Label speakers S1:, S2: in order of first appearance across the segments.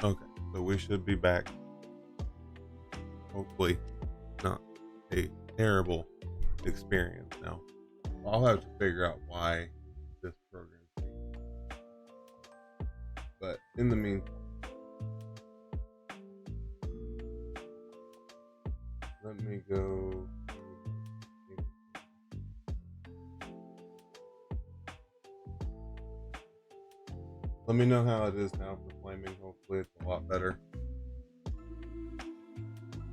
S1: Okay, so we should be back. Hopefully, not a terrible experience now. I'll have to figure out why this program changed. But in the meantime, let me go. Let me know how it is now for flaming. Hopefully, it's a lot better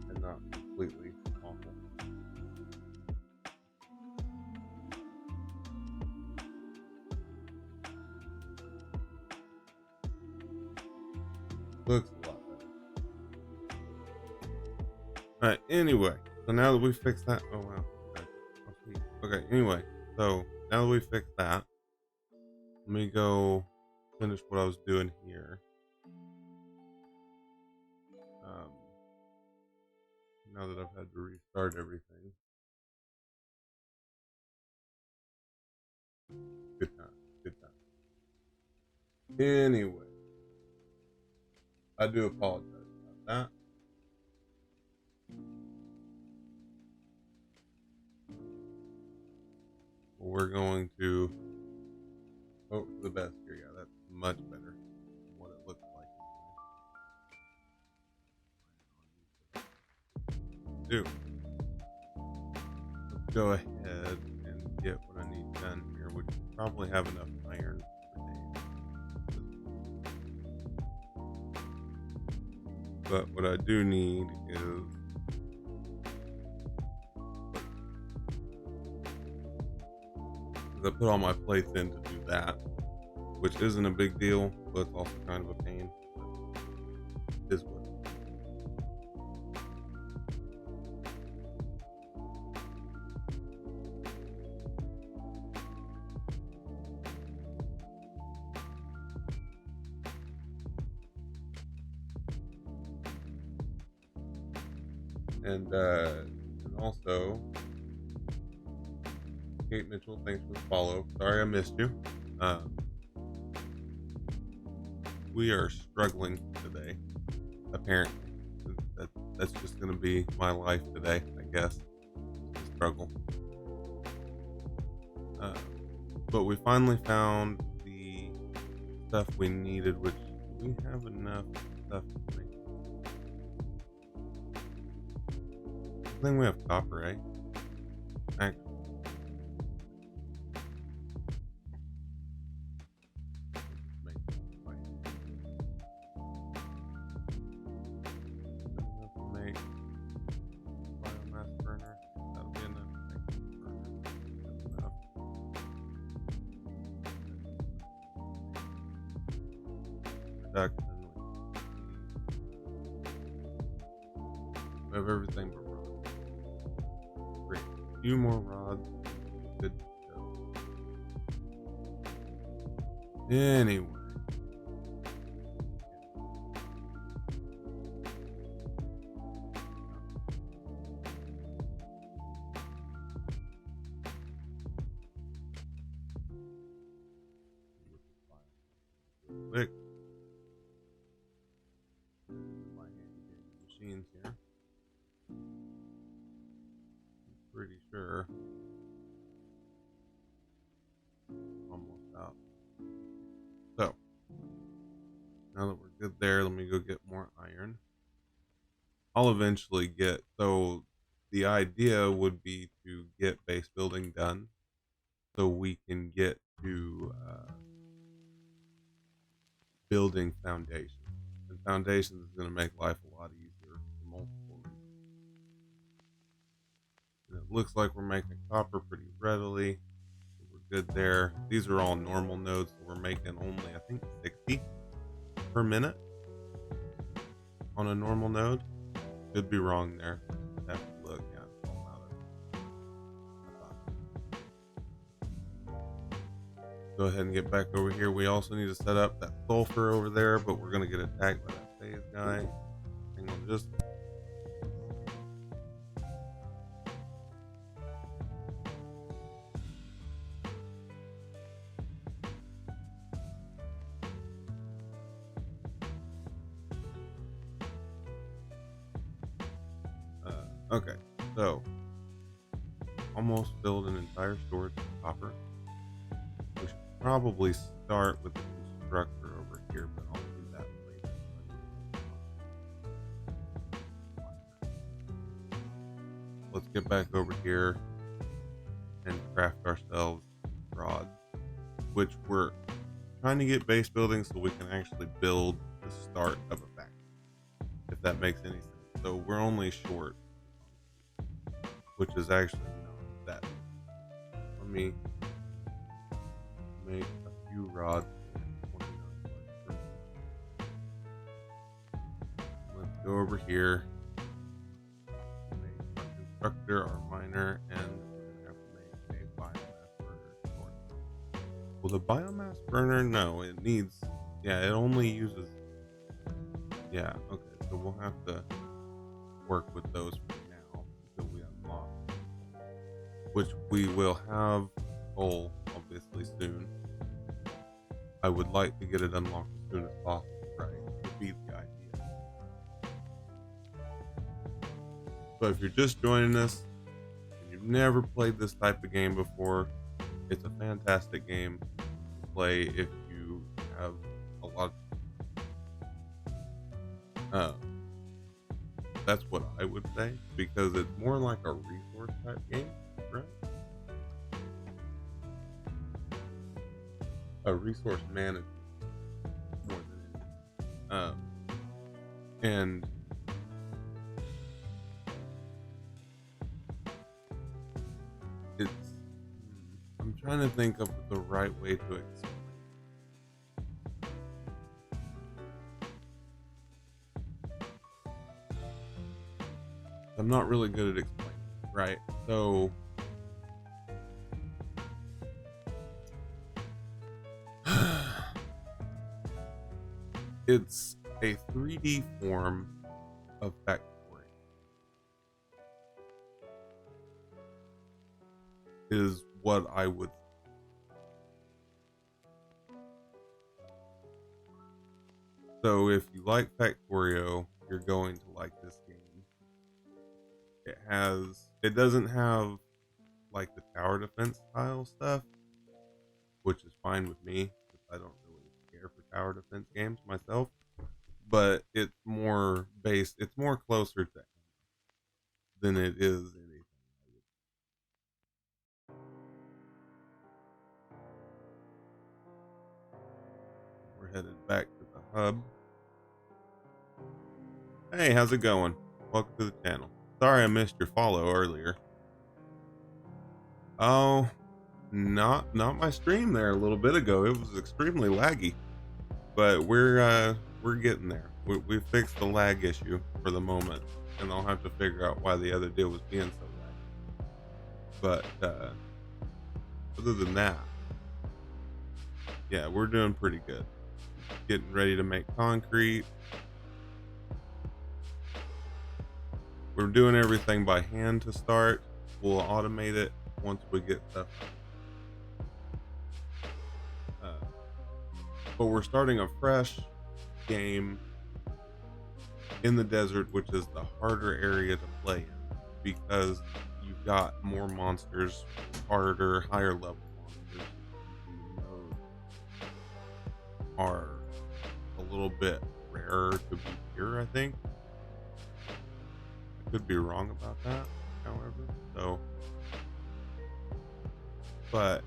S1: and not completely awful. Looks a lot better. All right. Anyway, so now that we fixed that, oh wow. Okay. Oh, sweet. Okay. Anyway, so now that we fixed that, let me go finish what I was doing here. Um, now that I've had to restart everything. Good time. Good time. Anyway, I do apologize about that. We're going to hope for the best here. Yeah, that's much better than what it looks like. Do let's go ahead and get what I need done here, which probably have enough iron for days. But what I do need is I put all my plates in to do that, which isn't a big deal, but it's also kind of a pain. But it is what it is. And also, Kate Mitchell, thanks for the follow. Sorry I missed you. Um, we are struggling today, apparently. That's just going to be my life today, I guess. Just a struggle. Uh, but we finally found the stuff we needed, which we have enough stuff to make. I think we have copper, right? Actually, make enough to make biomass burner. That'll be enough to make burner. That's enough. Production. We have everything but rods. Great. A few more rods. Good to go. Anyway. Quick. My handy dandy machines here. I'm pretty sure. Almost out. So, now that we're good there, let me go get more iron. I'll eventually get, so the idea would be to get base building done so we can get to building foundations. And foundations is going to make life a lot easier for multiple reasons. And it looks like we're making copper pretty readily. So we're good there. These are all normal nodes, so we're making only, I think, 60 per minute on a normal node. Could be wrong there. Have to look. Yeah, it's all out. Go ahead and get back over here. We also need to set up that sulfur over there, but we're going to get attacked by that phase guy. Hang on just. Okay, so almost filled an entire storage with copper. We should probably start with the constructor over here, but I'll do that later. Let's get back over here and craft ourselves rods, which we're trying to get base building so we can actually build the start of a factory, if that makes any sense. So we're only short, which is actually not that. Let me make a few rods. Let's go over here, make our constructor, our miner, and we're gonna have to make a biomass burner. Well, the biomass burner, no, it needs, yeah, it only uses, yeah, okay, so we'll have to work with those for now until we unlock, which we will have coal obviously soon. I would like to get it unlocked as soon as possible, right? Would be the idea. So if you're just joining us and you've never played this type of game before, it's a fantastic game to play if you have a lot of, that's what I would say, because it's more like a resource type game, right? A resource management more than anything. And it's, I'm trying to think of the right way to explain. I'm not really good at explaining, right? So it's a 3D form of Factory. Is what I would. So if you like Factorio, you're going to like this game. It doesn't have like the tower defense style stuff, which is fine with me because I don't really care for tower defense games myself. But it's more closer to than it is anything. We're headed back to the hub. Hey, how's it going? Welcome to the channel. Sorry I missed your follow earlier. Oh, not my stream there a little bit ago. It was extremely laggy, but we're getting there. We fixed the lag issue for the moment, and I'll have to figure out why the other deal was being so laggy. But other than that, yeah, we're doing pretty good. Getting ready to make concrete. We're doing everything by hand to start. We'll automate it once we get stuff. But we're starting a fresh game in the desert, which is the harder area to play in because you've got more monsters, harder, higher level monsters. Those are a little bit rarer to be here, I think. I could be wrong about that, however. So, but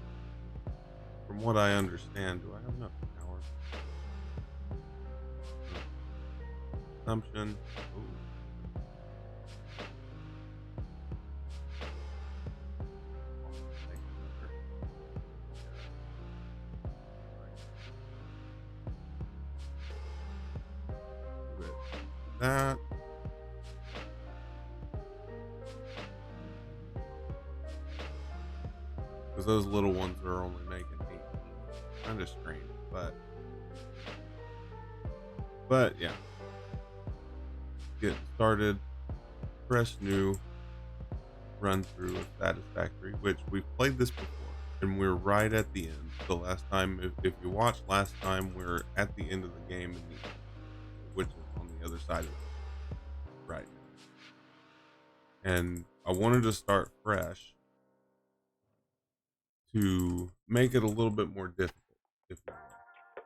S1: from what I understand, do I have enough power? Consumption. Ooh. That. Because those little ones are only making 18. Kind of strange, but yeah. Getting started. Fresh new run through of Satisfactory, which we've played this before, and we're right at the end. The last time, if you watched last time, we're at the end of the game, which is on the other side of it right now. And I wanted to start fresh to make it a little bit more difficult, if you will,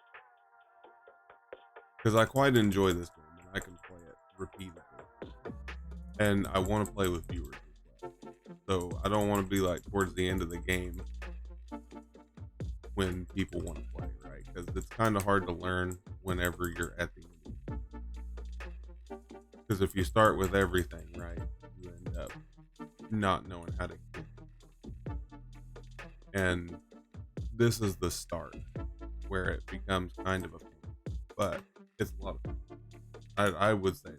S1: because I quite enjoy this game and I can play it repeatedly. And I want to play with viewers as well. So I don't want to be like towards the end of the game when people want to play, right? Because it's kind of hard to learn whenever you're at the end. Because if you start with everything, right, you end up not knowing how to get. And this is the start where it becomes kind of a pain, but it's a lot of fun. I would say.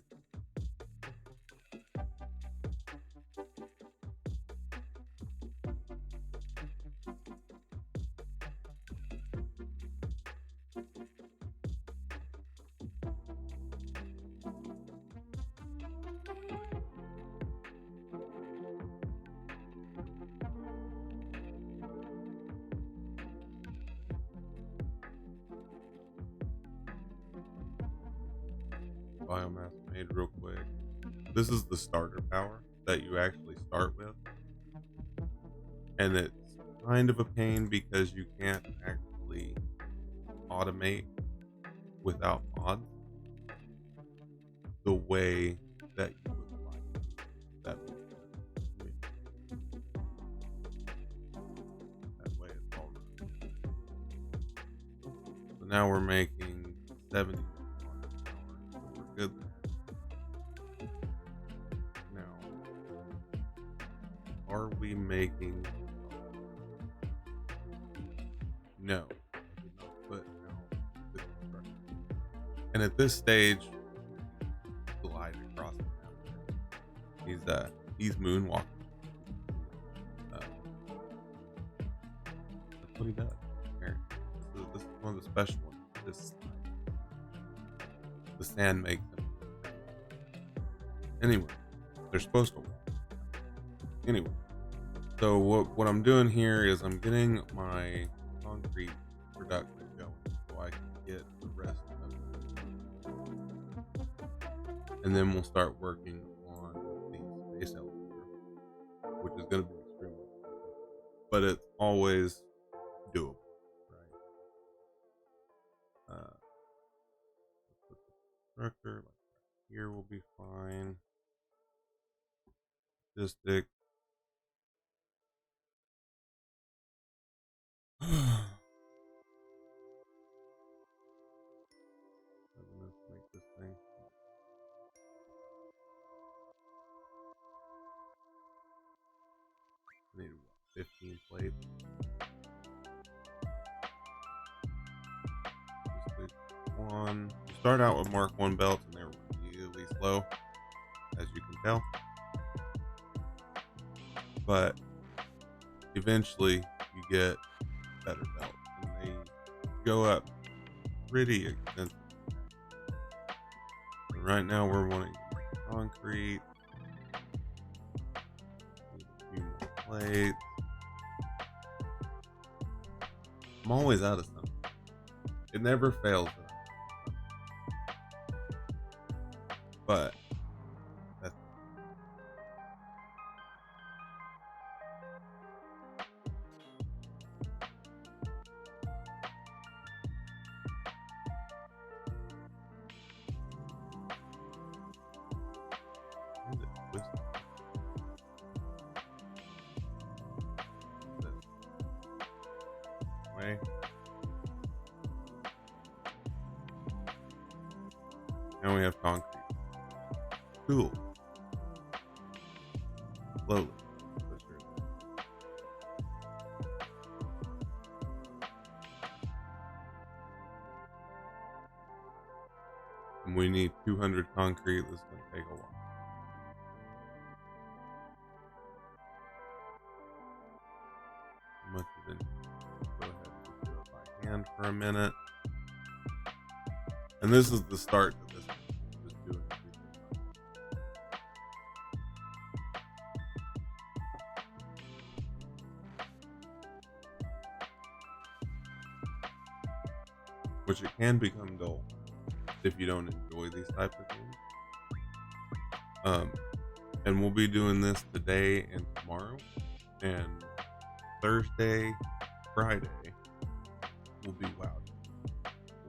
S1: Biomass made real quick. This is the starter power that you actually start with, and it's kind of a pain because you can't actually automate without mods the way that you would like. That makes sense. I mean, that way it's all right. So now we're making 70 an hour, so we're good there. Now, are we making? No, I did not put out the construction. And at this stage, glide across the map. He's moonwalking. That's what he does. Apparently. This is one of the special ones. The sand makes them. Anyway, they're supposed to walk. Anyway, so what I'm doing here is I'm getting my concrete production going so I can get the rest of it. And then we'll start working on the space elevator, which is going to be extremely difficult, but it's always doable, right? Let's put the constructor like right here will be fine. Statistic. Let's make this thing. I need what, 15 plates. One. You start out with Mark 1 belts and they're really slow, as you can tell. But eventually you get better belts and they go up pretty expensive. But right now we're wanting concrete. Need a few more plates. I'm always out of something. It never fails. But that's twisted. This way. Now we have concrete. Cool. Slowly. But surely. And we need 200 concrete. This is going to take a while. How much is it? Go ahead and do it by hand for a minute. And this is the start to this. Just doing it. Which it can become dull if you don't enjoy these types of games. And we'll be doing this today and tomorrow, and Thursday, Friday will be WoW Day,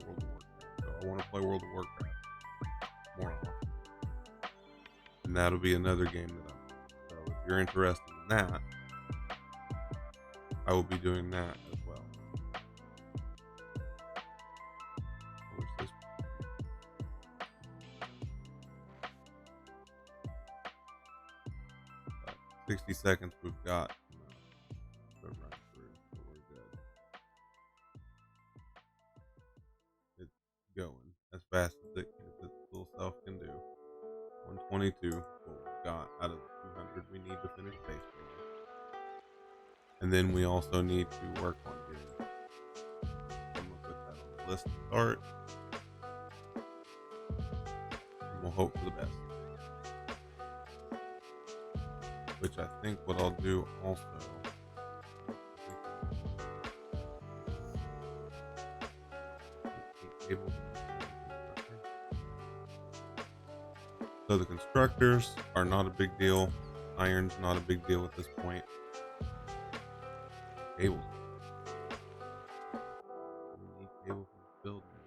S1: World of Warcraft. So I want to play World of Warcraft more often, and that'll be another game that I'm. So if you're interested in that, I will be doing that as well. Where's this? 60 seconds we've got to run through, so we're good. It's going as fast as its little self can do. 122, what we've got out of the 200 we need to finish base building. And then we also need to work on getting. I'm gonna put that on the list to start. And we'll hope for the best. Which I think what I'll do also. So the constructors are not a big deal. Iron's not a big deal at this point. Cables. We need cable for this building.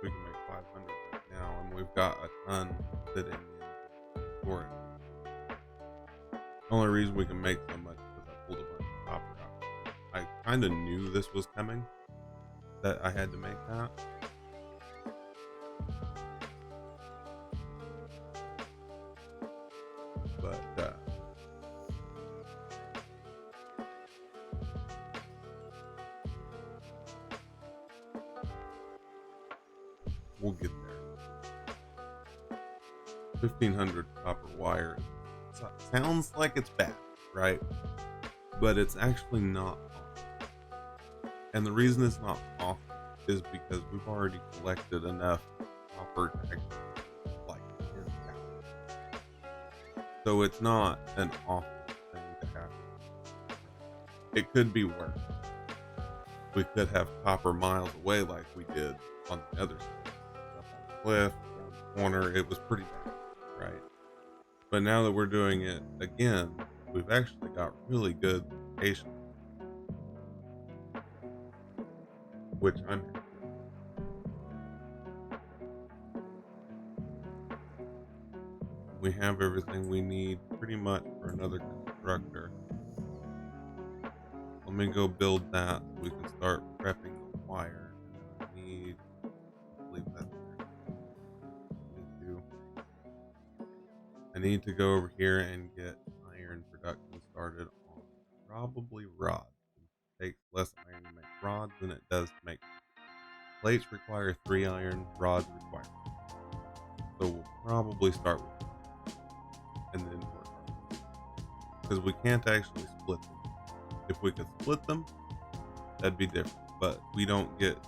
S1: We can make 500 right now, and we've got a ton sitting in storage. The only reason we can make so much is because I pulled a bunch of copper out. I kind of knew this was coming, that I had to make that. But we'll get there. 1,500 copper wire. Sounds like it's bad, right? But it's actually not awful. And the reason it's not awful is because we've already collected enough copper to actually like 10,000. So it's not an awful thing to have. It could be worse. We could have copper miles away like we did on the other side. Up on the cliff, around the corner, it was pretty bad, right? But now that we're doing it again, we've actually got really good location, which I'm happy with. We have everything we need pretty much for another constructor. Let me go build that so we can start prepping the wire. And I need to leave that there. I need to go over here and get iron production started on probably rods. It takes less iron to make rods than it does to make plates. Require 3 iron, rods require 1. So we'll probably start with that and then work on it, because we can't actually split them. If we could split them, that'd be different, but we don't get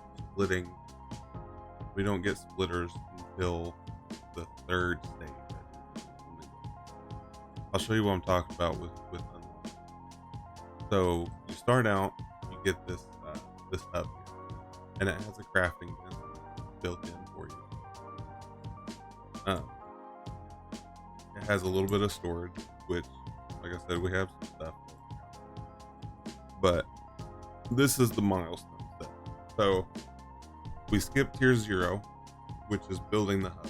S1: splitters until the 3rd stage. I'll show you what I'm talking about with unlock. So you start out, you get this hub here, and it has a crafting bin built in for you. It has a little bit of storage, which, like I said, we have some stuff. But this is the milestone step. So we skip tier 0, which is building the hub,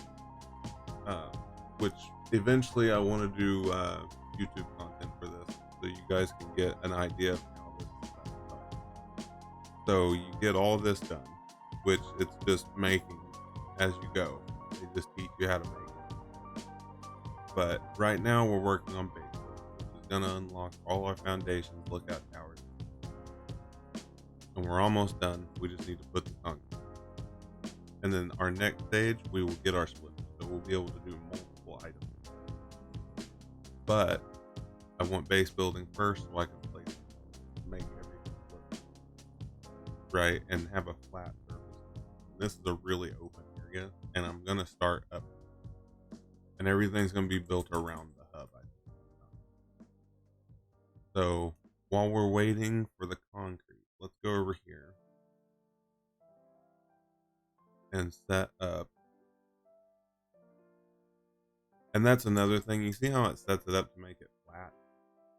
S1: which eventually I want to do YouTube content for this, so you guys can get an idea of how this stuff is done. So you get all this done, which it's just making as you go. They just teach you how to make it. But right now we're working on base, which is going to unlock all our foundations, lookout towers. And we're almost done. We just need to put the concrete. And then our next stage, we will get our splitters. So we'll be able to do multiple items. But I want base building first so I can place make everything split, right? And have a flat surface. This is a really open area, and I'm going to start up. And everything's going to be built around the hub, I think. So while we're waiting for the concrete, let's go over here and set up And that's another thing. You see how it sets it up to make it flat?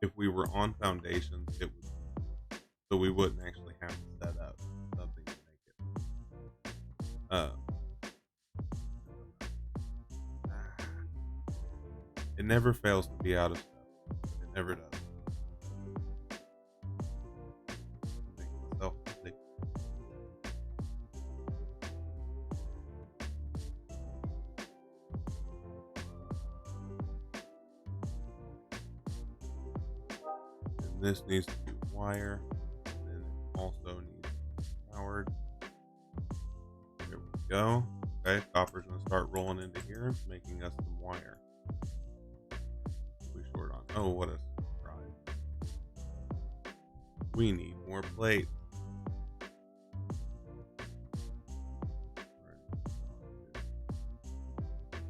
S1: If we were on foundations, it would, so we wouldn't actually have to set up something to make it. Uh, it never fails to be out of stuff. It never does. Make myself sick. And this needs to be wire. And then it also needs to be powered. There we go. Okay, copper's gonna start rolling into here, making us some wire. We short on. Oh, what a surprise! We need more plates.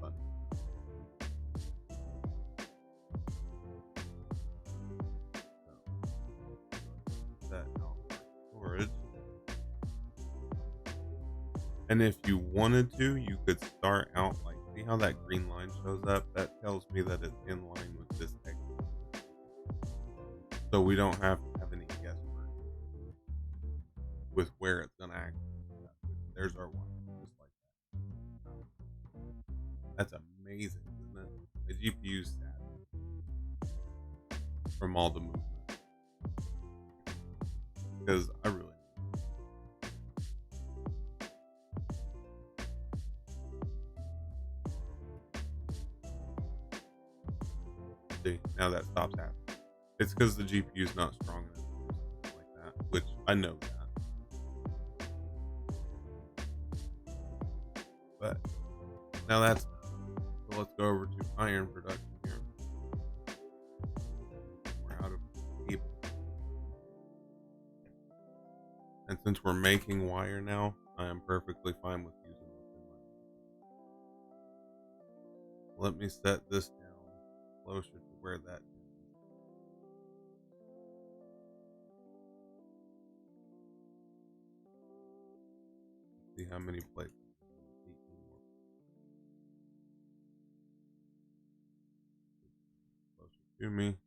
S1: Funny. So, that out for storage. And if you wanted to, you could start out like, see how that green line shows up? That tells me that it's in line with this exit. So we don't have to have any guesswork with where it's going to act. There's our one, just like that. That's amazing, isn't it? The GPU's sad from all the movement. Because I really see, now that stops happening. It's because the GPU's not strong enough to do something like that, which I know that. But now that's done. So let's go over to iron production here. We're out of cable. And since we're making wire now, I am perfectly fine with using what's in my. Let me set this down closer to where that is. See how many plates. 18 more. Closer to me.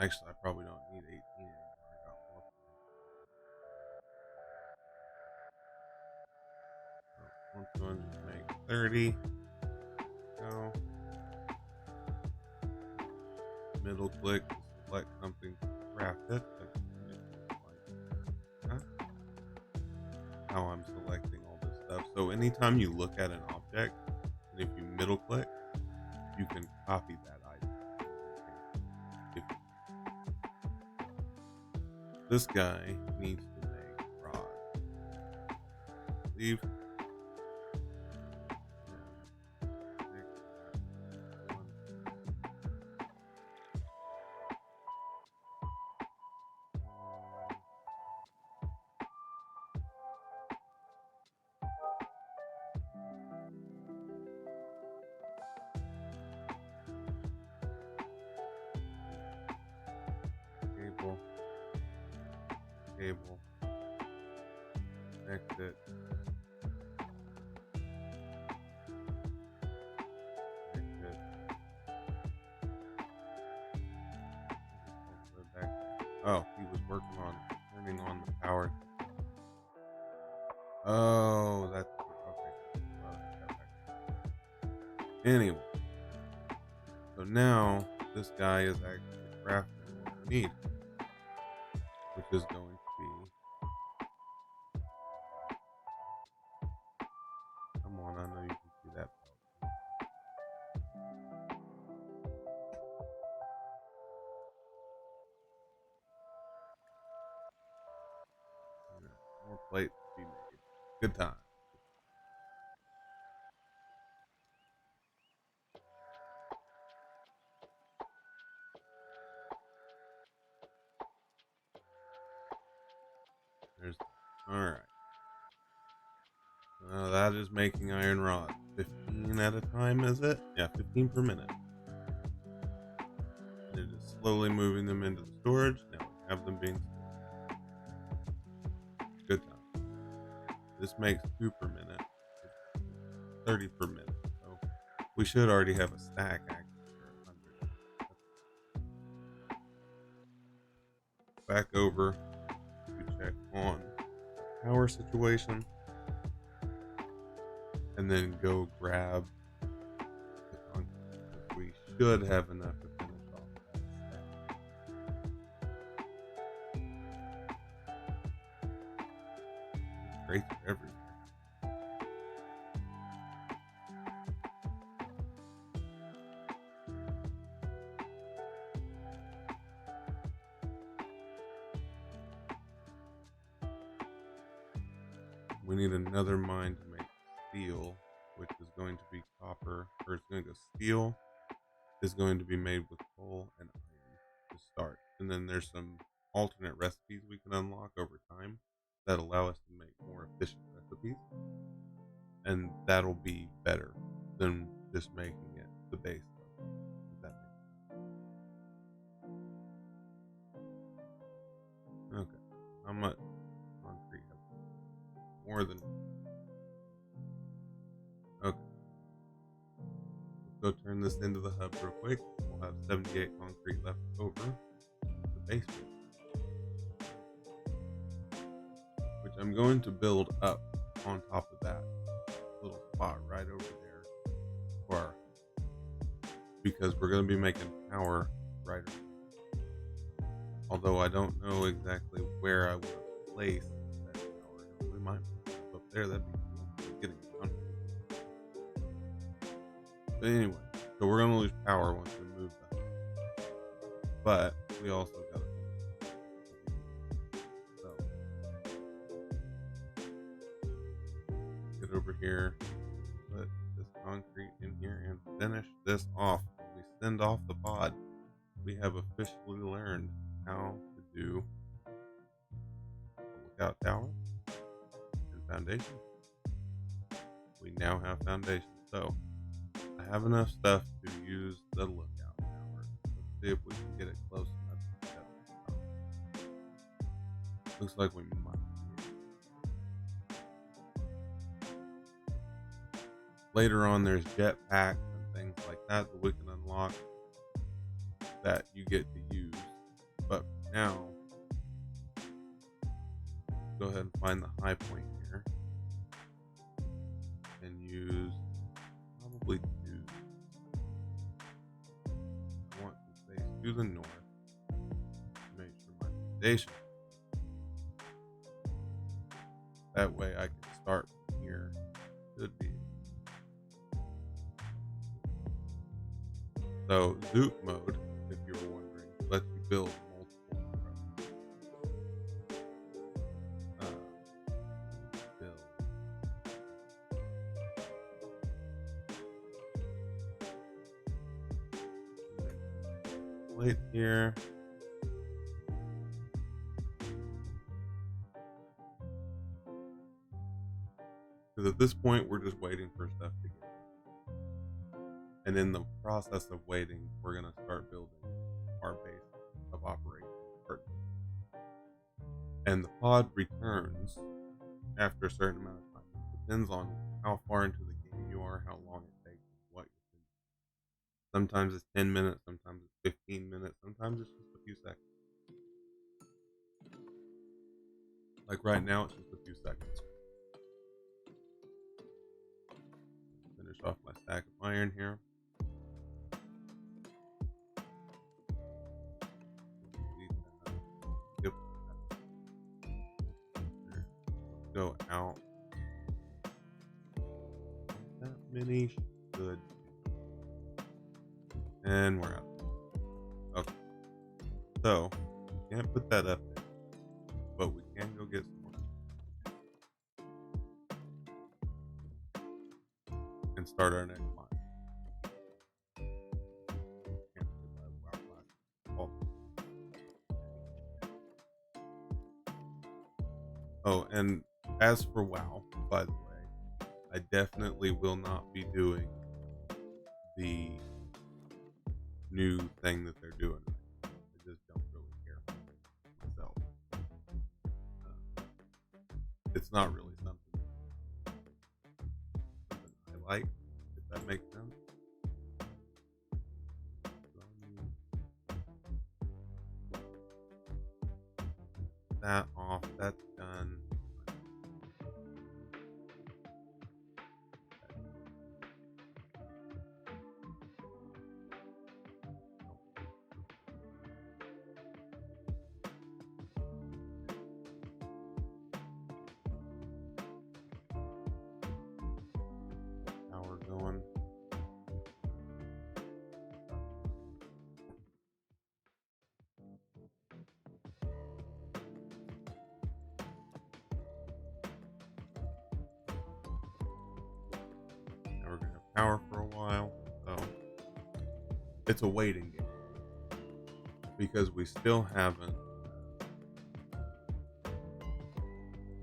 S1: Actually, I probably don't need 18 anymore. I got more. So let's go and just make 30. Go. Middle click to select something to craft it. How I'm selecting all this stuff. So anytime you look at an object, and if you middle click, you can copy that item. This guy needs to make rod. Leave. Cable. Cable. Connect it. Oh, he was working on turning on the power. Oh, that's okay. Anyway, so now this guy is actually crafting what we need, which is going to be. Come on, I know you can see that. More plates to be made. Good time. There's all right. That is making iron rod. 15 at a time, is it? Yeah, 15 per minute. And it is slowly moving them into the storage. Now we have them being stored. Good time. This makes 2 per minute. 30 per minute. So we should already have a stack actually, or 100. Back over to check on power situation, and then go grab the concrete. We should have enough to finish off that stack. Crates are everywhere. We need another mine to make steel, which is going to be copper, or it's going to go steel is going to be made with coal and iron to start. And then there's some alternate recipes we can unlock over time that allow us to make more efficient recipes. And that'll be better than just making it the base level. If that makes sense. Okay. How much concrete have we? More than. Okay. Let's go turn this into the hub real quick. We'll have 78 concrete left over the base build, which I'm going to build up on top of that little spot right over there for our, because we're going to be making power right over there. Although I don't know exactly where I would place that power. We might put it up there. That'd be cool. Getting it. But anyway, so we're going to lose power once we move that. But we also got to. So get over here, put this concrete in here, and finish this off. When we send off the pod, we have officially learned how to do a lookout tower and foundation. We now have foundation. So I have enough stuff to use the lookout tower. Let's see if we can get it close enough to set it up. Looks like we might. Later on, there's jetpacks and things like that we can unlock that you get to use. But now, go ahead and find the high point here and use probably two. I want to face to the north to make sure my foundation. That way I can start from here. Should be. So Zoop mode, if you were wondering, lets you build multiple roads. Plate here. Because at this point, we're just waiting for stuff to get. And in the process of waiting, we're going to start building our base of operations. And the pod returns after a certain amount of time. It depends on how far into the game you are, how long it takes, what you're doing. Sometimes it's 10 minutes, sometimes it's 15 minutes, sometimes it's just a few seconds. Like right now, it's just a few seconds. Finish off my stack of iron here. Go out. That many should. And we're out. Okay. So, we can't put that up there, but we can go get some more. And start our next line. Can't put that wow. Oh, and as for WoW, by the way, I definitely will not be doing the new thing that they're doing. I just don't really care myself. It's not really something I like, if that makes sense. That off, that's done. Power going. Now we're gonna have power for a while. So it's a waiting game because we still haven't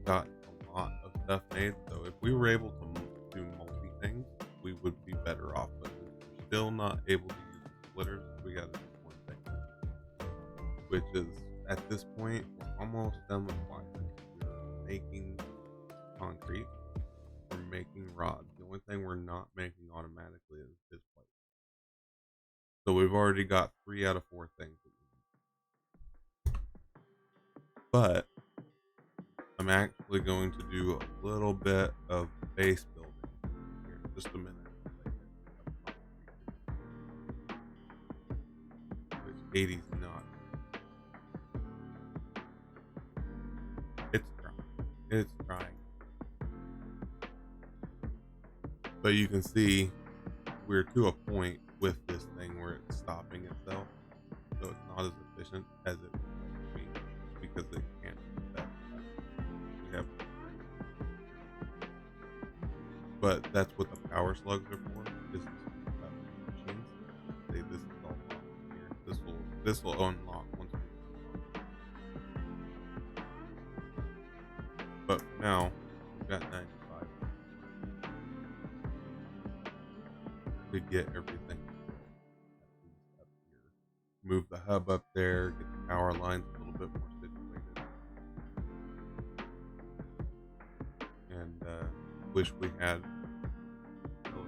S1: got a lot of stuff made. So if we were able to do multi things, we would be better off. But if we're still not able to use the splitters, we got to do one thing, which is at this point we're almost done with wire. We're making concrete. We're making rods. The only thing we're not making automatically is plate. So we've already got 3 out of 4 things that we need. But I'm actually going to do a little bit of base building here in just a minute. Which 80's not. It's trying. It's trying. But you can see we're to a point with this thing where it's stopping itself. So it's not as efficient as it would be because it can't do that. We have, but that's what the power slugs are for. Is machines. Say this is all locked here. This will unlock once we unlock. But for now, we've got 95 to get everything up here. Move the hub up there, get the power lines a little bit more situated. And wish we had elevators.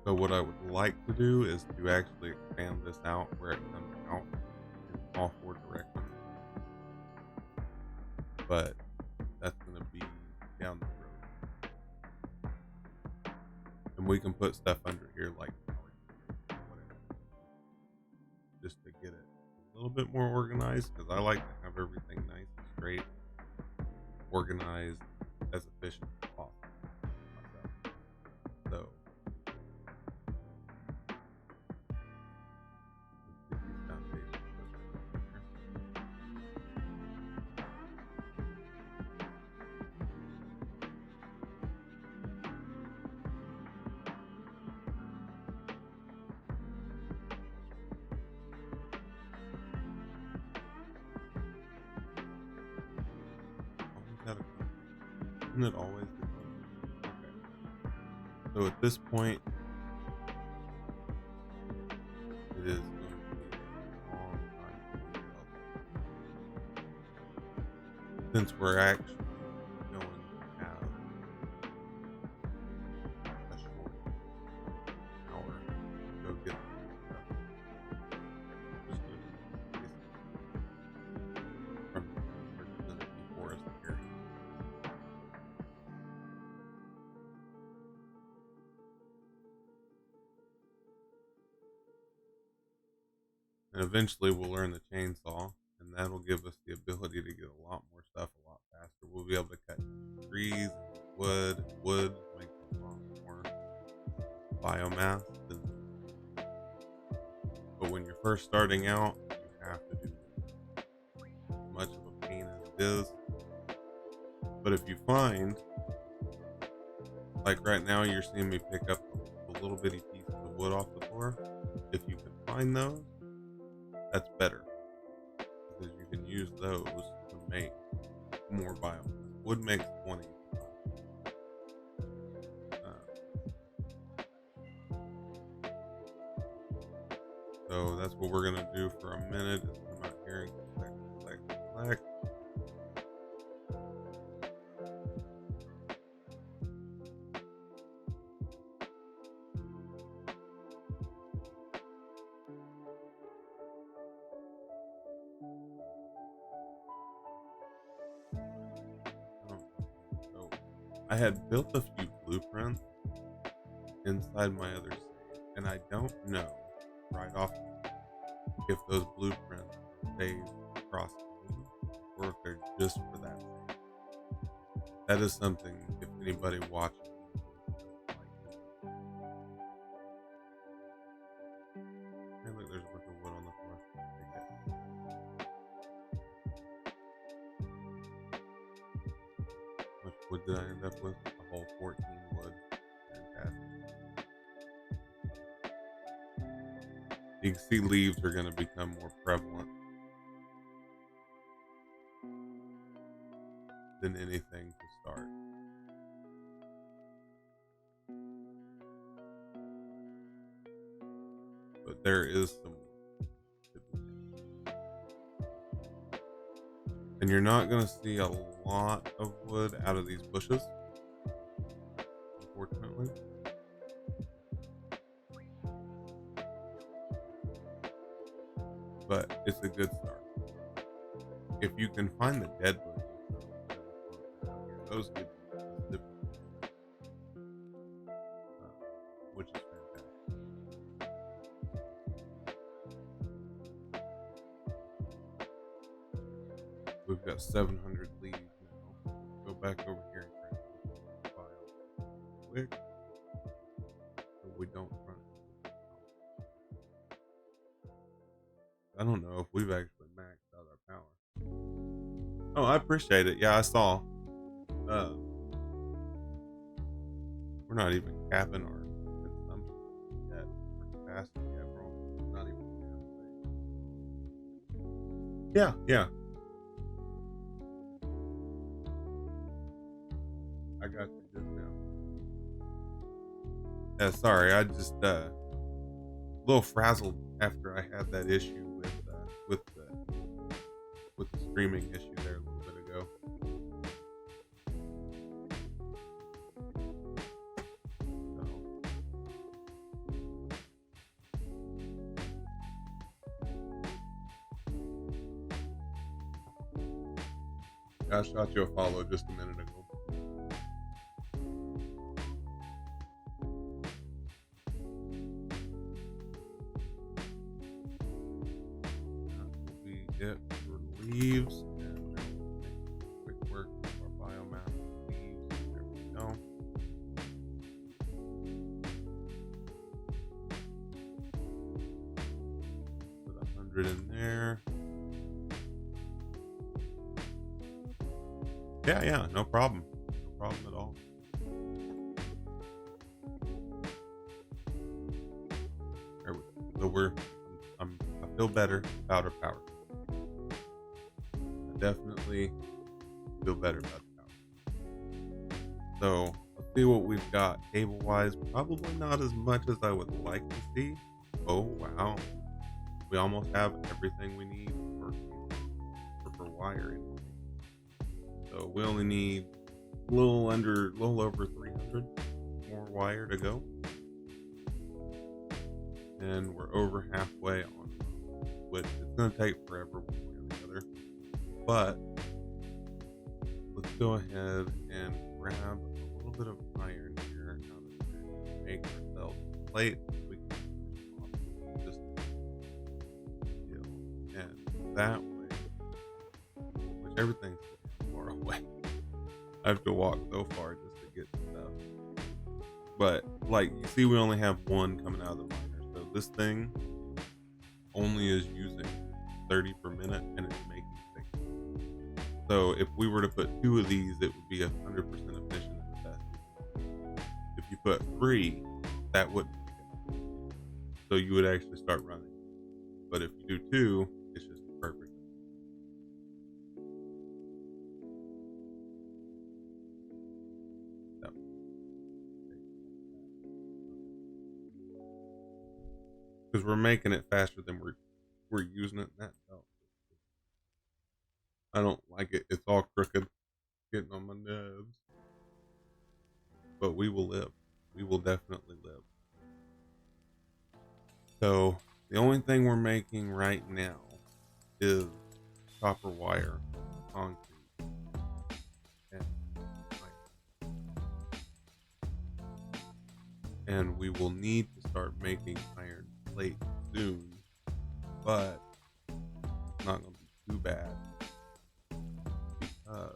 S1: So what I would like to do is to actually expand this out where it comes out in all 4 directions. But that's going to be down the road. And we can put stuff under here like whatever, just to get it a little bit more organized, because I like to have everything nice and straight, organized, as efficient as possible myself. So let's get these foundations put in here. Isn't it always the case? Okay. So at this point, it is going to be a long time since we're actually going to have a short hour to go get stuff. Just to from the forest area. And eventually we'll learn the chainsaw, and that'll give us the ability to get a lot more stuff a lot faster. We'll be able to cut trees, wood makes a lot more biomass. But when you're first starting out, you have to do it. As much of a pain as it is. But if you find, like right now, you're seeing me pick up the little bitty pieces of wood off the floor. If you can find those, that's better, because you can use those to make more biomass. Wood makes 20. So that's what we're gonna do for a minute. Is come out here I had built a few blueprints inside my other save, and I don't know right off if those blueprints save across the game or if they're just for that save. That is something if anybody watching. Hey, look, there's a bunch of wood on the floor. Take it. How much wood did I end up with? A whole 14 wood. Fantastic. You can see leaves are going to become more prevalent than anything to start. But there is some wood. And you're not going to see a lot of wood out of these bushes, unfortunately. But it's a good start. If you can find the dead bushes, those get which is fantastic. We've got 700 leaves now. Go back over here and grab the file quick so we don't run. I don't know if we've actually maxed out our power. Oh, I appreciate it. Yeah, I saw. We're not even capping our consumption yet, or capacity yet. We're almost not even. Yeah. I got you just now. Yeah, sorry, I just a little frazzled after I had that issue with the streaming issue there a little bit ago. So, I shot you a follow just a minute ago. That will be it for leaves. And quick work of our biomass leaves. There we go. Put 100 in there. Yeah, no problem. No problem at all. There we go. So I feel better about our power. I definitely feel better about the power. So let's see what we've got cable wise. Probably not as much as I would like to see. Oh wow. We almost have everything we need for wiring. So we only need a little over 300 more wire to go. And we're over halfway on, which it's going to take forever one way or the other. But let's go ahead and grab a little bit of iron here now that we're make ourselves a plate. We can just and that way, which everything's far away. I have to walk so far just to get stuff. But like you see, we only have one coming out of the miner, so this thing only is using 30 per minute, and it's making 6. So if we were to put 2 of these, it would be 100% efficient in the test. If you put 3, that wouldn't be good. So you would actually start running. But if you do 2, it's just perfect. Because we're making it faster than we're using it. That I don't like it. It's all crooked, getting on my nerves. But we will live. We will definitely live. So the only thing we're making right now is copper wire, concrete, and iron. and we will need to start making iron plate soon, but it's not going to be too bad because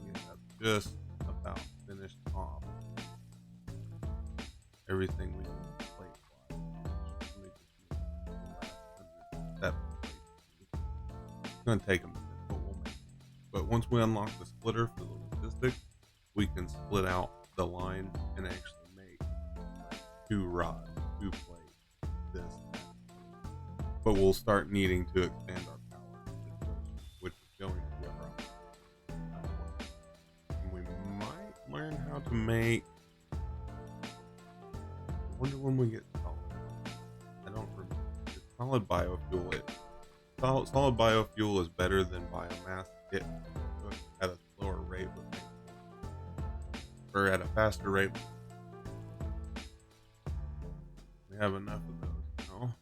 S1: we have just about finished off everything we need plate wise. Let me just move the last 100 steps. It's going to take a minute, but we'll make it. But once we unlock the splitter for the logistics, we can split out the line and actually make like 2 rods, 2 plates, this, that. But we'll start needing to expand our power situation, which is going to be a problem. And we might learn how to make. I wonder when we get solid. I don't remember. It's solid biofuel. Solid biofuel is better than biomass. It at a slower rate, or at a faster rate. We have enough of those now.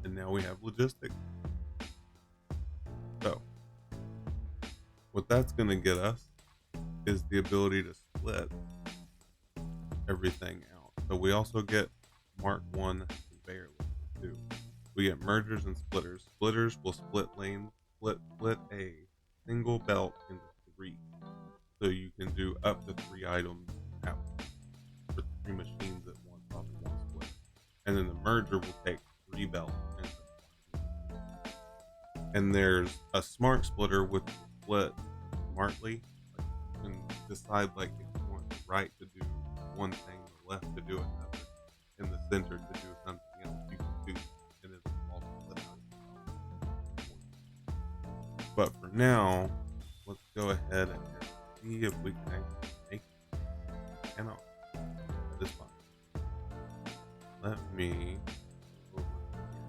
S1: And now we have logistics. So, what that's going to get us is the ability to split everything out. So we also get Mark 1 conveyor lanes too. We get mergers and splitters. Splitters will split lanes, split a single belt into 3. So you can do up to 3 items at once, or 3 machines at once off of 1 splitter. And then the merger will take 3 belts into 1. And there's a smart splitter with the split smartly. Like you can decide like if you want the right to do one thing, the left to do another, and the center to do something else. You can do that, and it's all split out. But for now, let's go ahead and see if we can actually make it. Cannot. That is fine. Let me go over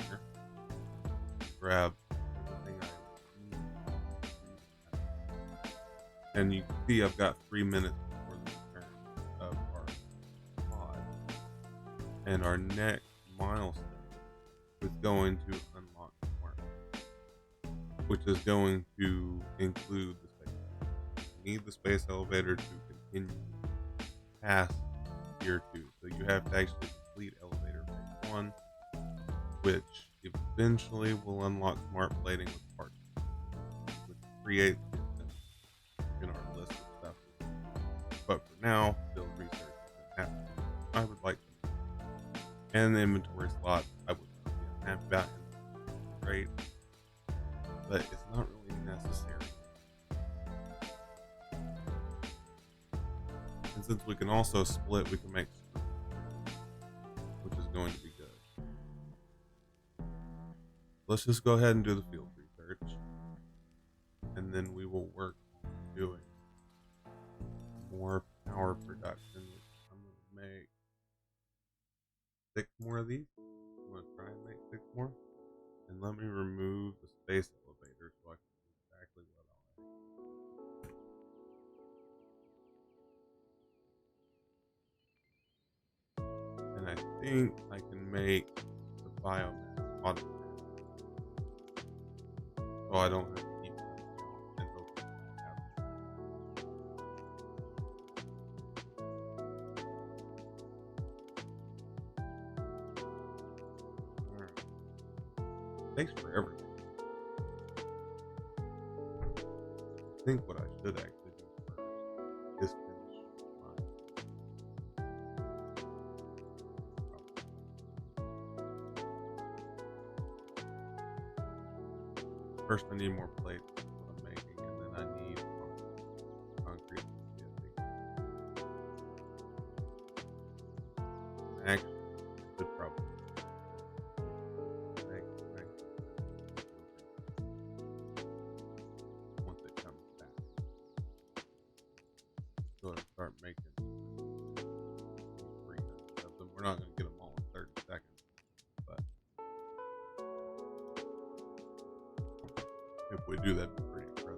S1: here, grab everything I need. And you can see I've got 3 minutes before the return of our pod. And our next milestone is going to unlock Smart, which is going to include the space elevator. We need the space elevator to continue past tier 2. So you have to actually complete elevator phase 1, which eventually will unlock smart plating with parts, which creates the in our list of stuff. But for now, still research is happening. I would like to, and the inventory slot I would be unhappy about. Great, but it's not really necessary. And since we can also split, we can make, which is going to be good. Let's just go ahead and do the field research, and then we will work on doing more power production. I'm going to make 6 more of these. I'm going to try and make 6 more. And let me remove the space elevator so I can do exactly what I like. And I think I can make the biomass automatic, so I don't have to keep it and hope it happens. Alright. Thanks for everything. I think what I should actually do first is finish mine. First, I need more plates. That's what I'm making, and then I need more concrete. Actually, I should probably make once it comes back. Go ahead and start making 300 of them. We're not going to get them all in 30 seconds, but if we do, that'd be pretty impressive.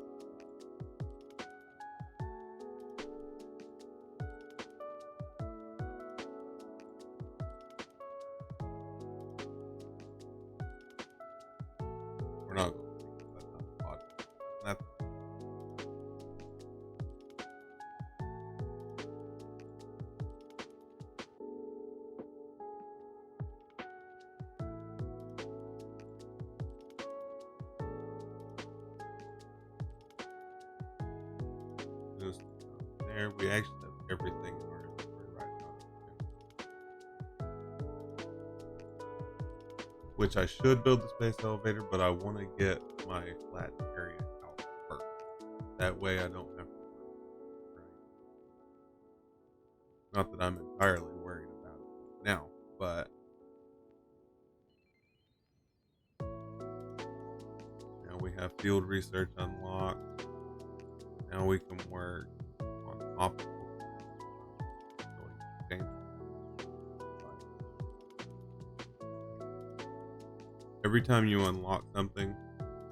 S1: We're not going to make that on the podcast. That's gonna stick it on there. We actually have everything in our inventory right now, which I should build the space elevator, but I want to get my flat area out first. That way I don't have to worry, right? Not that I'm entirely worried about it now, but now we have field research unlocked. Now we can work on optical. Every time you unlock something,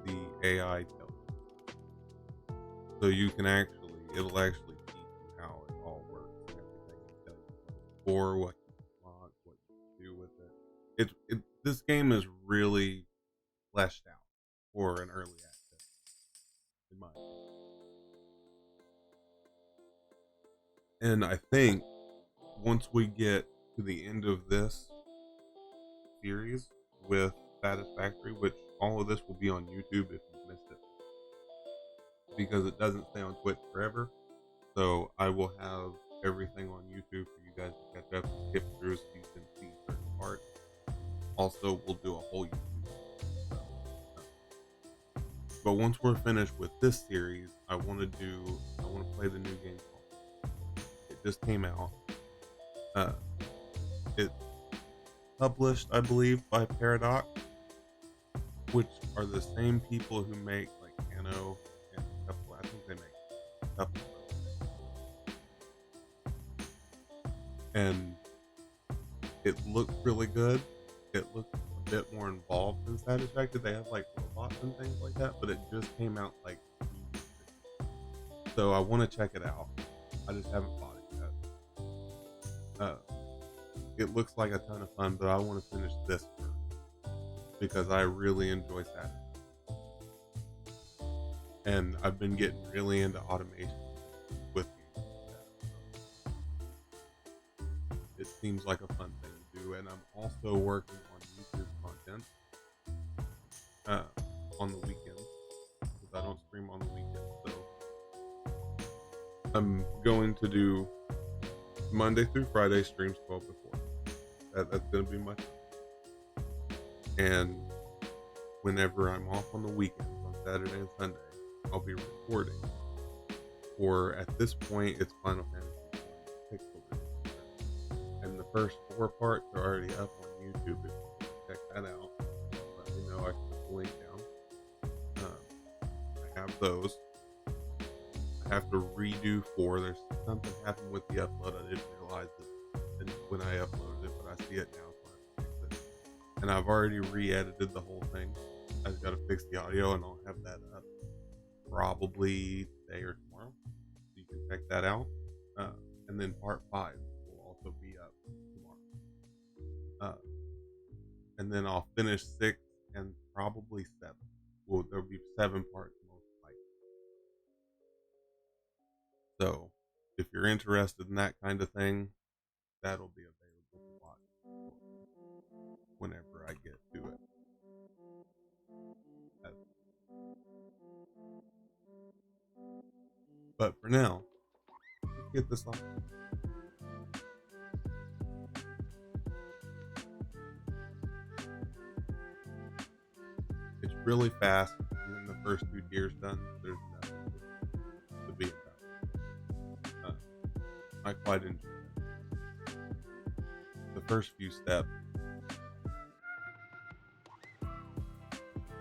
S1: the AI tells you. So you can it'll actually teach you how it all works and everything. It'll tell you for what you unlock, what you do with it. This game is really fleshed out for an early access, in my opinion. And I think once we get to the end of this series with Satisfactory, which all of this will be on YouTube if you missed it, because it doesn't stay on Twitch forever. So I will have everything on YouTube for you guys to catch up and skip through so you can see certain parts. Also, we'll do a whole YouTube. But once we're finished with this series, I want to play the new game. It just came out. It's published, I believe, by Paradox, which are the same people who make like Anno and a couple. I think they make a couple of things. And it looks really good. It looks a bit more involved than Satisfactory. They have like robots and things like that, but it just came out like 2 weeks ago. So I want to check it out. I just haven't bought it yet. It looks like a ton of fun, but I want to finish this first because I really enjoy Satisfactory. And I've been getting really into automation with games like that. It seems like a fun thing to do, and I'm also working on YouTube content on the weekends because I don't stream on the weekends. So I'm going to do Monday through Friday streams 12 to 4. That's going to be my time. And whenever I'm off on the weekends, on Saturday and Sunday, I'll be recording. Or at this point, it's Final Fantasy Pixel. And the first 4 parts are already up on YouTube. If you want to check that out, let me know. I can put the link down. I have those. I have to redo 4. There's something happened with the upload. I didn't realize it when I uploaded it, but I see it now, so I have to fix it. And I've already re-edited the whole thing. I just got to fix the audio, and I'll have that up probably today or tomorrow, so you can check that out. And then part 5 will also be up tomorrow. And then I'll finish 6 and probably 7. Well, there'll be 7 parts most likely. So if you're interested in that kind of thing, that'll be available to watch whenever I get to it. But for now, let's get this off. It's really fast. When the first 2 tiers done, there's nothing to be about. I quite enjoy it. The first few steps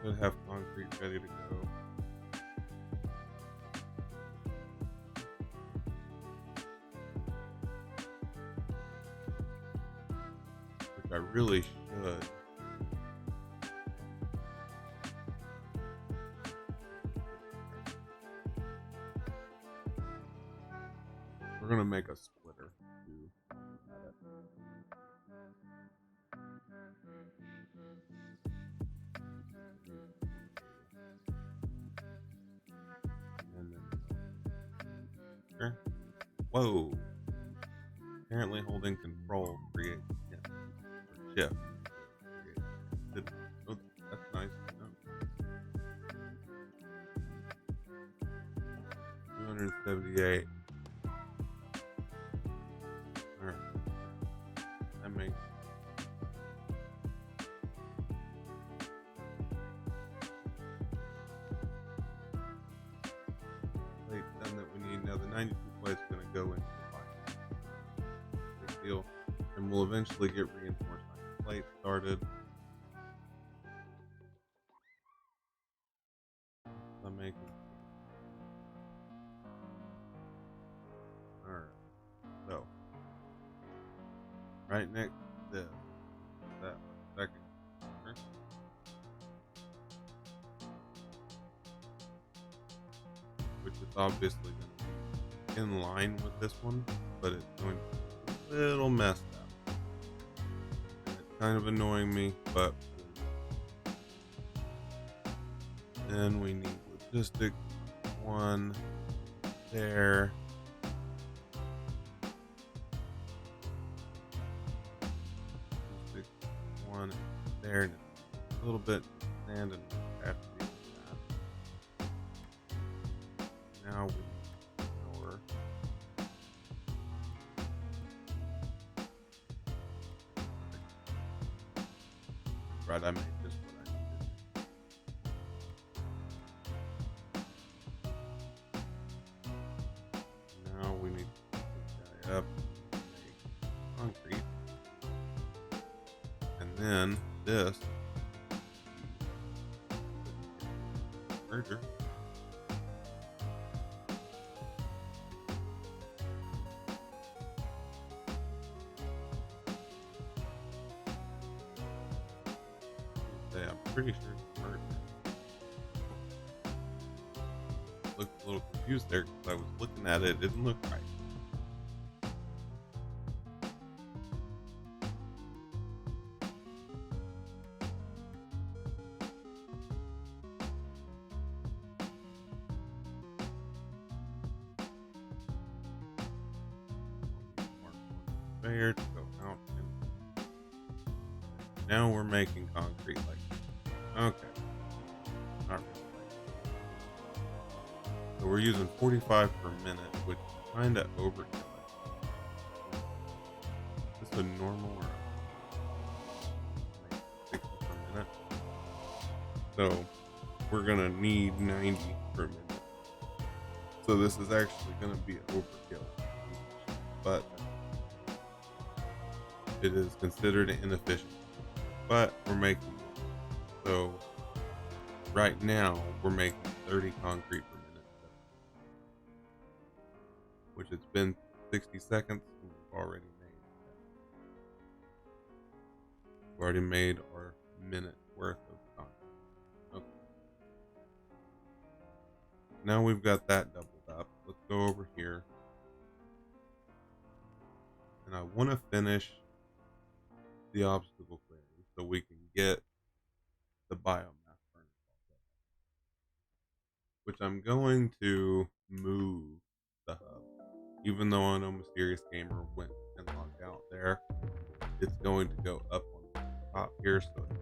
S1: should have concrete ready to go. Which I really should. We're gonna make a splitter too. And then, whoa! Apparently, holding control creates or shift. Oh, that's nice. 200 178. Alright. That makes plate done that we need. Now the 92 plate's gonna go into the box. Big deal. And we'll eventually get reinforced plate started. I'm making. Alright. So right next to this, that second corner, which is obviously going to be in line with this one, but it's going to be a little messed up. And it's kind of annoying me, but then we need logistic one there. Logistic one there. A little bit sand and after that. Now we need our right, I made this what I needed. Now we need to put this guy up and make concrete. And then this merger. I'm pretty sure it's a merger. Looked a little confused there because I was looking at it. It didn't look right. There to go out, and now we're making concrete like that. Okay, not really. So we're using 45 per minute, which is kind of overkill. Is this a normal or 60 per minute? So we're gonna need 90 per minute. So this is actually gonna be overkill, but it is considered inefficient, but we're making it. So right now we're making 30 concrete per minute, which it's been 60 seconds and we've already made our minute worth of concrete. Okay. Now we've got that doubled up. Let's go over here. And I want to finish the obstacle clearing so we can get the biomass furnace also, which I'm going to move the hub. Even though I know Mysterious Gamer went and logged out there, it's going to go up on the top here, so it's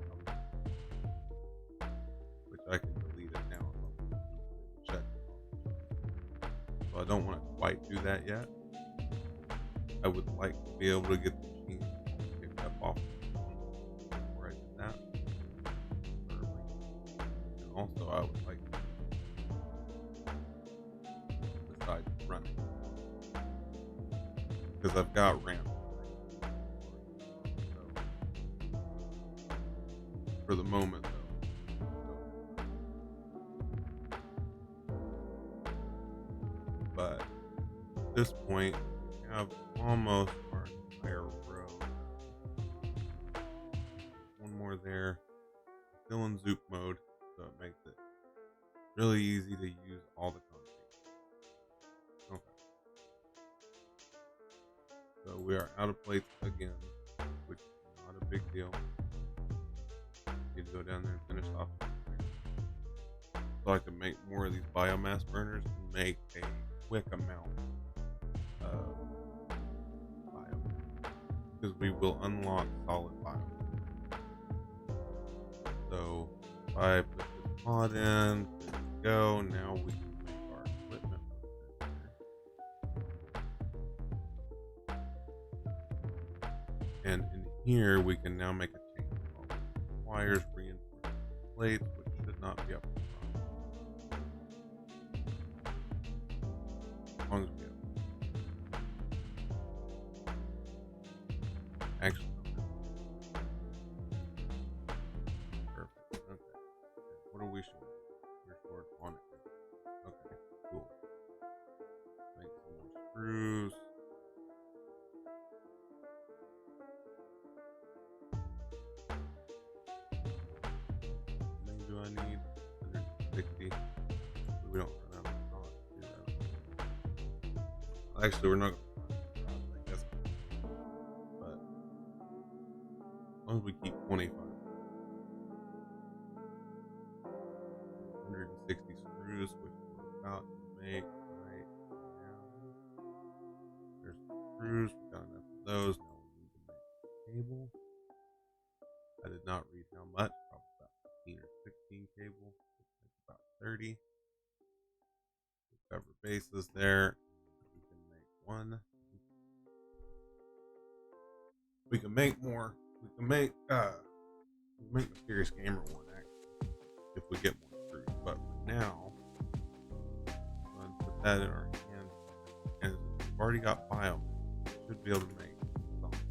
S1: which I can delete it now if I check it. So I don't want to quite do that yet. I would like to be able to get the machine picked up off before I do that. And also I would like to decide to run it. Because I've got ramp. So for the moment though. But at this point we have almost our entire row. One more there. Still in Zoop mode, so it makes it really easy to use all the concrete. Okay. So we are out of plates again, which is not a big deal. Need to go down there and finish off. So I can make more of these biomass burners and make a quick amount of biomass, because we will unlock solid biomass. So if I put this mod in, there we go. Now we can make our equipment. here we can now make a change. Wires reinforced plates, which should not be up to as long as we have. Actually, perfect. Okay. What are we short? We're short on it. Okay, cool. Make some more screws. How many do I need? 160. We don't run out of rods, do that. Actually, we're not going to run out of rods, I guess. But as long as we keep 25. 160 screws, which we're about to make right now. There's screws, we got enough of those. Now we need to make a cable. I did not read how much, probably about 15 or 16 cable. It's about 30. We cover bases there. We can make one. We can make more. We can make the Serious Gamer one actually, if we get more screws. But for now, I'm going to put that in our hand. And we've already got biomass, we should be able to make something.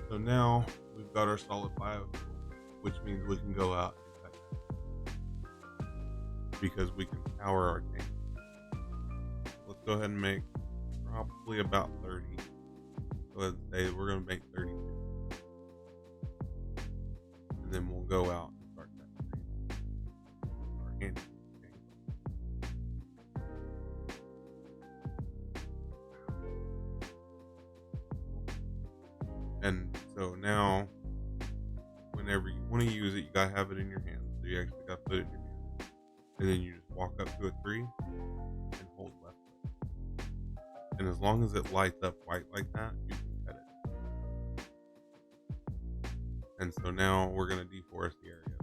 S1: So now we've got our solid biofuel, which means we can go out and cut down, because we can power our tank. Let's go ahead and make probably about 30. Go ahead and say we're going to make 32. And then we'll go out and start cutting our hand. And so now, whenever you want to use it, you gotta have it in your hand. So you actually gotta put it in your hand, and then you just walk up to a tree and hold left click. And as long as it lights up white like that, you can cut it. And so now we're gonna deforest the area,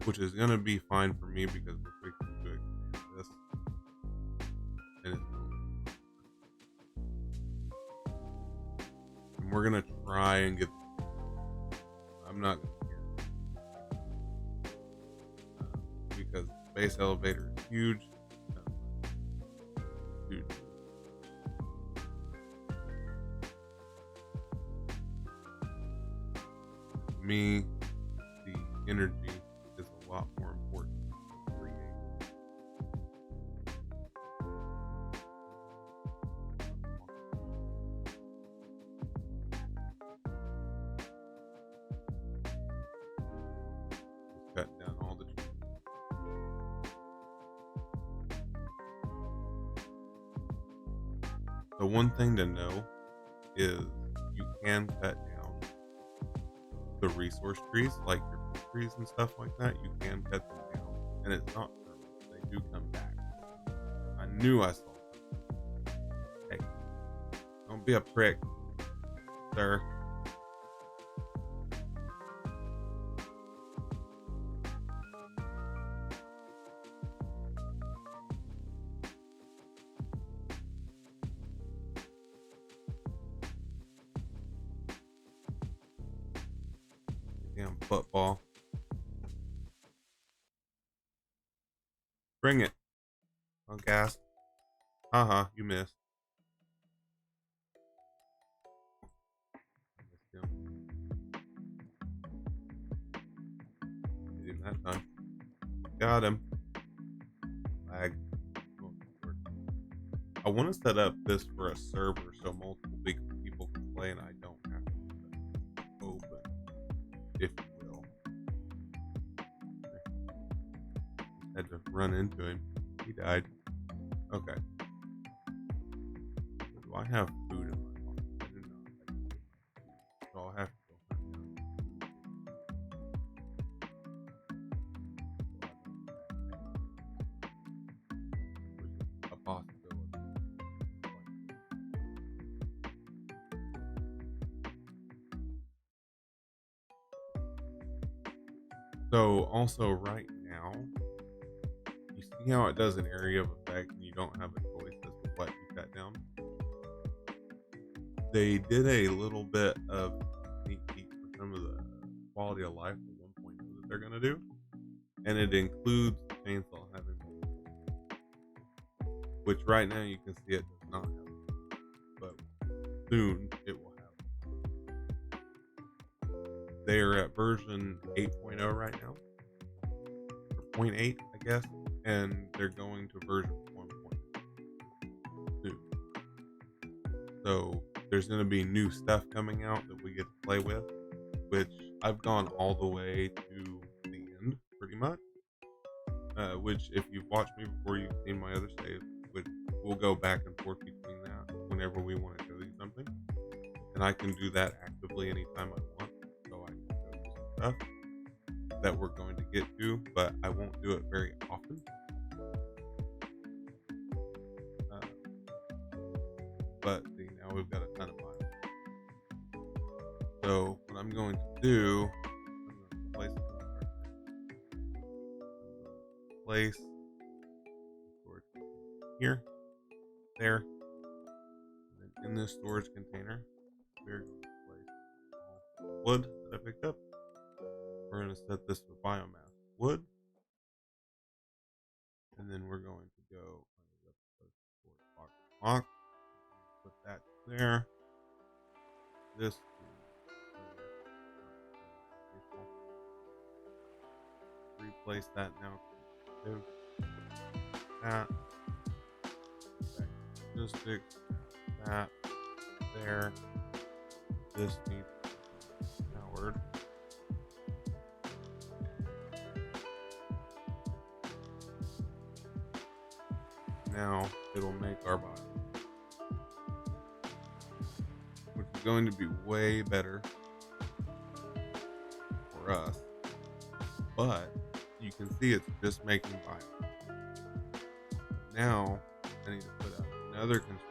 S1: which is gonna be fine for me because we're fixing to expand this, and it's and we're gonna try and get. I'm not gonna because the base elevator is huge. Huge. To me, the energy is a lot more important than creating. Cut down all the trees. The one thing to know is you can cut down the resource trees, like your trees and stuff like that. You can cut them down, and it's not permanent. They do come back. I knew I saw them. Hey, don't be a prick, sir. Damn football. Bring it. Oh, gas. Haha, you missed. Missed him. Hit him that time. Got him. Lag. I want to set up this for a server so multiple people can play and I don't have to open, if you will. Had to run into him. He died. Okay. Do I have food in my pocket? I do not. So I'll have to go hunt down. Which is a possibility. So also right now, you see how it does an area of effect and you don't have a choice as to what you cut down? They did a little bit of sneak peek for some of the quality of life for 1.0 that they're gonna do, and it includes the chainsaw having multiple, which right now you can see it does not have, but soon it will have. They are at version 8.0 right now, or point 0.8, I guess, and they're going to version 1.2. So there's going to be new stuff coming out that we get to play with, which I've gone all the way to the end, pretty much. Which, if you've watched me before, you've seen my other save, which we'll go back and forth between that whenever we want to go do something. And I can do that actively anytime I want. So I can go do some stuff that we're going to get to, but I won't do it very often. But see, now we've got a ton of miles. So what I'm going to do, I'm going to place storage here, there, and then in this storage container, we're going to place all the wood that I picked up. We're going to set this for biomass wood, and then we're going to go box, put that there. This replace that now. That logistics, that there. This needs to be powered. Now it'll make our body, which is going to be way better for us. But you can see it's just making bio. Now I need to put out another construction.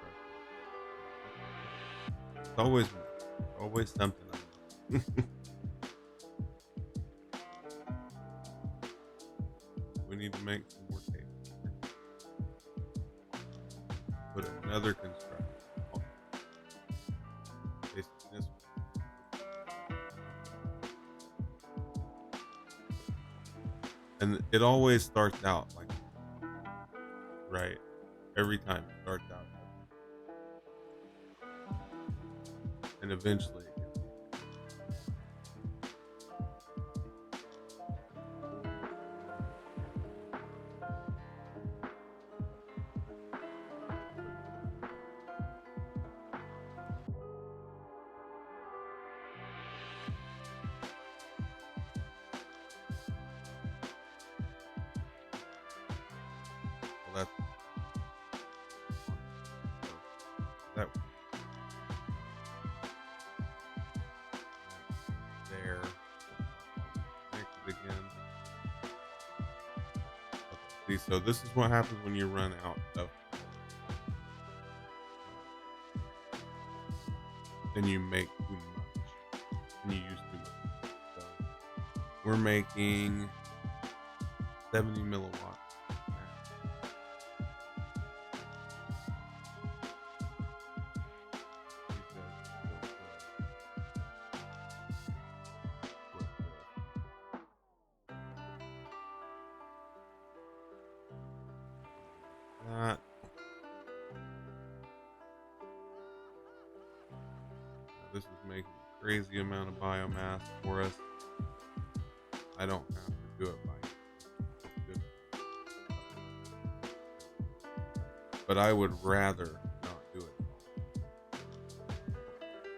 S1: It's always something. We need to make some more tape. Put another construction. This one. And it always starts out like that, right? Every time it starts out like that. And eventually it gets easier. Well, that there. Next again. Okay, see, so this is what happens when you run out of, and you make too much, and you use too much. So we're making 70 milliwatts. That. This is making a crazy amount of biomass for us. I don't have to do it by hand. But I would rather not do it.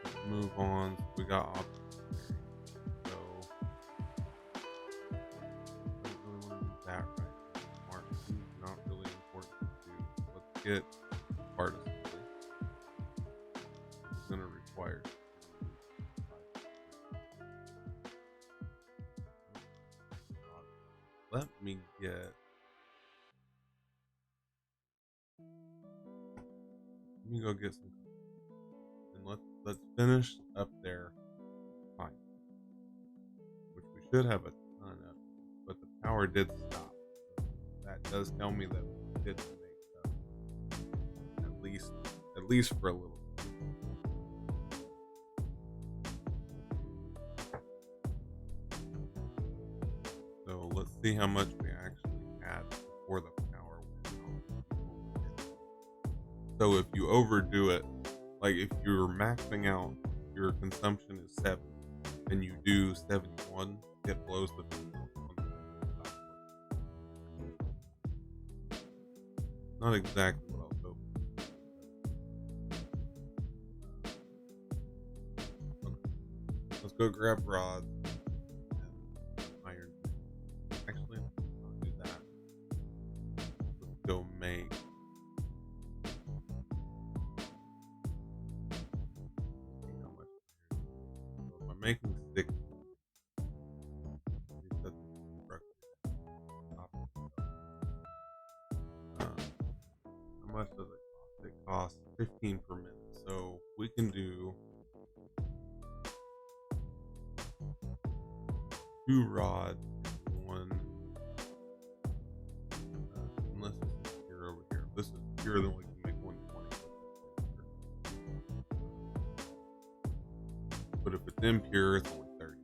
S1: Let's move on. We got options there. So I don't really want to do that right now. Martin is not really important to do. Let's get part assembly. It's going to require. Let me go get some, and let's finish up there. Fine. Which we should have a ton of, but the power did stop. That does tell me that we didn't make at least for a little bit. see how much we actually had before the power went out. So if you overdo it, like if you're maxing out your consumption is 7 and you do 71, it blows the not exactly what I was hoping. Okay, let's go grab rods and iron. Actually, let's not do that. Let's go make. How much? So if I'm making 6, that's how much does it cost? It costs 15 per minute. So we can do 2 rods, 1. Unless this is pure over here. If this is pure, then we can make 120. But if it's impure, it's only 30.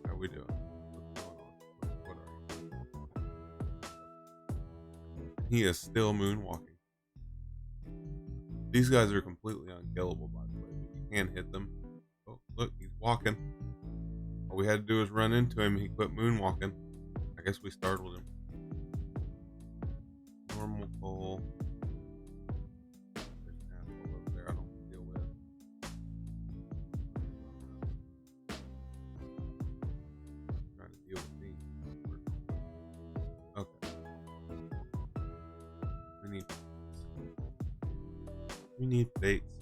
S1: How we doing? What's going on? What are you? He is still moonwalking. These guys are completely unkillable, by the way. But you can't hit them. Oh, look, he's walking. All we had to do was run into him. He quit moonwalking. I guess we startled him. Normal coal. There's an asshole over there I don't deal with. Trying to deal with me. Okay. We need baits.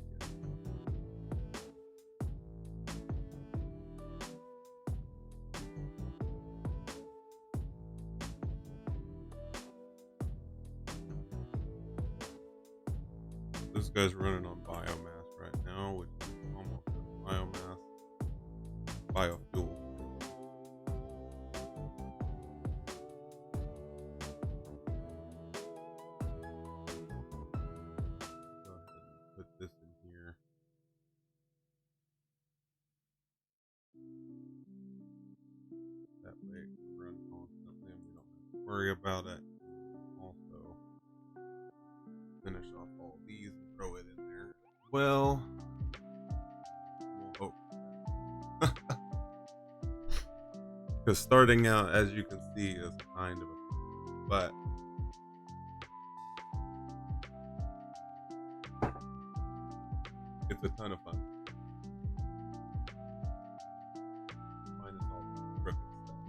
S1: This guy's running on biomass right now, which is almost biomass. Biofuel. Go ahead and put this in here. That way it can run constantly and we don't have to worry about it. Also, finish off all these and throw it in there. Well, we'll hope. Because starting out, as you can see, is kind of a but it's a ton of fun. Minus all the crooked stuff.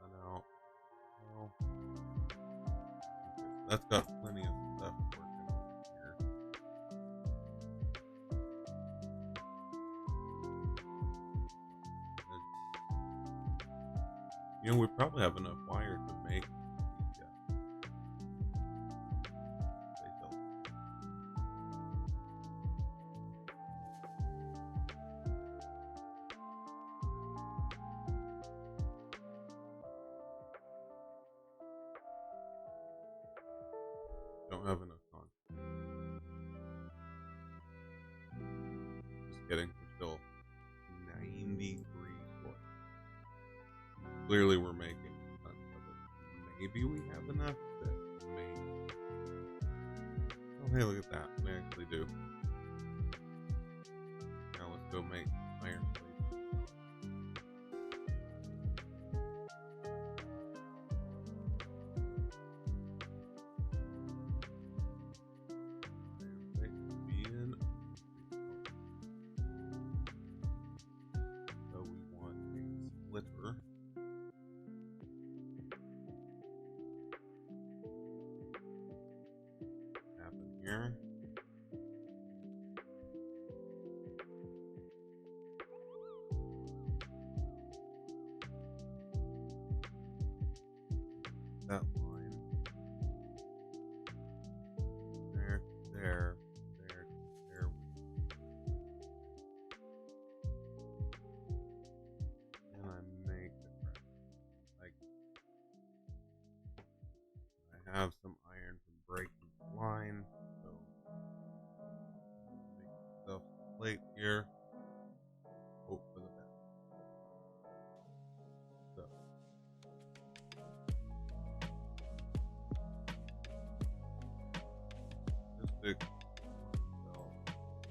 S1: I know. Well, okay, that's got plenty of stuff working over here. You know, we probably have enough wire to make don't have enough time. Just kidding. We're still 93 short. Clearly, we're making tons of it. Maybe we have enough to make. Oh, hey, look at that. We actually do. Now let's go make iron plates. So we want a splitter. Happen here. That line. There, there, there, there. And I make the crap. I have some iron from breaking the line, so make myself some plate here. Hope for the best. So just fix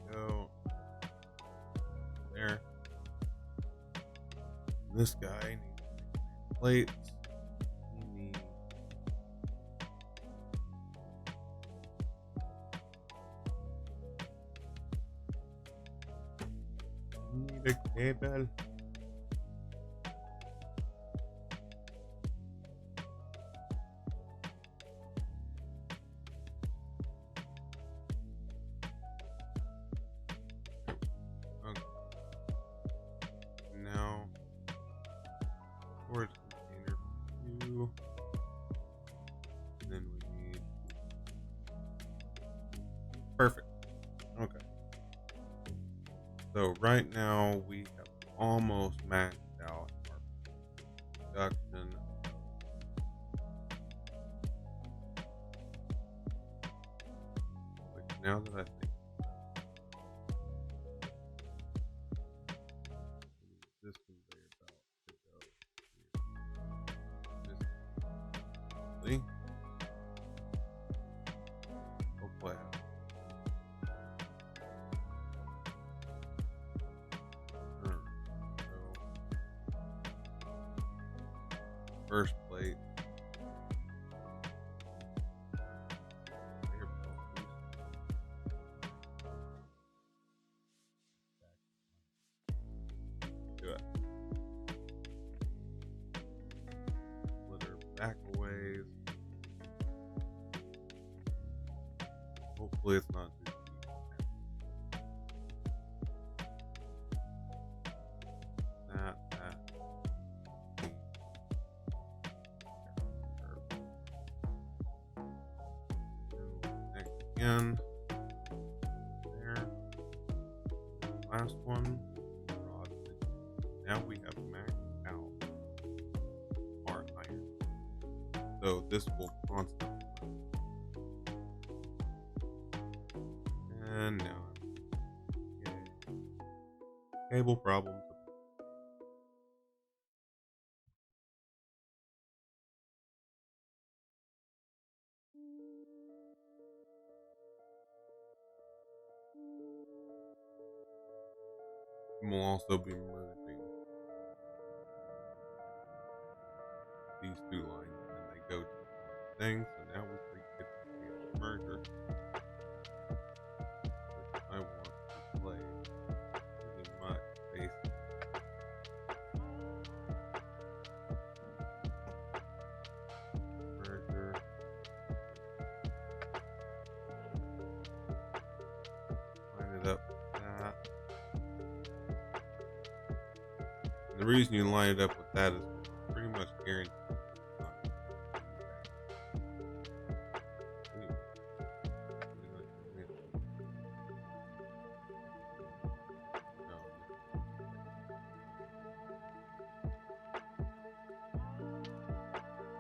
S1: go there. This guy needs plates. Need a cable. Okay. Now storage container for 2. And then we need perfect. Okay. So right now we have almost maxed out our production. Like now that I think this conveyor belt to go here. This hopefully I have first plate. Do it. Split her back a ways. Hopefully it's not too deep. That. Again, there. Last one. Now we have maxed out our iron. So this will constantly. And now cable problems. We'll also be merging these 2 lines and they go to the thing. So now we can get the merger, which I want to play pretty much basic. Merger. Line it up with that. And the reason you line it up with that is pretty much guaranteed.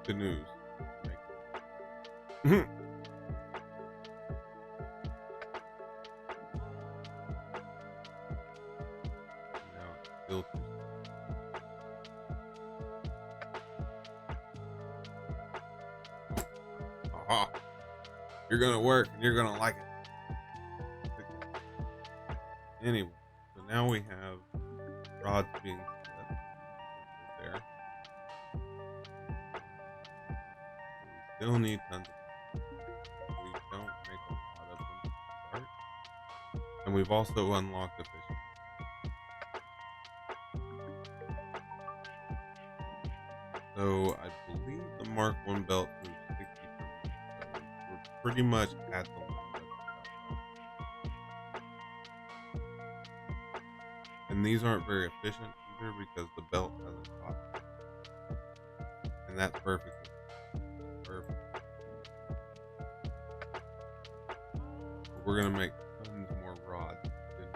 S1: Good news. Now it's still too. Aha! You're gonna work and you're gonna like it. Anyway, so now we have rods being set there. We still need tons of them. We don't make a lot of them to start. And we've also unlocked efficiency. So I believe the Mark 1 belt moves 60%. So we're pretty much at the limit of the belt. And these aren't very efficient either because the belt hasn't caught. And that's perfect. We're gonna make tons more rods than we're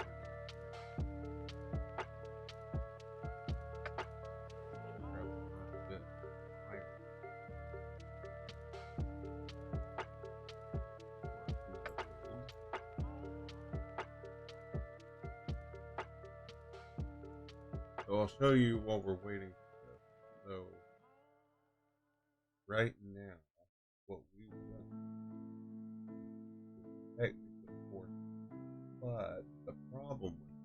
S1: gonna grab a bit higher. So I'll show you while we're waiting for this. So right now, what we've done is technically forced, but the problem with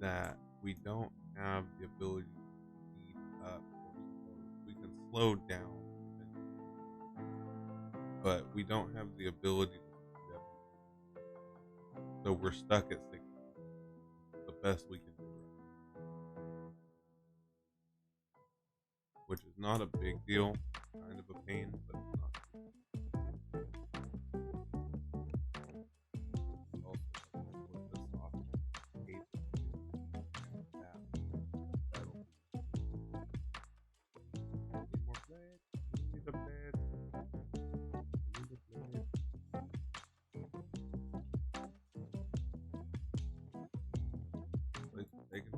S1: that we don't have the ability to speed up or slow. We can slow down, but we don't have the ability to speed up. So we're stuck at 60. The best we can do right now, which is not a big deal. Kind of a pain, but it's not. Also, with this off, hate that. That'll need more blade. Need a blade. Need a blade. Place is taken.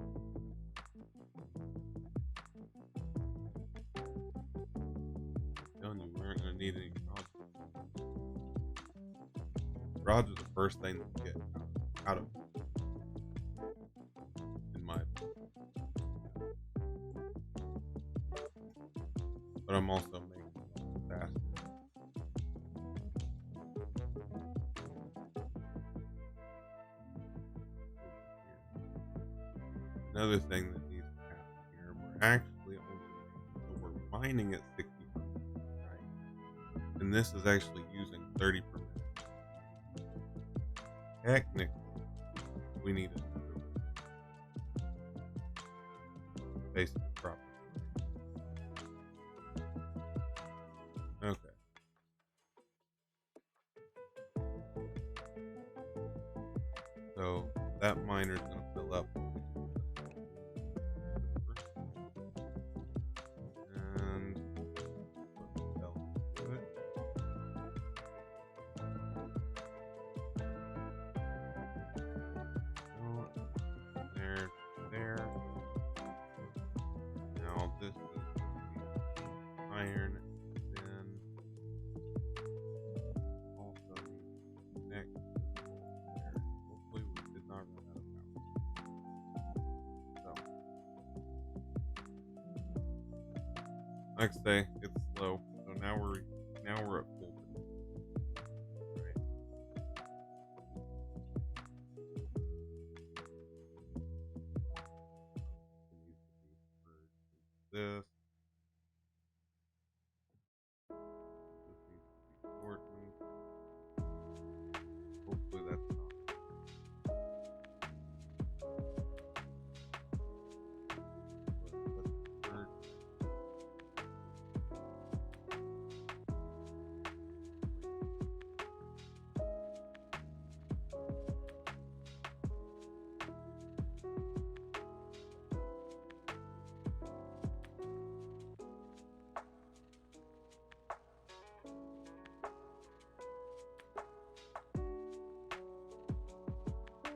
S1: Telling you, we aren't gonna need any rods. Rods are the first thing that get out of in my opinion. But I'm also making it faster. Another thing that needs to happen here, we're actually only so we're mining at 60%, right? And this is actually using 30%. Technically, we need another basic property. Okay. So that miner's gonna fill up. And what else do it? There, there. Now this is iron, then also next there. Hopefully we did not run out of power. So like I say, it's slow. So now we're at full. Right. This. This needs to be shortened. Hopefully that's not.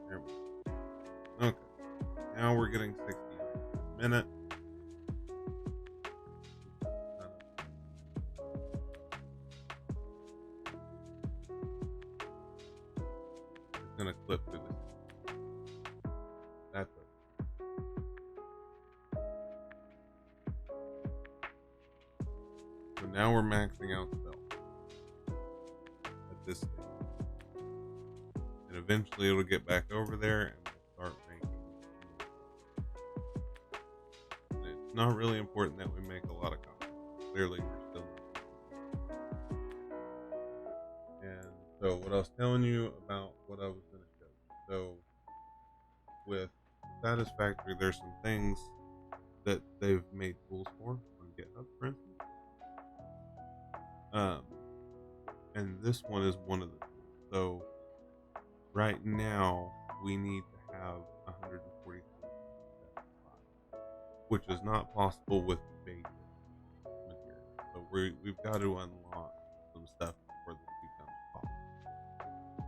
S1: There we go. Okay. Now we're getting 60 a minute. It's gonna clip through this. That's it. So now we're maxing out cell at this stage. And eventually it'll get back over there and we'll start making. And it's not really important that we make a lot of copper. Clearly we're still not. And so what I was telling you about what I was going to show you. So with Satisfactory, there's some things that they've made tools for on GitHub, for instance. And this one is one of the tools. So right now we need to have 143, which is not possible with basic material. So we've got to unlock some stuff before this becomes possible.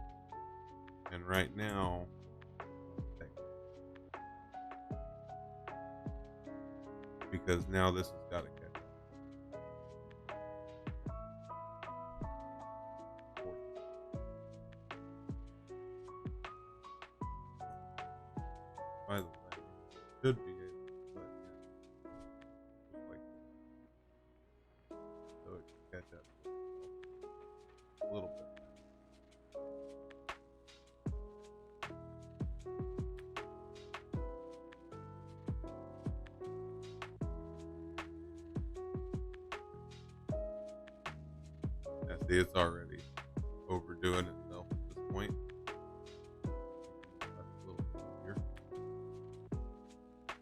S1: And right now, because now this has got to catch up. By the way, should be able, but yeah, just like this, so it can catch up to itself a little bit. Yeah, see, it's already overdoing itself at this point. That's a little bit here.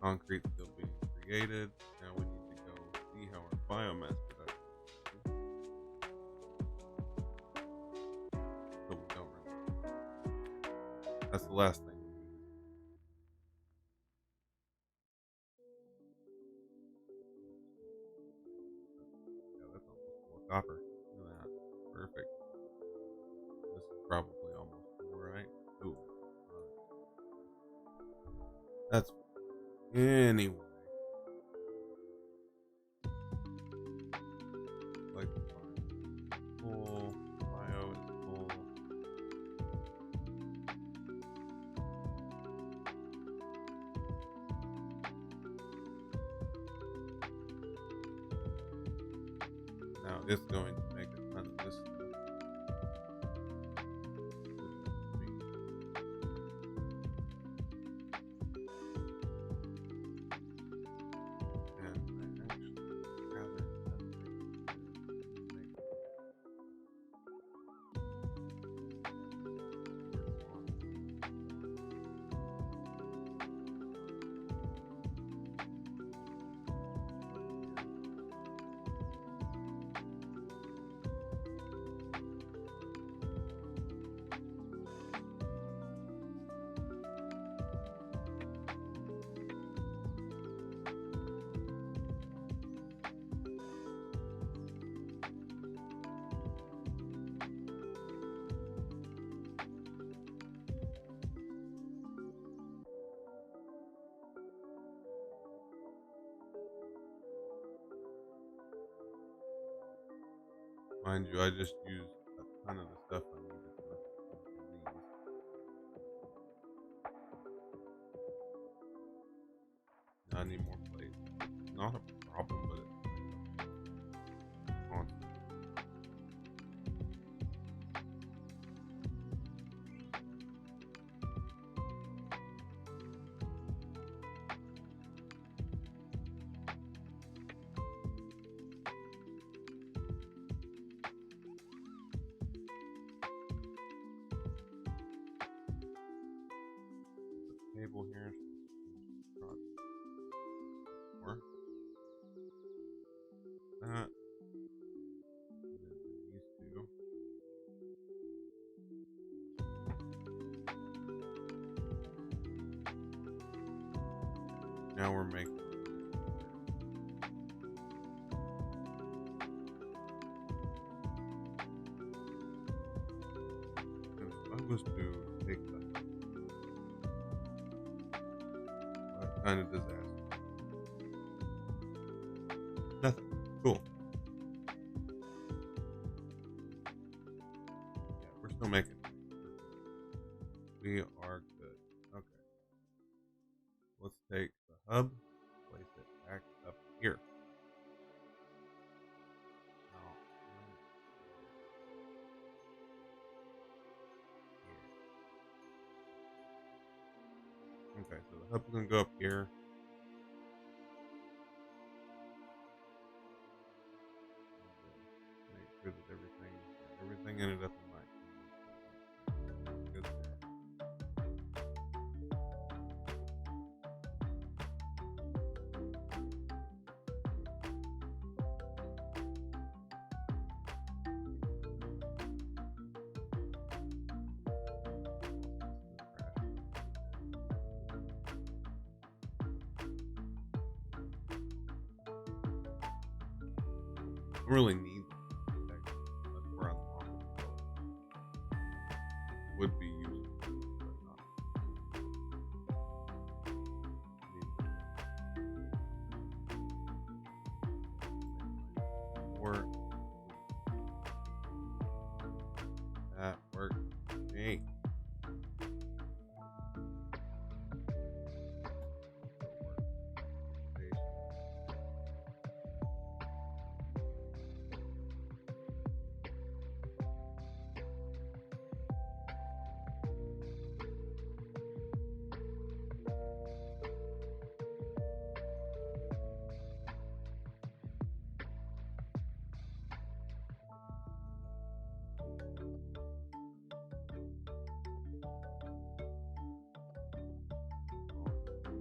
S1: Concrete still being created. Now we need to go see how our biomass production is, so we don't run. That's the last thing we need. Yeah, that's almost full of copper. Look at that. Perfect. This is probably almost full, right? Ooh. That's anyway. Like full. Bio is full. Now it's going to make a ton of this stuff. And I actually rather make Mind you, I just used a ton of the stuff I needed for these. I need more plates. It's not a problem, but it's constant. The table here. More. That. These two. Now we're making. If I was to take that, what kind of disaster? Nothing. Cool. Yeah, we're still making. We are good. Okay. Let's take the hub, place it back up here. Now, okay, so the hub's gonna go up here. Make sure that everything ended up in line. Good there. I really need that. That's where I'm talking. Would be useful, but not. Work. That worked. Hey.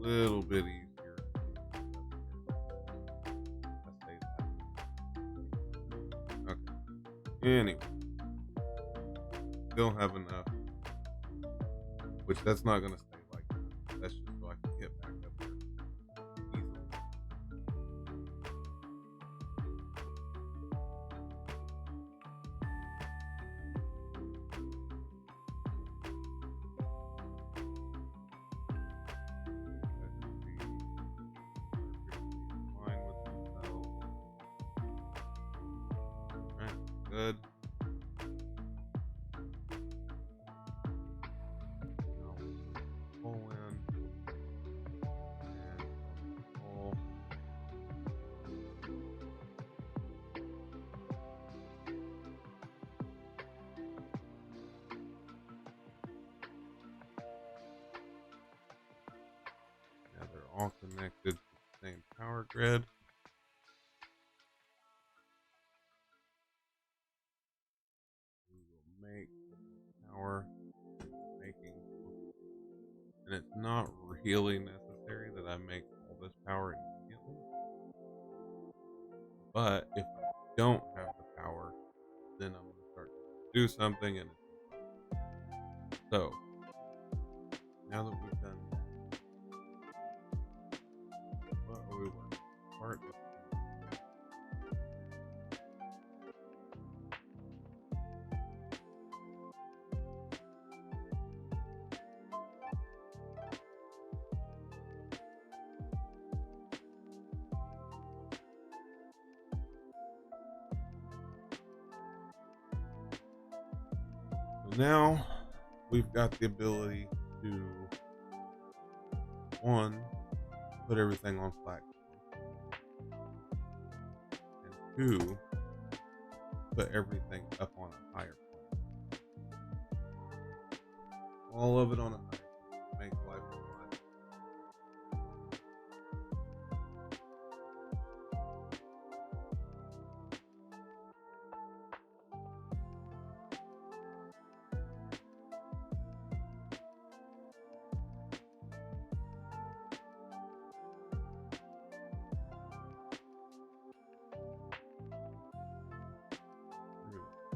S1: little bit easier. I say that. Okay. Anyway, still have enough, which that's not gonna stay like that. That's just so I can get back up there easily. That should be perfectly fine with itself. Alright, good. Now pull in and pull. Now they're all connected to the same power grid. We will make power making, and it's not really necessary that I make all this power immediately. But if I don't have the power, then I'm gonna start to do something, and so now that we've done that, what are we working? Part of so now we've got the ability to one, put everything on flat, and two, put everything up on a higher plane. All of it on a higher plane makes life a lot.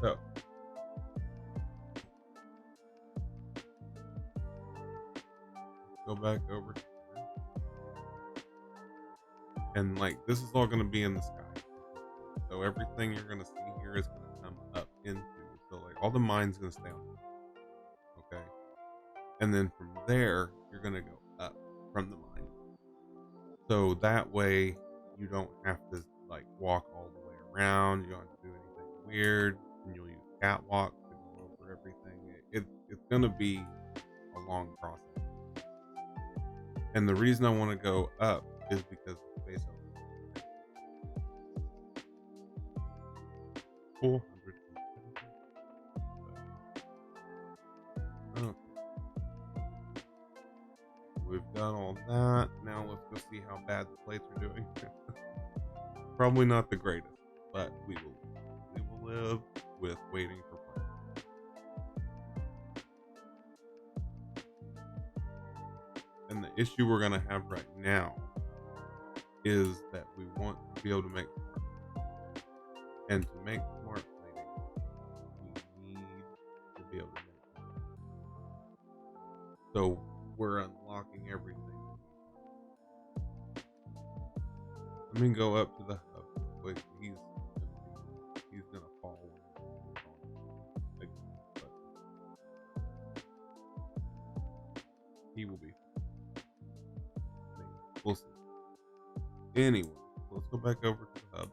S1: So go back over to here. And like this is all gonna be in the sky. So everything you're gonna see here is gonna come up into, so like all the mine's gonna stay on top, okay? And then from there, you're gonna go up from the mine. So that way you don't have to like walk all the way around, you don't have to do anything weird, and you'll use catwalk to go over everything. It's gonna be a long process. And the reason I want to go up is because the space over 470. Okay. We've done all that. Now let's go see how bad the plates are doing. Probably not the greatest, but we will live with waiting for plates. And the issue we're gonna have right now is that we want to be able to make smart plating. And to make smart plating, we need to be able to make smart plating. So we're unlocking everything. Let me go up to the hub real quick. He's gonna fall when but he will be. We'll see. Anyway, let's go back over to the hub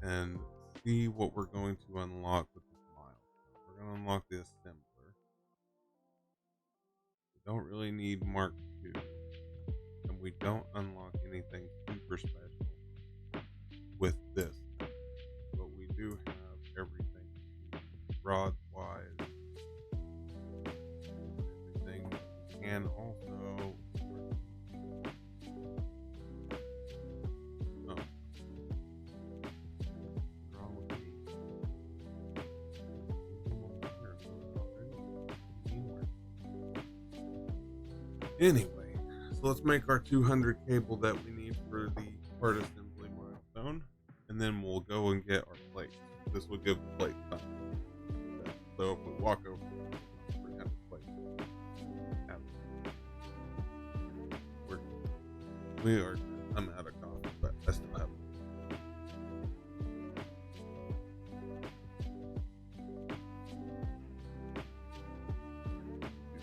S1: and see what we're going to unlock with this milestone. We're going to unlock the assembler. We don't really need Mark II, and we don't unlock anything super special with this. But we do have everything rods wise, everything, and also Anyway, so let's make our 200 cable that we need for the part assembly milestone, and then we'll go and get our plates. This will give the plate time. So if we walk over 300 plates, we are. I'm out of coffee, but I still have.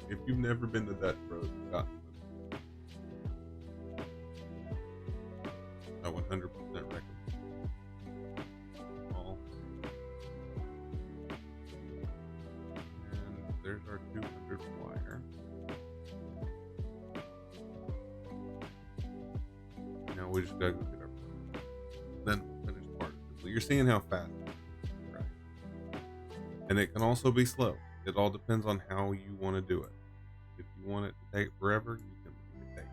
S1: If you've never been to Dutch Bros, I 100% recommend all. And there's our 200 wire. Now we just gotta go get our then finish part. So you're seeing how fast it is, right? And it can also be slow. It all depends on how you want to do it. If you want it to take forever, you can take it.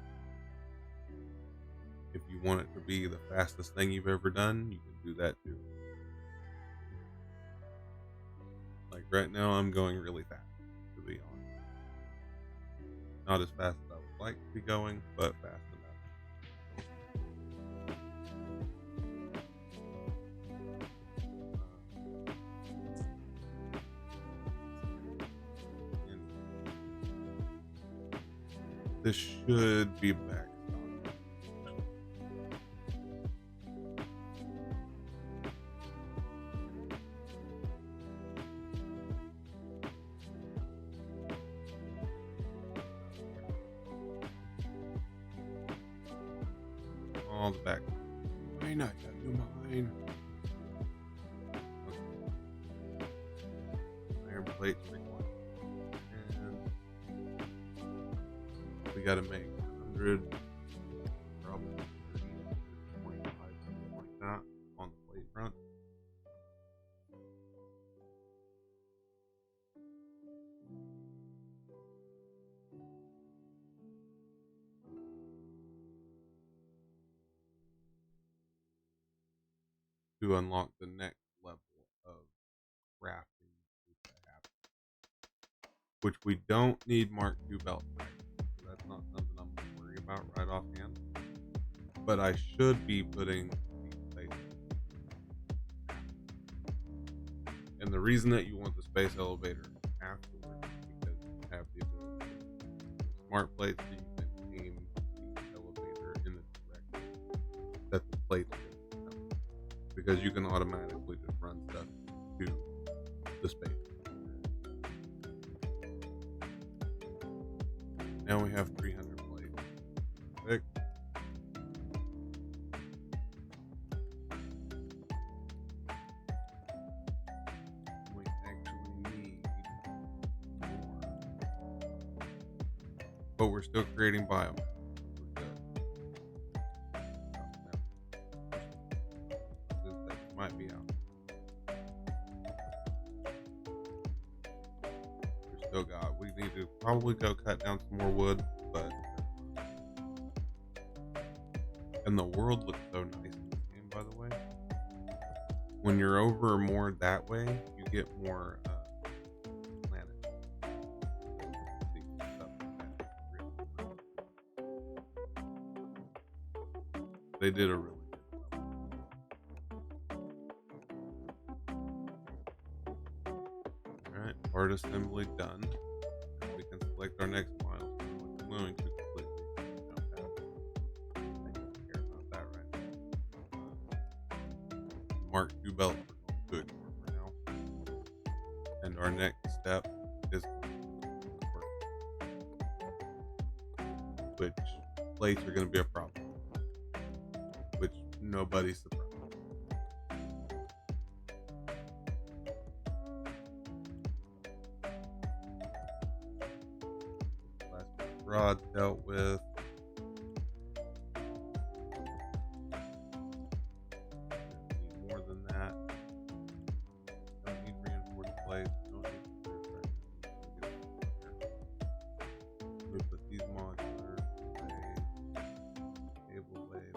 S1: If you want it to be the fastest thing you've ever done, you can do that too. Like right now, I'm going really fast, to be honest. Not as fast as I would like to be going, but fast enough. This should be back. All the back. Why not? Gotta do mine. Iron plates required. And we gotta make 100, probably 30, 25, something like that on the plate front. To unlock the next level of crafting, which we don't need Mark II belt. So that's not something I'm going to worry about right offhand. But I should be putting the space. And the reason that you want the space elevator afterwards is because you have the ability to smart plates so you can aim the elevator in the direction that the plates are going to come. Because you can automatically just run stuff to the space. Now we have 300 plates. Perfect. We actually need more. But we're still creating biomass. Might be out. We still got. We need to probably go cut down some more wood, but and the world looks so nice in this game, by the way. When you're over more that way, you get more planets. They did a really Alright, part assembly done. We can select our next milestone, which I'm going to completely jump out. I don't care about that right now. Mark II belt we're going to ignore for now. And our next step is which plates are going to be a problem. Which nobody's surprised. Rod dealt with. Need more than that. Don't need reinforced plates. Don't need Let me put these modulars away. Cable away.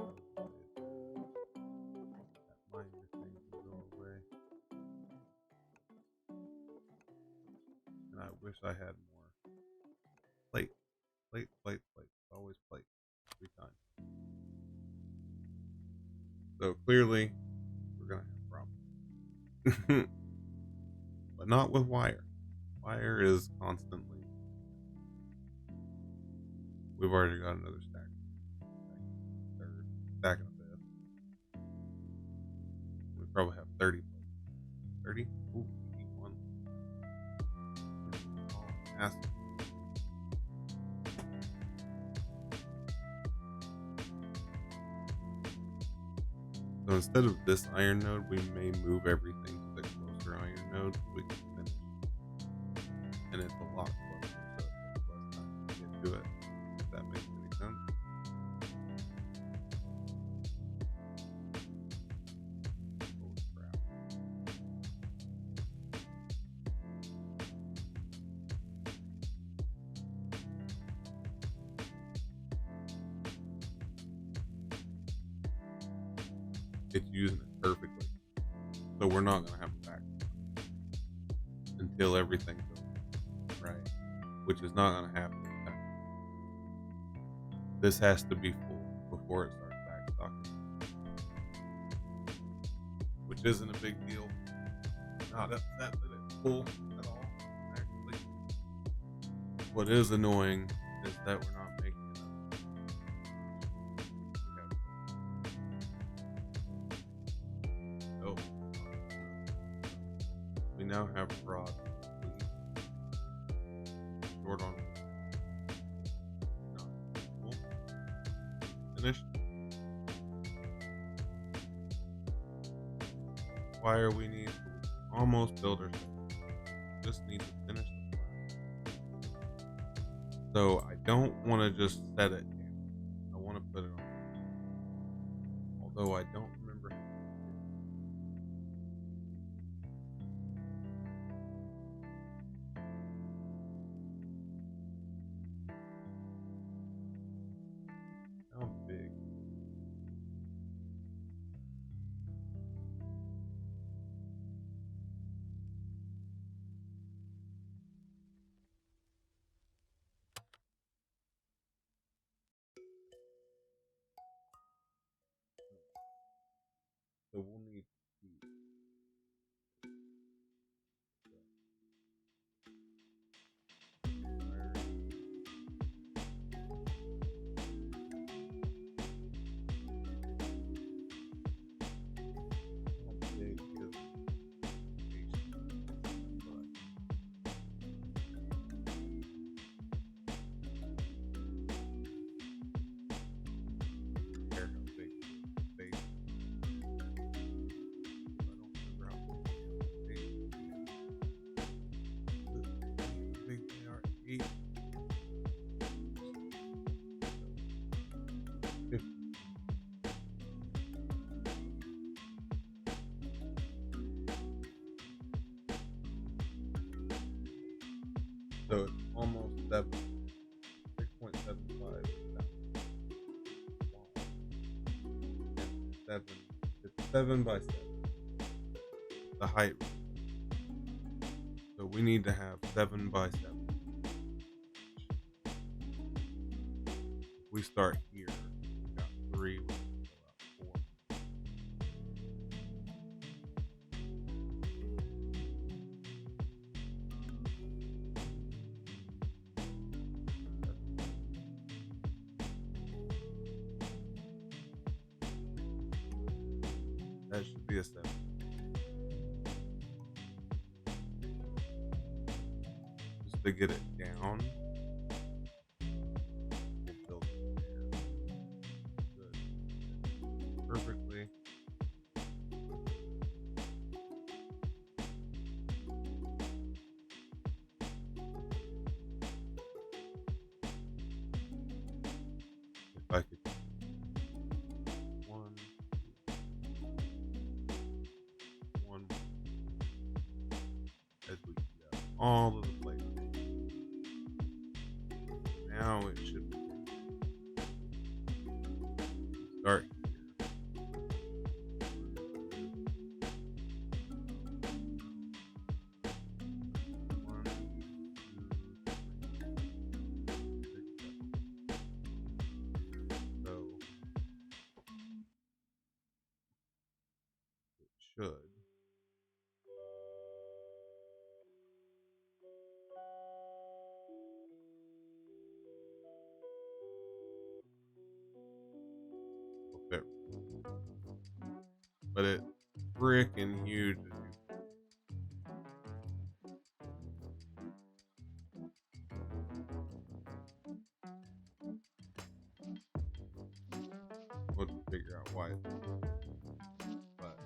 S1: That minor thing can go away. And I wish I had more plate. clearly, we're gonna have problems, but not with wire. Wire is constantly. We've already got another stack. Third stack and a fifth. We probably have 30 plates. 30? Ooh, we need one. Oh, acid. So instead of this iron node, we may move everything to the closer iron node so we can finish. And it's a lot closer, so it takes less time to get to it, if that makes any sense. Holy crap. It's using it perfectly. So we're not going to have a back until everything's over, right? Which is not going to happen. This has to be full before it starts backstocking, which isn't a big deal. Not upset that it's full at all, actually. What is annoying is that we're not making enough. Oh, we now have rod short on cool. Finished. Wire we need almost build ourselves. Just need to finish the plan. So I don't want to just set it down. I want to put it on. Although I don't remember how big. So we'll need to So it's almost 6.75. It's 7 by 7. The height. So we need to have 7 by 7. If we start here, we got 3. We can fill out 4. That should be a 7. Just to get it down. We'll build it there. Good. Perfectly. If I could. 1, 1. As we go all of the places. Now it should start here. 1, 2, 3, 6, 7. So should. Fit, but it's freaking huge. We'll figure out why. But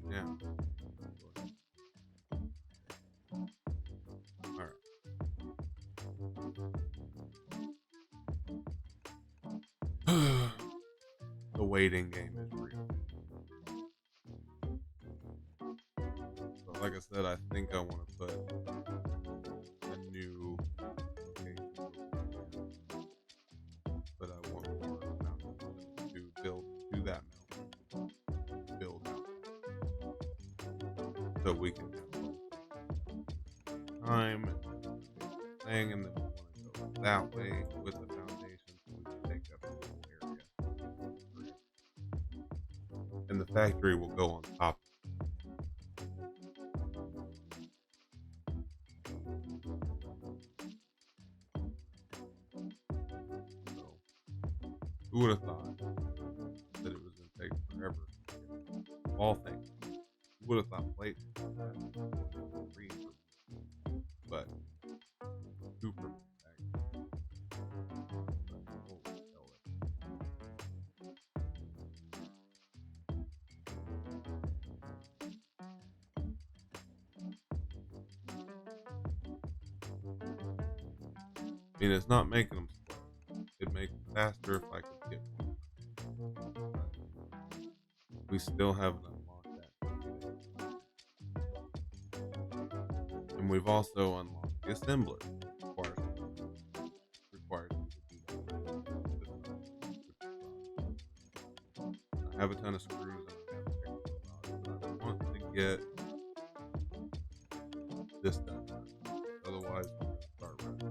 S1: yeah. All right. The waiting game is real. So like I said, I think I want to put a new location, but I want more mountains to build to that mountain, build out, so we can have time and thing, and then we want to go that way with the foundation, so we can take up the whole area, and the factory will go on top. So who would have thought that it was going to take forever? Of all things, who would have thought plate free, but super actually. Holy hell, I mean, it's not making them slow. It'd make them faster if I could get more. We still haven't unlocked that. And we've also unlocked the assembler. Required me to do that. I have a ton of screws and I have extra rods, but I want to get this done. Otherwise, we're going to start running.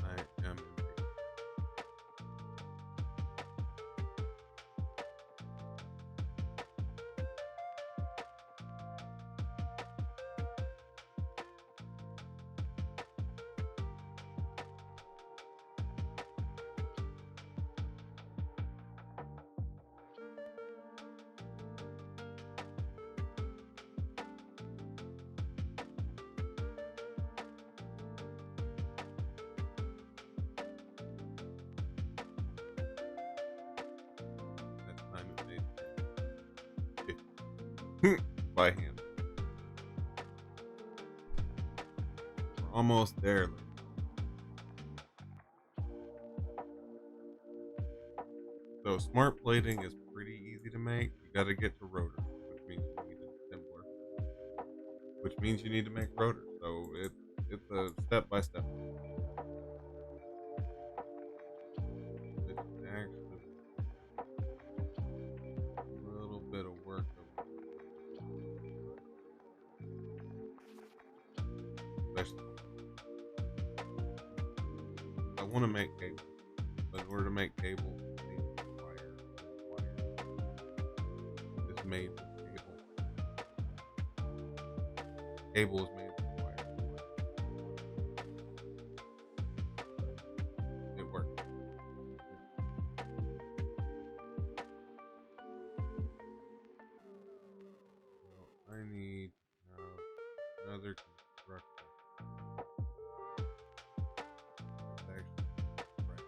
S1: I am impatient. That time it made by hand. We're almost there. So smart plating is pretty easy to make. You got to get to rotors, which means you need an assembler, which means you need to make rotors. So it's a step by step. It's actually a little bit of work. Especially, I want to make cable, but in order to make cable, you need wire. Wire is made with cable. Cable is made with wire. It works. So I need another construction. It's actually right.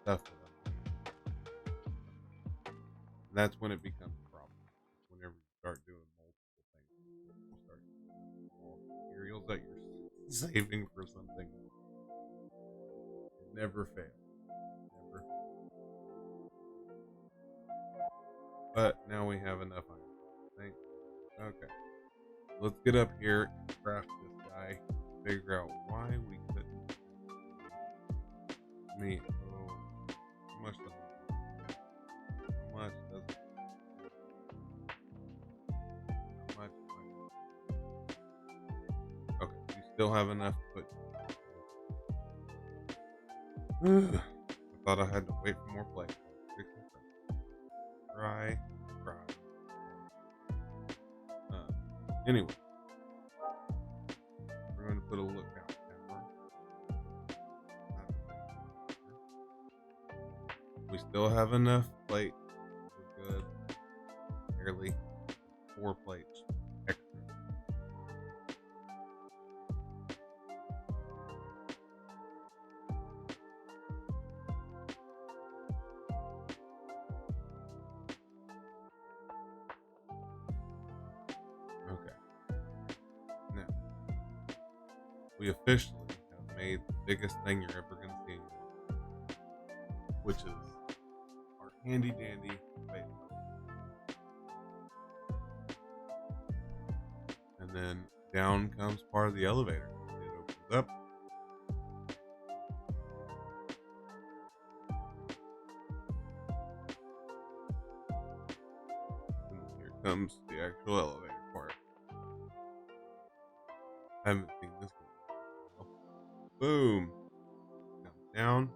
S1: stuff that and that's when it becomes a problem. Whenever you start doing multiple things, you start using all the materials that you're saving for something. It never fails. Never. But now we have enough iron. Thanks. Okay. Let's get up here and craft this guy. Figure out why we couldn't. Me. Oh, how much does it? How much does it? How much? Okay, we still have enough to put. I thought I had to wait for more plates. Try. Anyway, we're going to put a lookout tower. We still have enough plates. We're good. Barely 4 plates extra. Okay. Now, we officially have made the biggest thing you're ever going to see in your life, which is our handy dandy space. And then down comes part of the elevator. It opens up. And here comes the actual elevator part. I haven't seen this one. Boom. Comes down.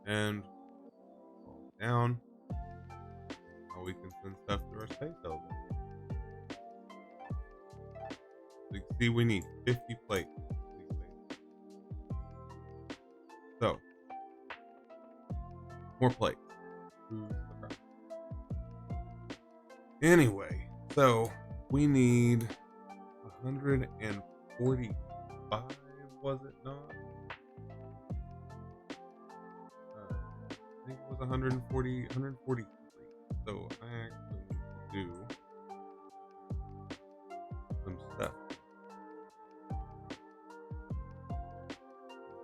S1: And fall down. Now we can send stuff through our space elevator. So you can see we need 50 plates. So, more plates. Anyway, so we need 145, was it not? I think it was 143. So I actually need to do some stuff.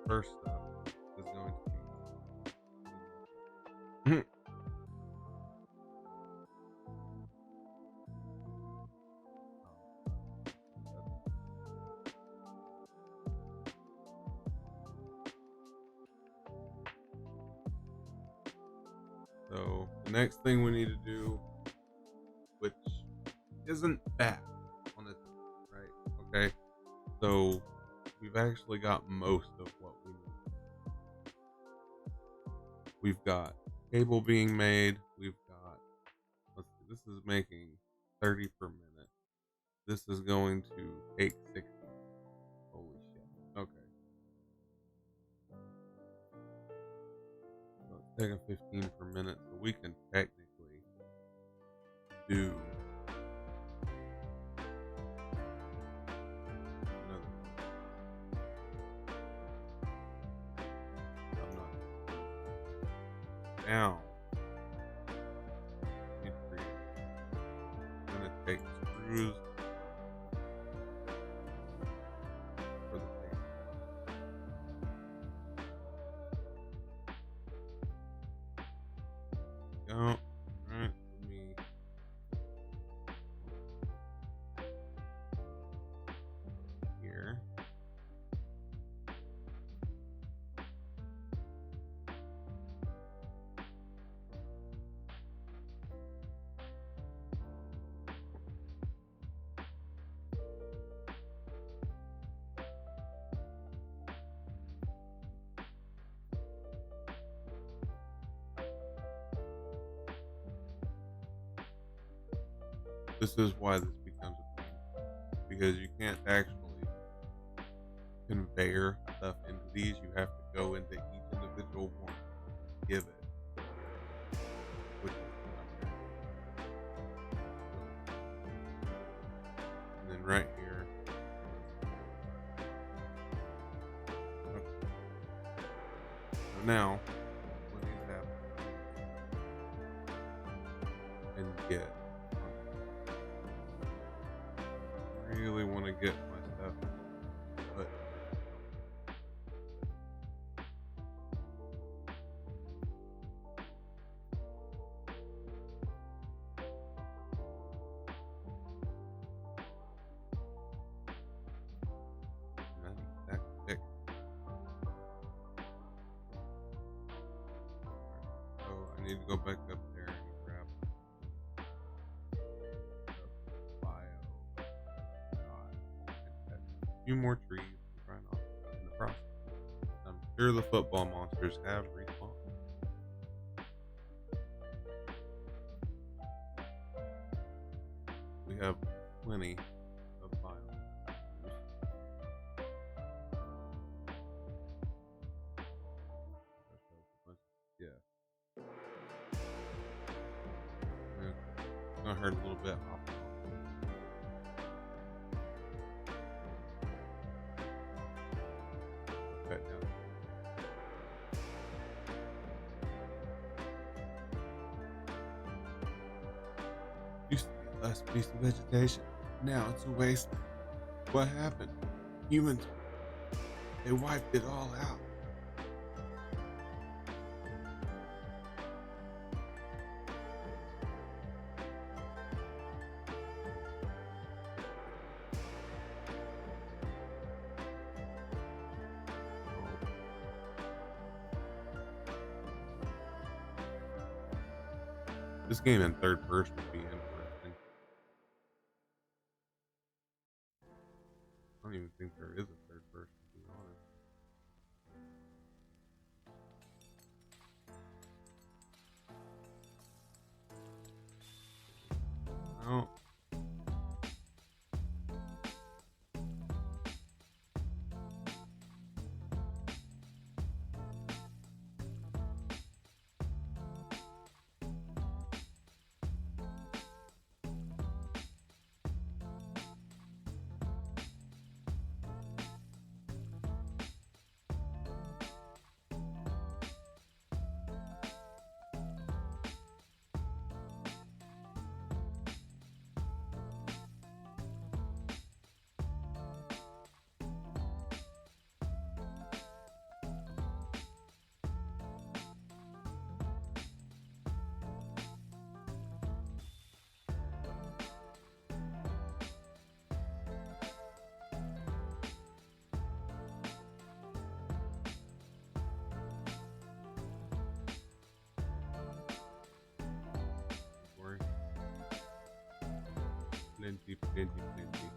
S1: The first stuff is going to be so the next thing we need to do, which isn't bad on its own, right? Okay. So we've actually got most of what we need. We've got cable being made. We've got, let's see, this is making 30 per minute. This is going to take 60. Holy shit. Okay. So it's taking 15 per minute, so we can technically do down. I'm gonna take screws for the paint. Go. Alright, let me here. This is why this becomes a pain, because you can't actually conveyor stuff into these. You have to go into each individual one and give it, which is and then right here now, when these happen, and get really want to get my stuff put that quick. So I need to go back up there and grab the bio dot. A few more trees to try and offset in the process. I'm sure the football monsters have respawned. We have plenty of bio. Yeah. I heard a little bit hop. Okay, now. Used to be less piece of vegetation. Now it's a wasteland. What happened? Humans. They wiped it all out. This game in third person would be interesting. I don't even think there is a third person, to be honest. No. Worry. Plenty, plenty, plenty.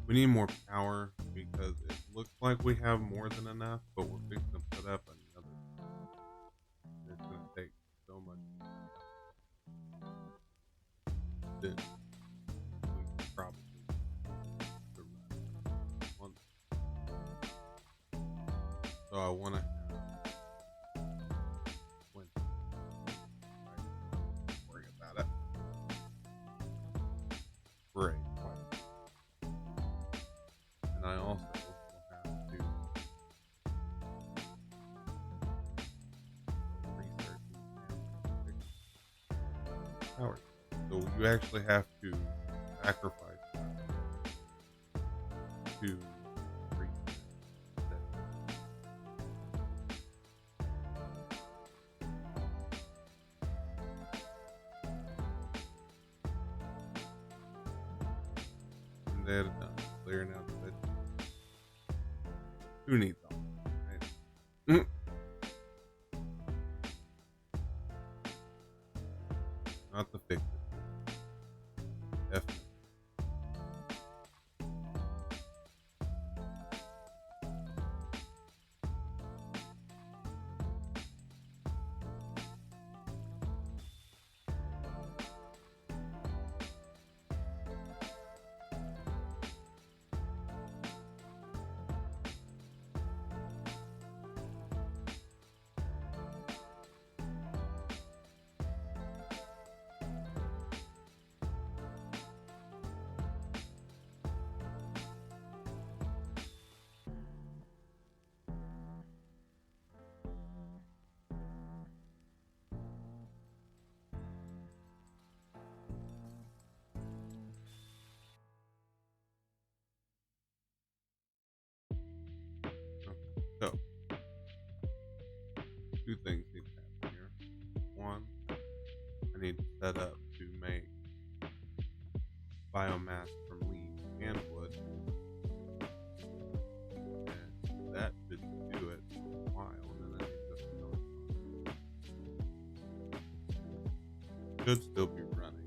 S1: We need more power because it looks like we have more than enough, but we're fixing to put up another. It's going to take so much then we could probably survive one. So I want to have one. Right. Worry about it. Great. And I also will have to research power. So you actually have to sacrifice to research that. And they're done. Clearing out the bed. Who needs all that, right? Not the fix it. Definitely. two things need to happen here. One, I need to set up to make biomass from leaves and wood, and that should do it for a while, and then I need to go on. Should still be running.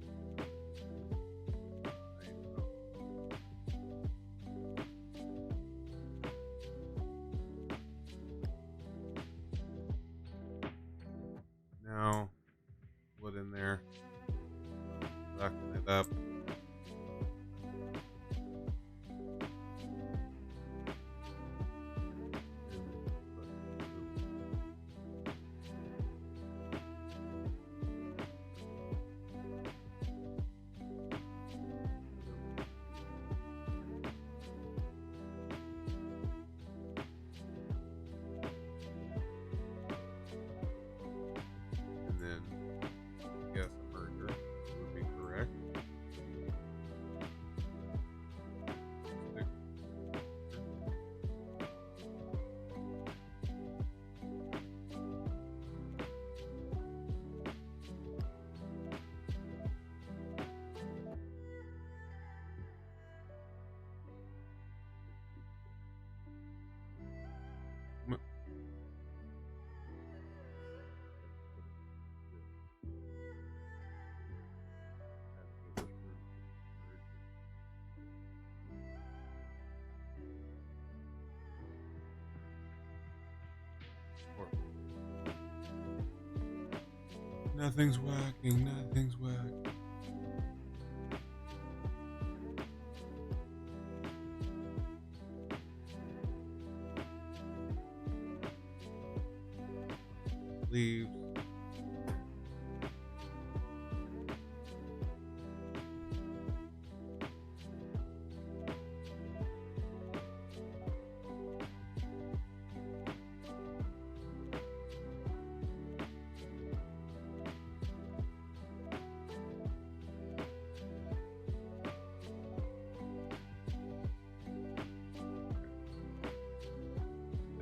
S1: Now, wood in there, sucking it up. And then, I guess a merger would be correct. Nothing's working, nothing's working. Leaves.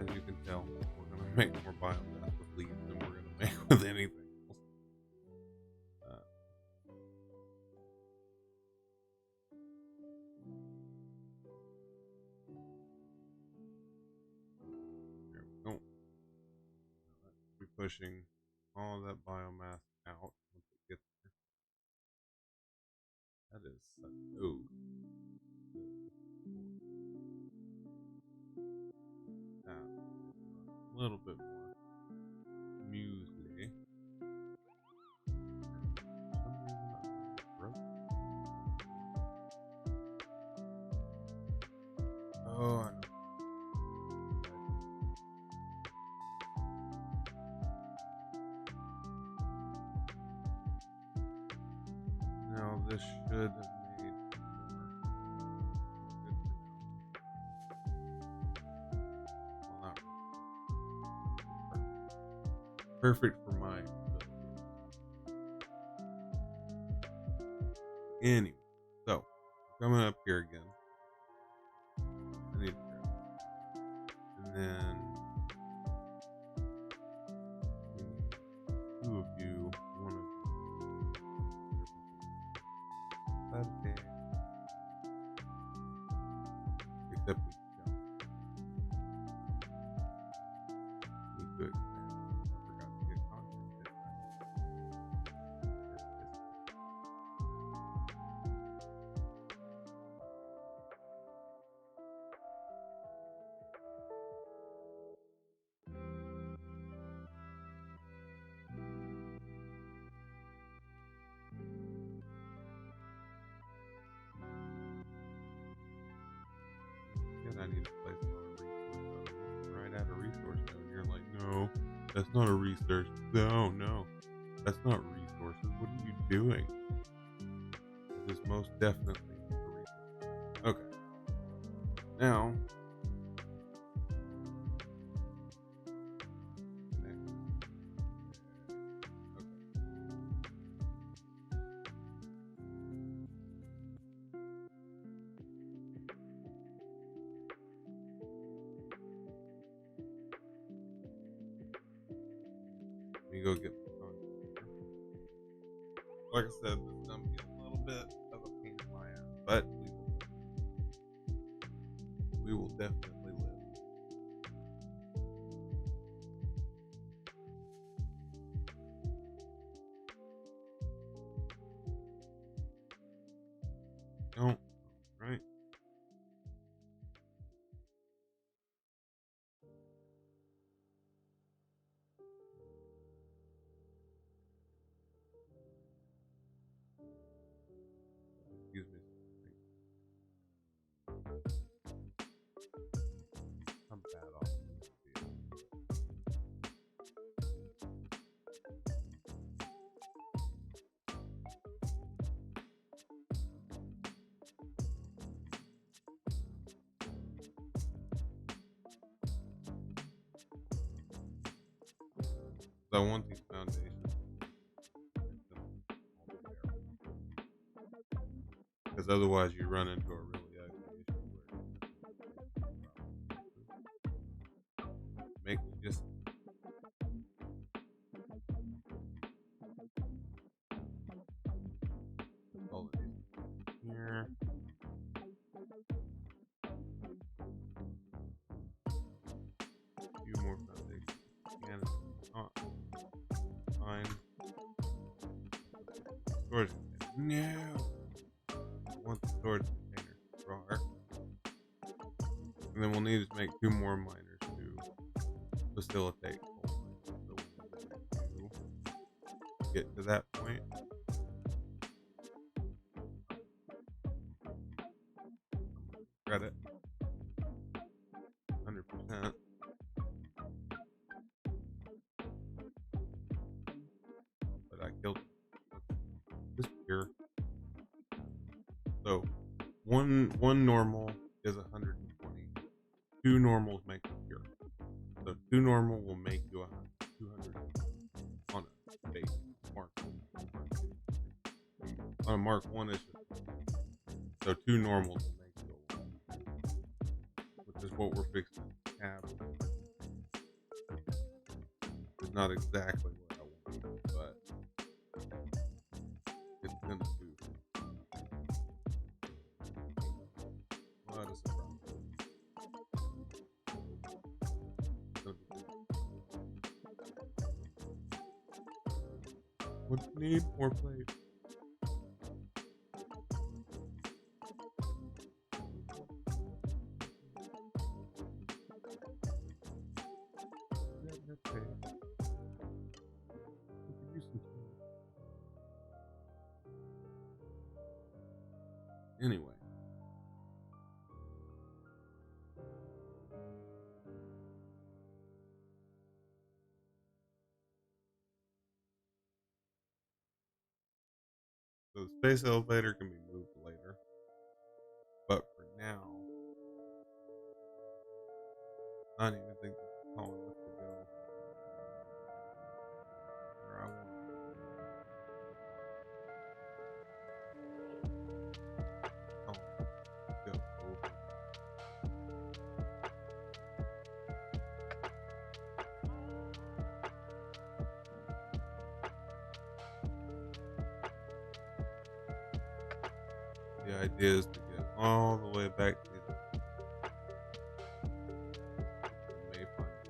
S1: As you can tell, we're gonna make more biomass with leaves than we're gonna make with anything else. There we go. Be pushing all of that biomass out once it gets there. That is such. Ooh. A little bit more muesli. For some reason I broke. Oh, I know. Now this should have made more. Good for now. Well, not really. Perfect for mine. Anyway, so coming up here again. I need to grab it. And then we need two of you, one of you. Okay. Except we don't. Need to expand. I forgot to get content, didn't I? Again, I need to place another resource node. Right at a resource node. You're like, no, that's not a research. No, that's not resources. What are you doing? It is most definitely a resource. Okay. Now, me go get my content. Like I said, this is gonna be a little bit of a pain in my ass, but we will definitely live. Don't right. Excuse me. I'm bad off. I want these foundations because otherwise you run into a really ugly issue where make just all of these here. A few more foundations. And not fine. Storage container. No. I want the storage container drawer. And then we'll need to make 2 more miners to facilitate coal mining. So we'll need to get to that point. Credit 100%. But I killed him. Just pure. So one normal is 120. 2 normals make a pure. So 2 normal will make you 200 on a base mark. On a mark 1 is just, so 2 normals will make you a 1, which is what we're fixing to have. It's not exactly what I want, but it's gonna do. What a surprise. What do you need? More plates. Anyway. So the space elevator can be moved later. But for now, I don't even think this is tall enough to go where I want. Go over. The idea is to get all the way back to the Mayfind.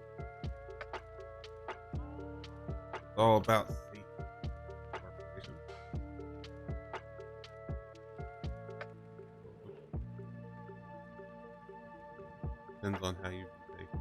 S1: It's all about safety. Depends on how you take it.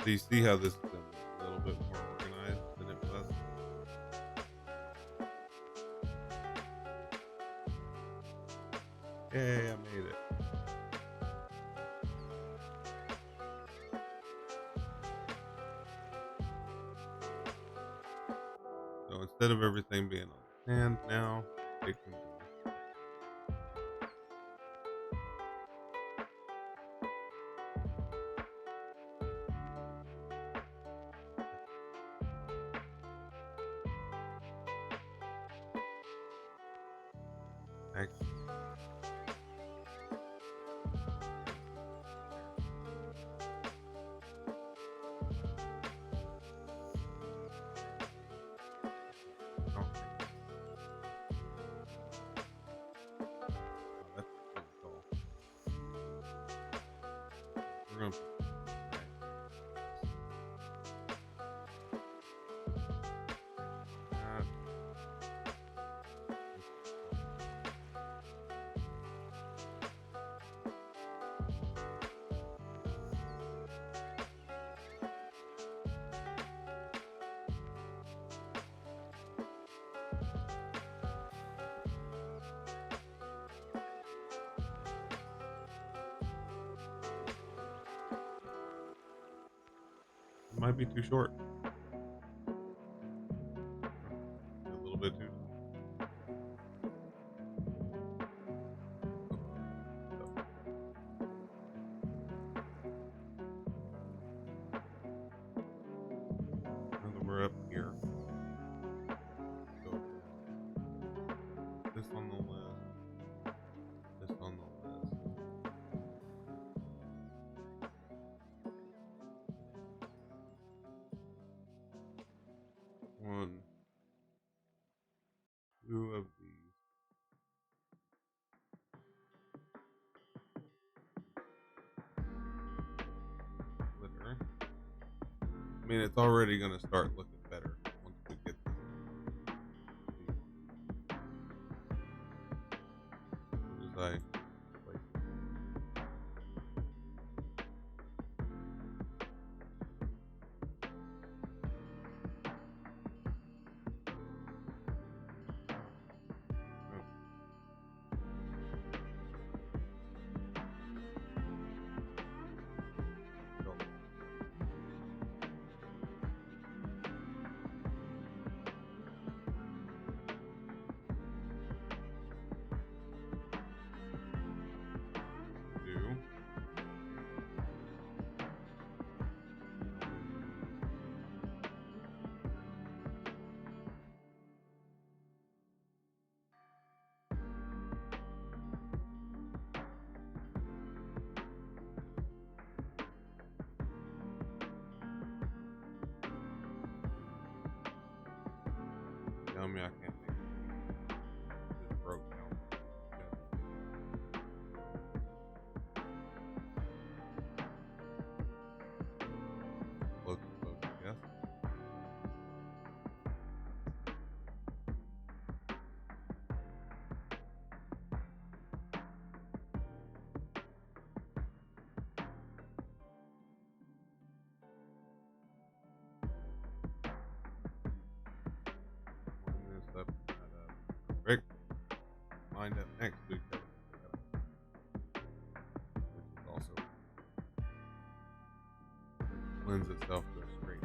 S1: So you see how this is gonna be a little bit more organized than it was? Yay, I made it. So instead of everything being on the stand now, it can be excellent. Oh, oh, that's really tall. We're gonna put right that. This is tall. It might be too short. A little bit too tall. Okay. So now that we're up here, go ahead and put this on the list, this on the list. One, two of these glitter. I mean, it's already gonna start looking better once we get this as soon as I place it. Okay, so do. Now we need tell me I can't make it. Just broke now. Gotta be close, close, yes. Line this up, that up. Perfect. Lined up next to each other, which is also lends itself to a straight.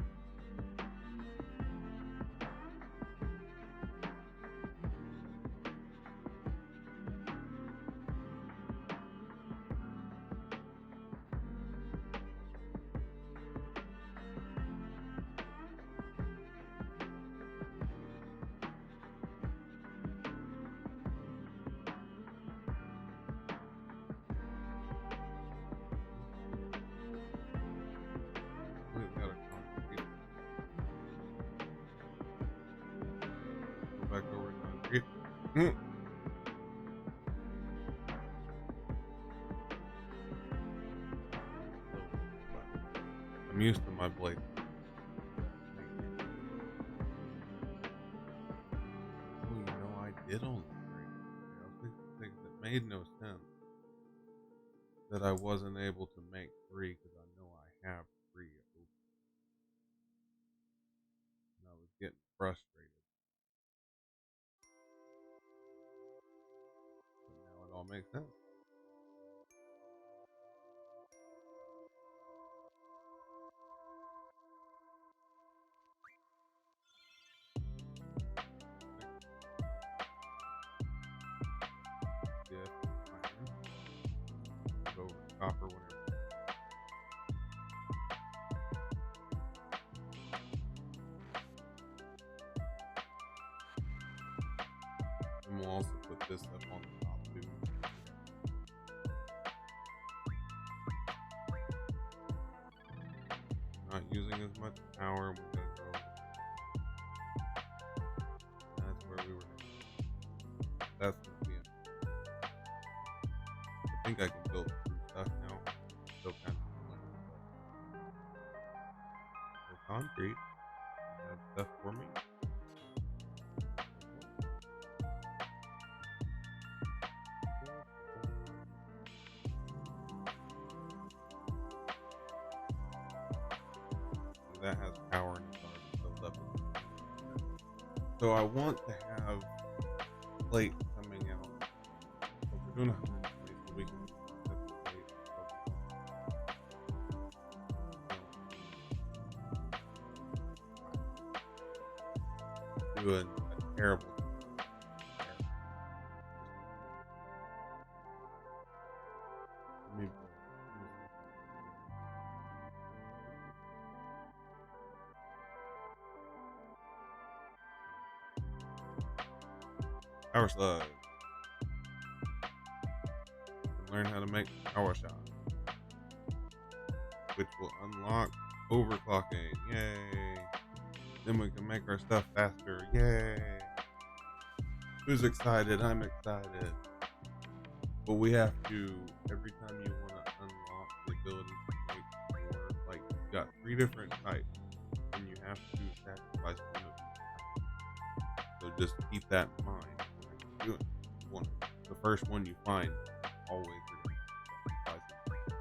S1: Completely out of concrete. Go back over to concrete. Mm. Little flat. I'm used to my blade. Oh, you know, I did only three. I was thinking things that made no sense that I wasn't able to make three because I know I have three. frustrated. But now it all makes sense. If iron, go over to copper whenever. And we'll also put this up on the top too. Not using as much power. We gotta go. That's where we were. That's gonna be it. I think I can build through stuff now. Still kind of learning, but concrete. Have stuff for me. That has power and it's already built up. So I want to have plate coming out. So we're doing 120, so we can set the plate. Doing a terrible. Power slug. Learn how to make power shot, which will unlock overclocking. Yay! Then we can make our stuff faster. Yay! Who's excited? I'm excited. But we have to, every time you want to unlock the ability to make more, like, you got 3 different types, and you have to sacrifice one of them. So just keep that in mind. Do it. The first one you find, always sacrifice it.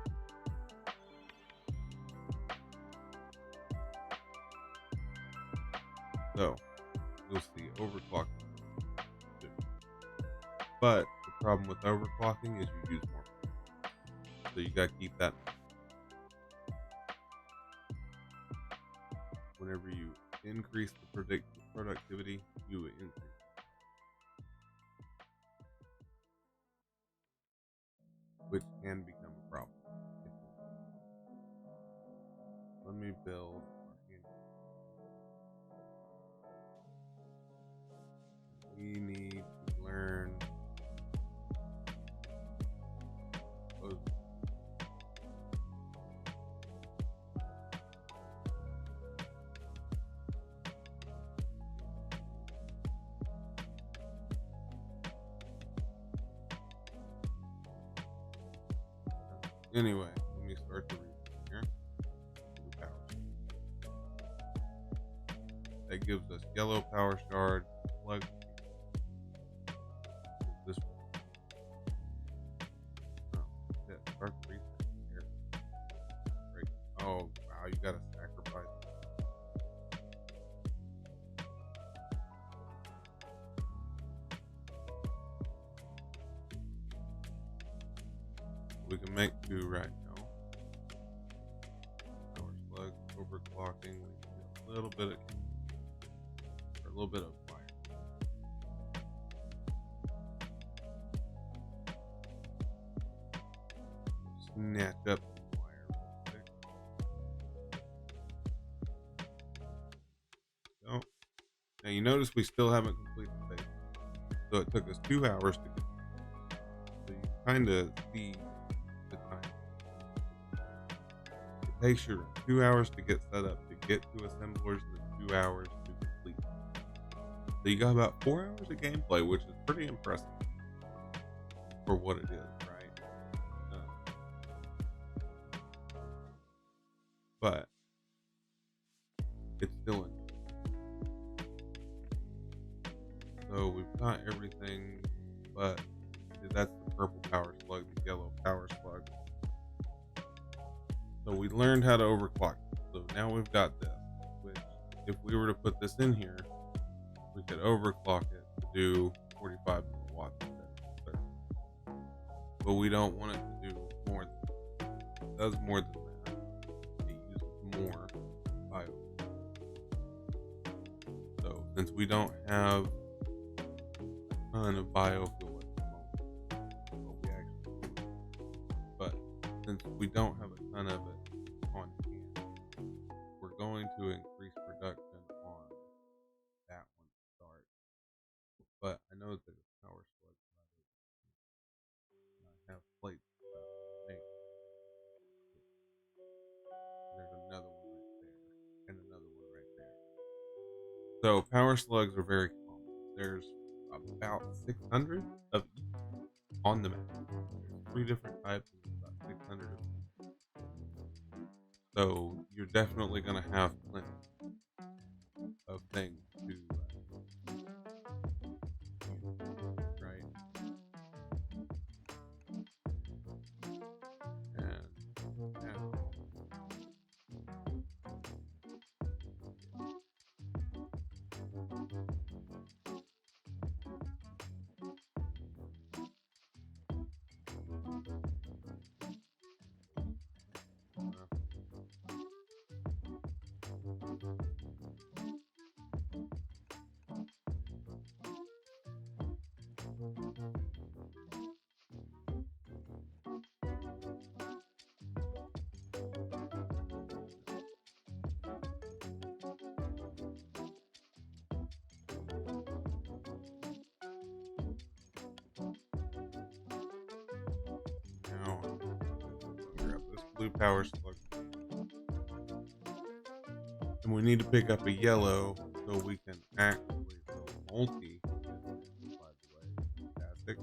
S1: So you'll see overclocking. But the problem with overclocking is you use more. So you gotta keep that. Whenever you increase the productivity, you increase. Which can become a problem. Let me build our hand. We need to learn those. Anyway, let me start the reading here. The power. That gives us yellow power shard, plug. This one. Oh, yeah, start the reset here. Great. Oh, wow, you gotta sacrifice. We can make 2 right now. Power slug, overclocking. We need a little bit of fire. Snatch up some wire real quick. So now you notice we still haven't completed the phase. So it took us 2 hours to get. So you kind of see the time. It takes you 2 hours to get set up to get to assemblers, and then 2 hours to complete. So you got about 4 hours of gameplay, which is pretty impressive for what it is, right? But it's still in. So we've got everything, but that's the purple power slug, the yellow power slug. So we learned how to overclock. So now we've got this, which if we were to put this in here, we could overclock it to do 45 kilowatts instead of 30. But we don't want it to do more than it does more than that. It uses more bio. So since we don't have a ton of biofuel at the moment, well, we actually do, but since we don't have a ton of it on hand, we're going to increase production on that one to start. But I know that there's power slug right over here. And I have plates to make. There's another one right there, and another one right there. So power slugs are very common. There's about 600 of each on the map. There's 3 different types, and there's about 600 of each. So you're definitely going to have plenty of things to use, right? And yeah, now grab this blue power slug. And we need to pick up a yellow so we can actually build multi. By the way, fantastic.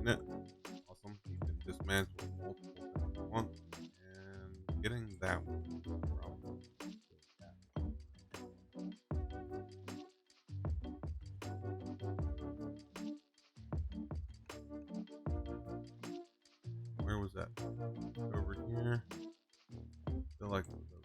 S1: Isn't it? Awesome. You can dismantle multiple things at once. And getting that one is the problem. Where was that? Over here. I feel like it was over.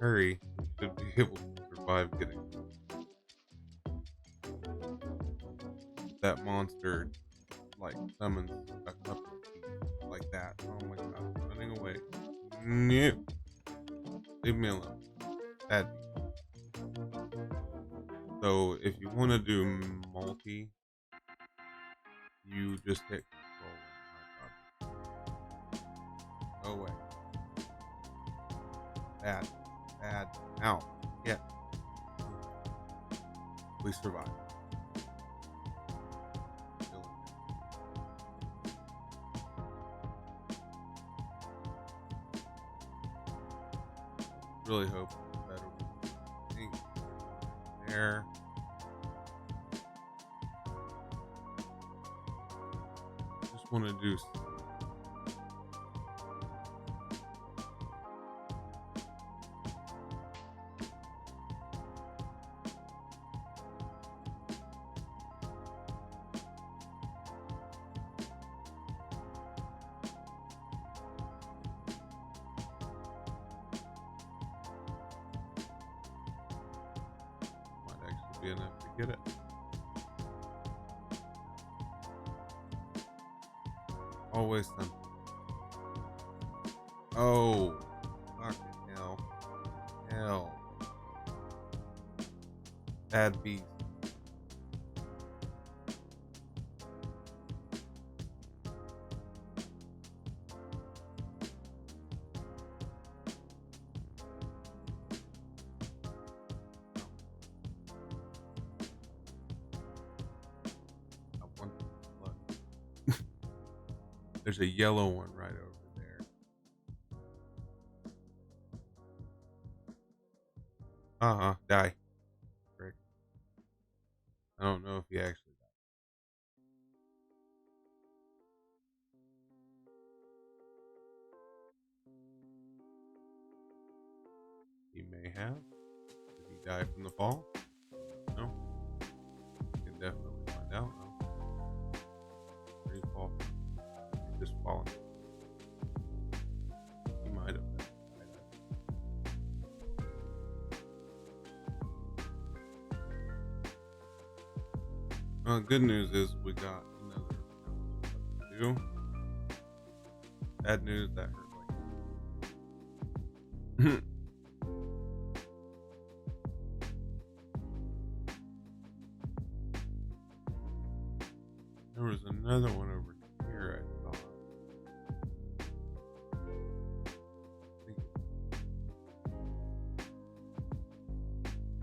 S1: Hurry. We should be able to survive getting that monster like summons a couple of beasts like that. Oh my god, running away. No. Leave me alone. Bad beast. So if you want to do multi, you just hit control. Oh my god. Go away. Bad. Bad. Ow. Yeah. We survived. Really hope it's better with pink there. Just want to do might actually be enough to get it. Always something. Oh, fucking hell. Hell. Bad beast. I want to look. There's a yellow one right over there. Die. Frick. I don't know if he actually died. may have. Did he die from the fall? No. We can definitely find out though. Where did he fall from? He just fallen. He might have been. Good news is we got another to do. Bad news, that hurt like there was another one over here I thought.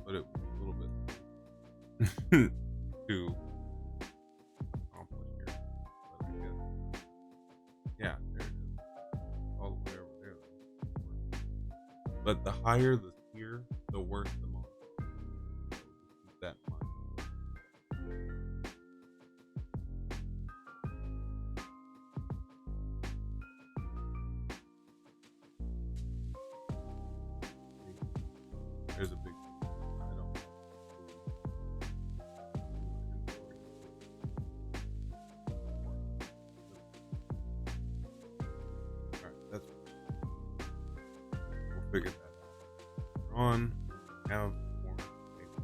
S1: But it was a little bit too accomplished here. But I guess, yeah, there it is. All the way over there. But the higher the tier, the worse the monster. So just keep that in mind. There's a big I don't know. Alright, that's we'll figure that out. We're on. Have more paper.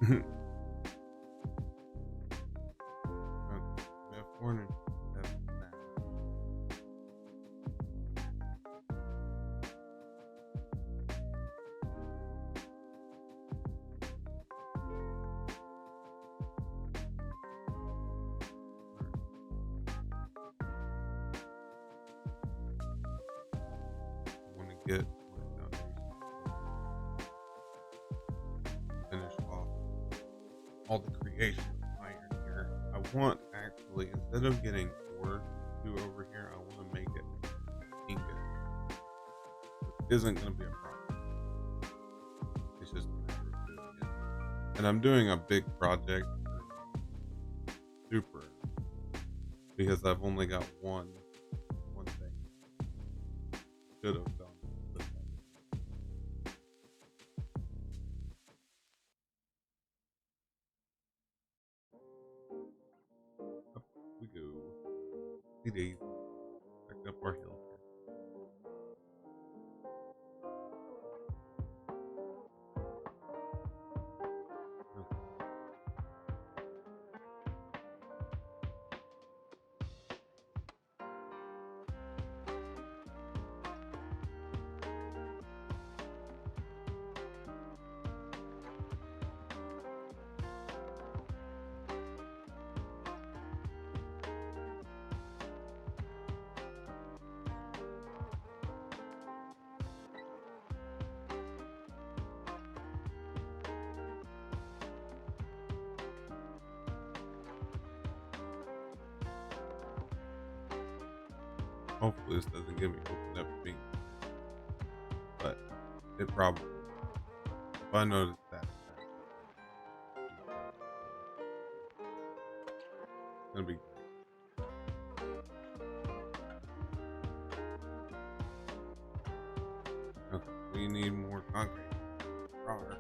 S1: Okay, we have 407 now. I want to get my foundation finish off all the creation of iron here. I want actually, instead of getting ore to over here, I want to make it ingot, which isn't going to be a problem. It's just a matter of doing it. And I'm doing a big project for super because I've only got one thing. Should have done. Up we go. See days. Back up our hill here. Hopefully this doesn't get me opened up being, but it probably will. If I notice that, it's gonna be great. Okay, we need more concrete. Roller.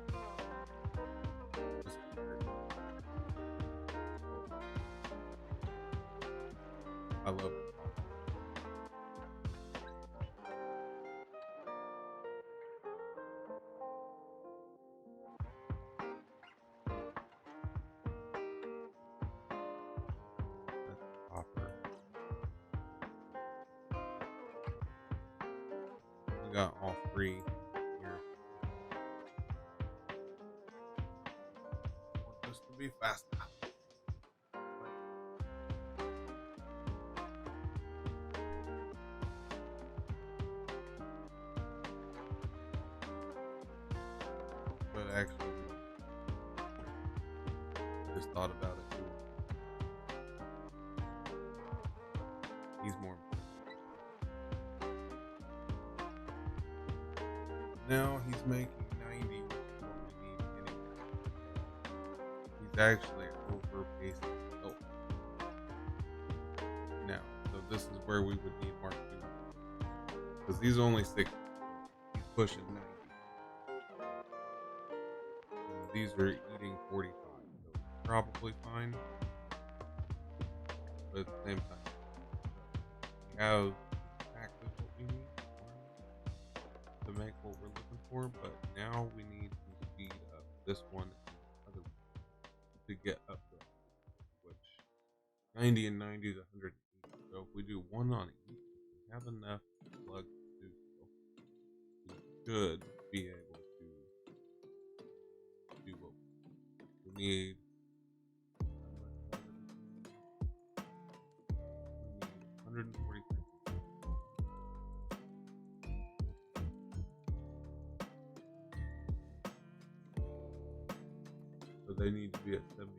S1: I love it. We got all three here. I want this to be fast enough. But actually, I just thought about it too. He's more important. Now he's making 90, which is what we need anyway. He's actually overpacing. Oh. Now, so this is where we would need Mark 2. because these are only 60. He's pushing 90. And these are eating 45. So probably fine. But at the same time, we have exactly what we need to make what we're looking for. But now we need to speed up this one and the other one to get up to which 90 and 90 is 180. So if we do one on each, we have enough plug to do so. We should be able to do what we need. We need 143. So they need to be at 71.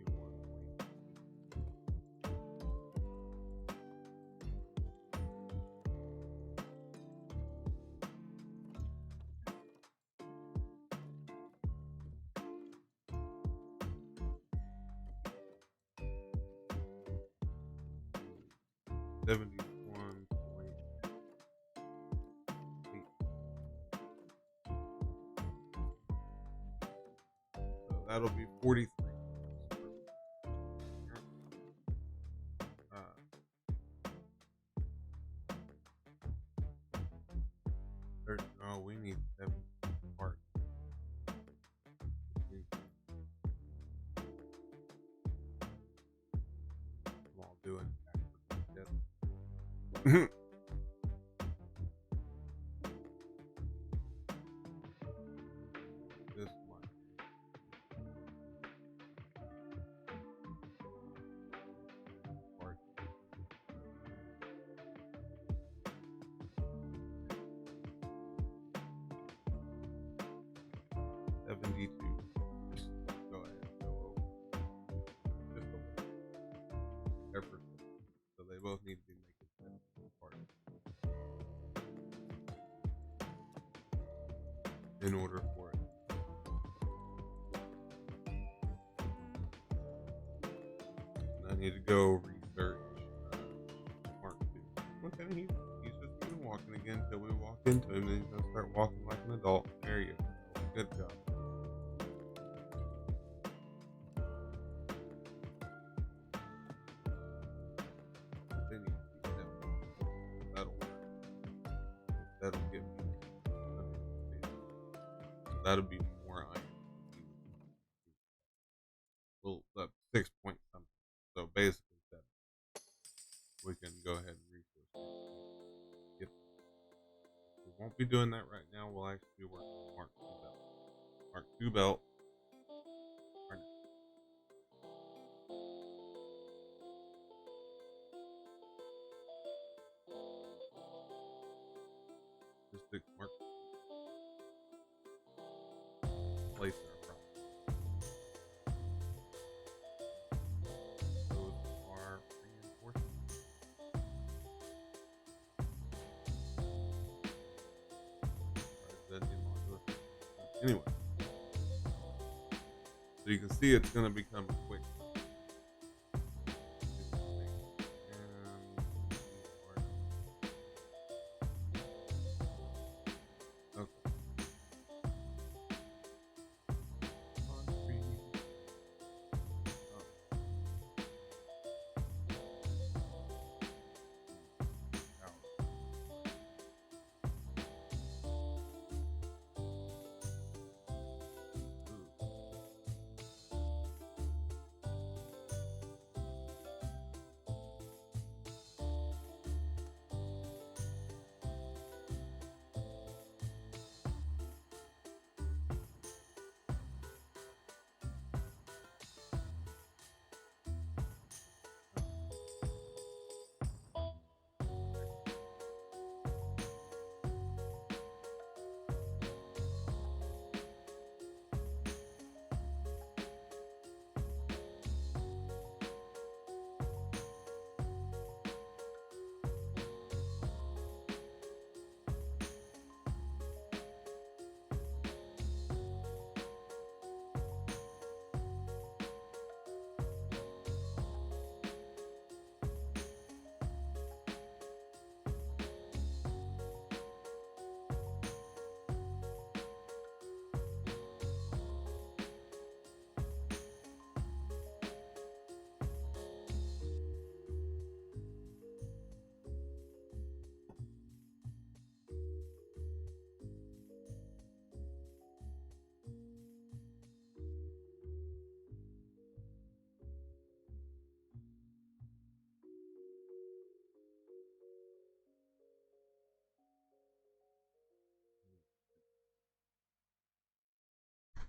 S1: $71.8. So that'll be 43. No, we need 7 parts. I'm all doing backwards. This one. Part. 72. Go ahead. Go over. Just over. Effort. So they both need to be making 7 parts in order for it. And I need to go research Mark 2. Okay, he's just been walking again until we walk into him, and he's gonna start walking like an adult. There you go. Good job. They need to be 7. That'll work. That'll give me. That'll be more iron. Well, 6 point something. So basically 7. We can go ahead and resource it. We won't be doing that right now. We'll actually be working on Mark 2 belt. Mark 2 belt. Just to Mark place our problem. Those are reinforcements. Anyway, so you can see it's going to become quick.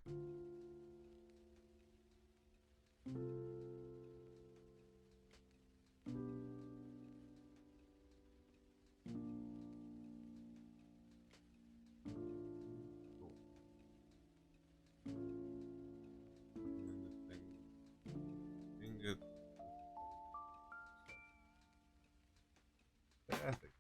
S1: Cool. And then this thing ingot. Fantastic.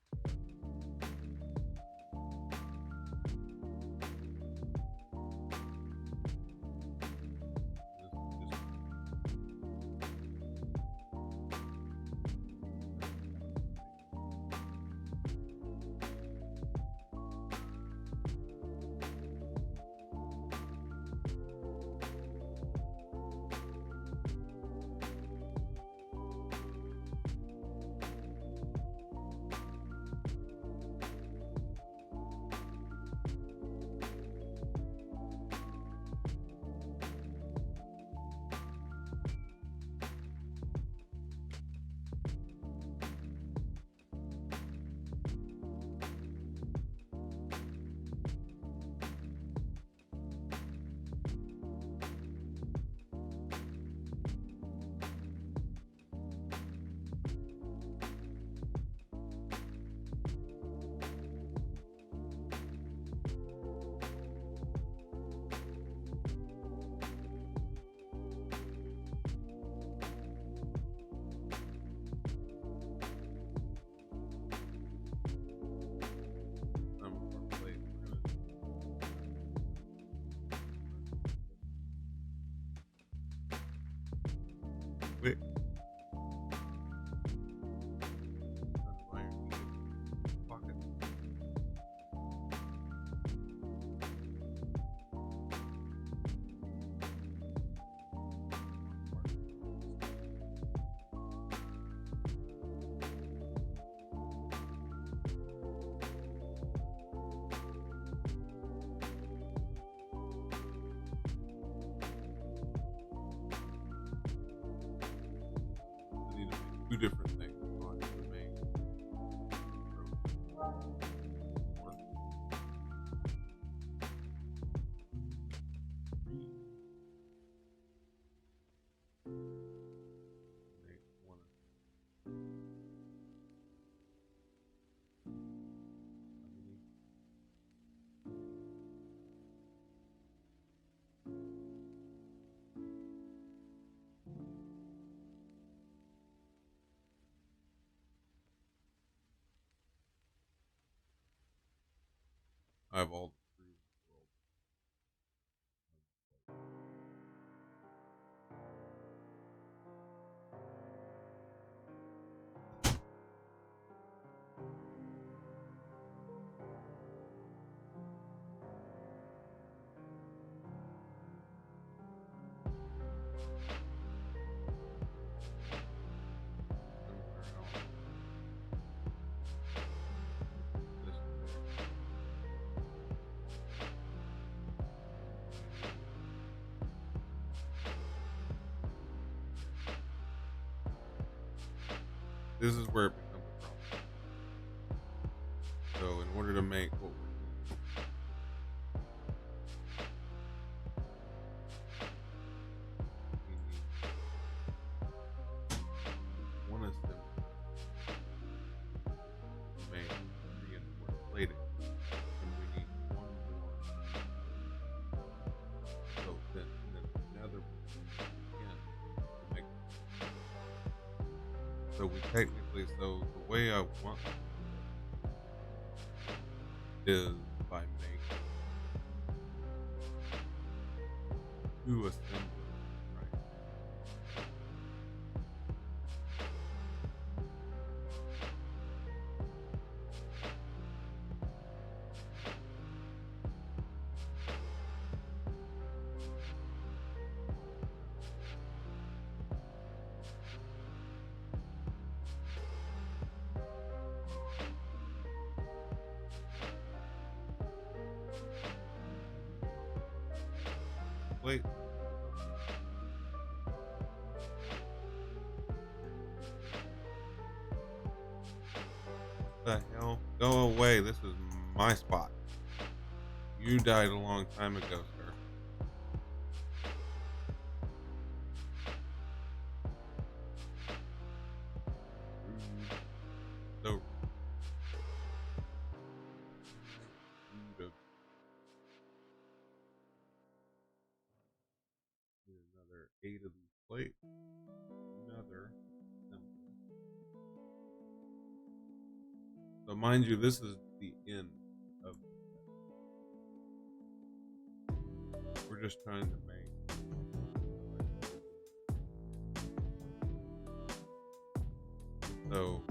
S1: This is more plate. Quick. Iron ingot pocket. I need to make two different things. So I need to make one, three, make one. I have all the screws in the world. This This is where it becomes a problem. So in order to make what we need, one assembly to make reinforced plating, and we need one more. So then another again to make. So we technically, so the way I want is by making two assemblies, right? Wait. The hell? Go away. This is my spot. You died a long time ago, sir. plate. Another symbol. So mind you, this is the end of the set. We're just trying to make so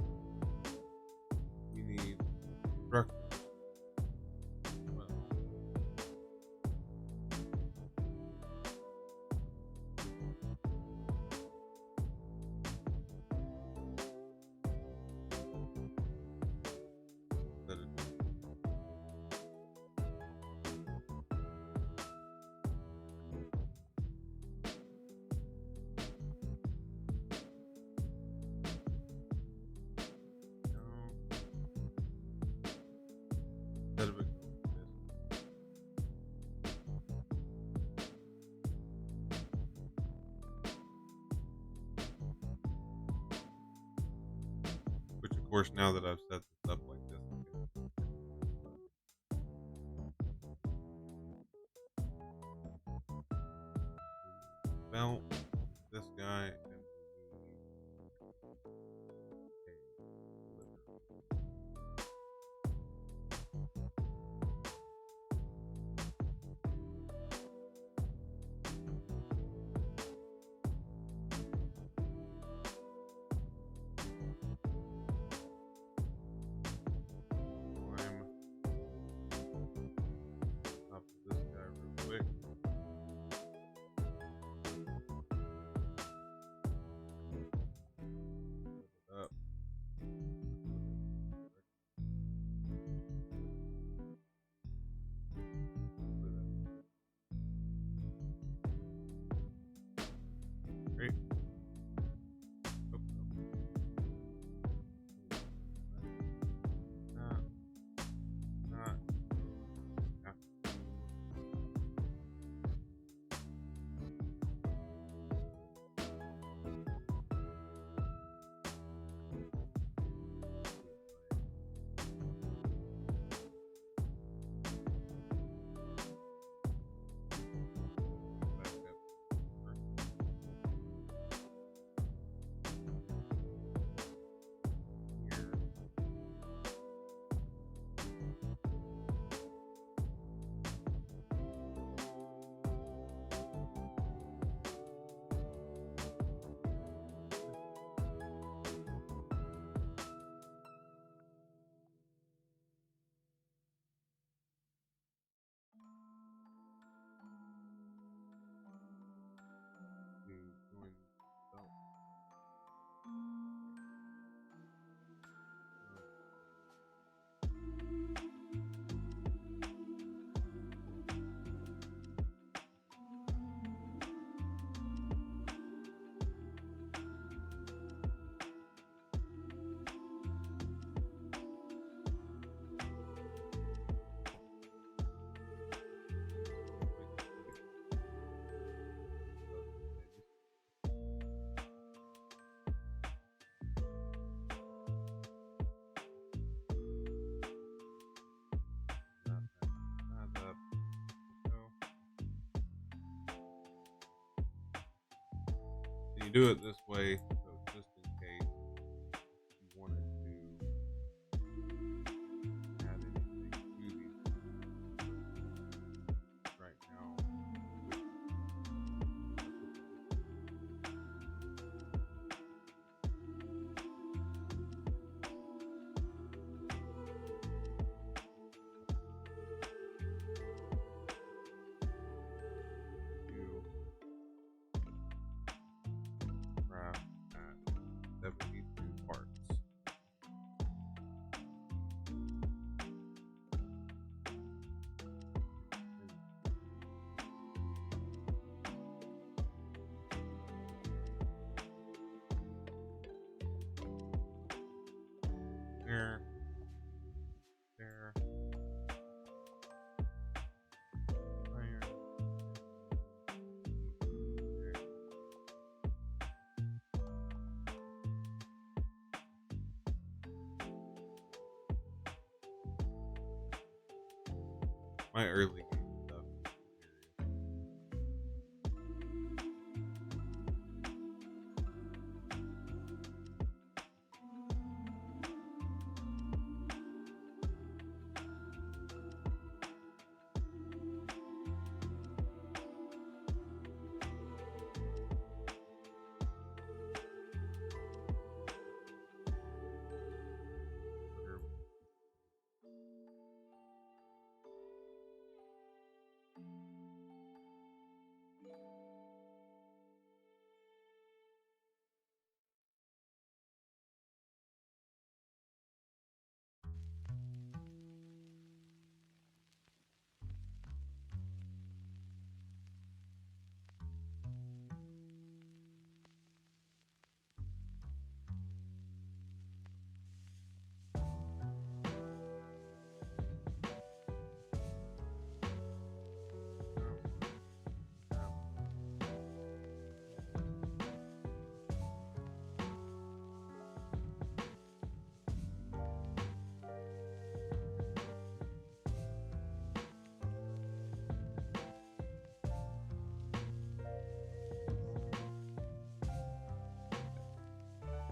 S1: we need structure. Well, that it, no, instead of it going this, which of course now that I've set this up like this, belt, this guy, and we need a liver. Climb top of this guy real quick. Put it up. Great. Oh, no. Not, not. Yeah. Back up. Here. To join belt. You do it this way, so just in case you wanted to add anything to these right now. You craft at 72 parts. There, there, iron, there. My early game stuff.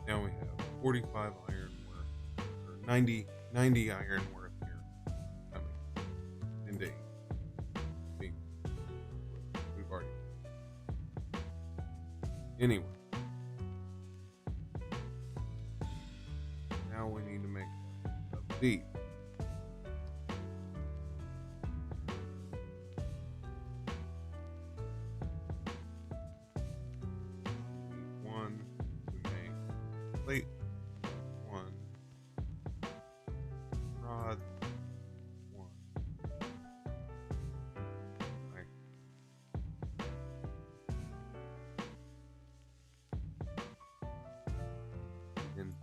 S1: Now we have 45 iron worth, or 90 iron worth here coming into 8. We've already. Anyway, now we need to make a beat. One to make plate. One rod. One. And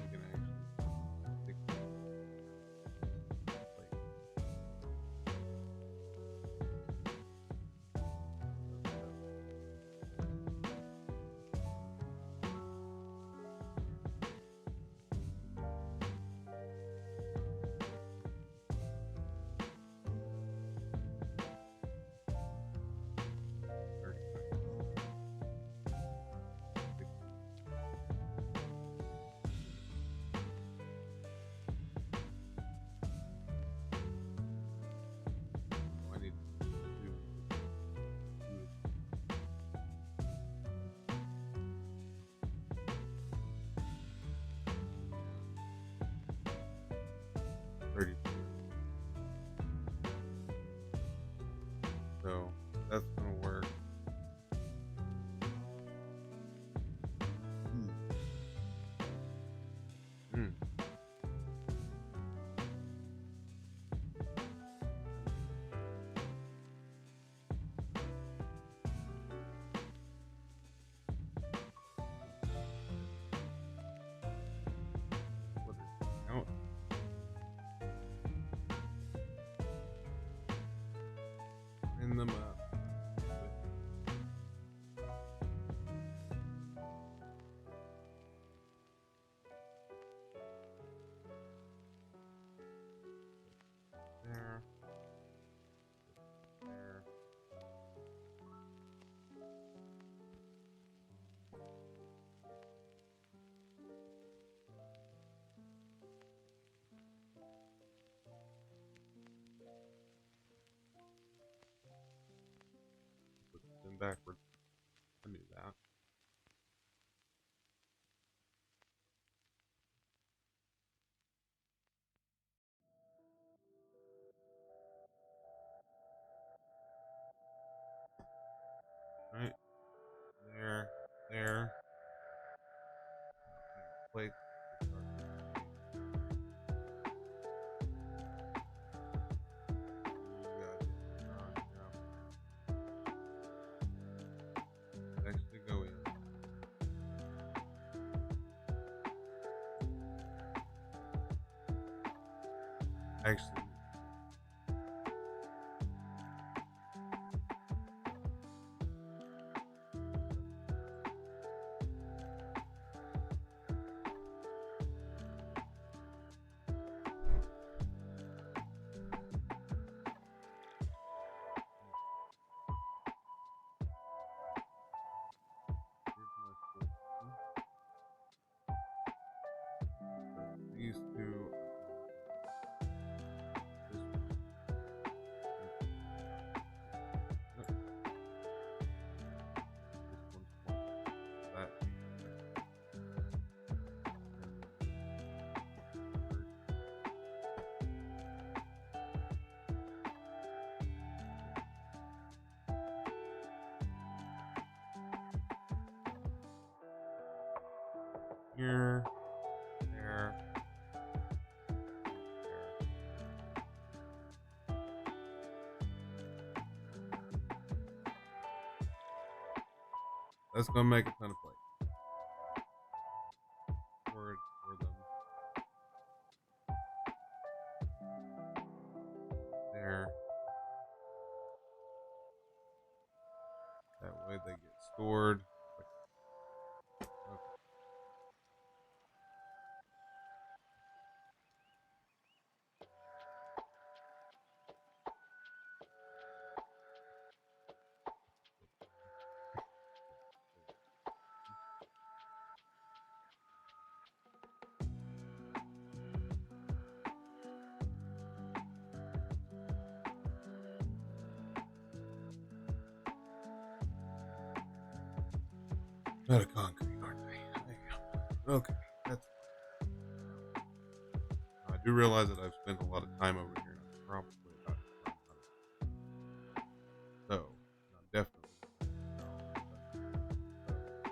S1: we can actually stick the plate. 30 seconds. 60. I need to do it. 32. So that's gonna work. Mm. What is it? Count. In them up. There. There. Put them backwards. I knew that. Right. There. There. Plate. Actually go in. Actually, here's my solution. These two this one. Nope. This one's small. That here, there, there. That's gonna make a ton of plates for them. There. That way they get stored. Okay. Out of concrete, aren't they? There you go. Okay, that's. I do realize that I've spent a lot of time over here, and I'm probably about to run out of. So, I'm definitely.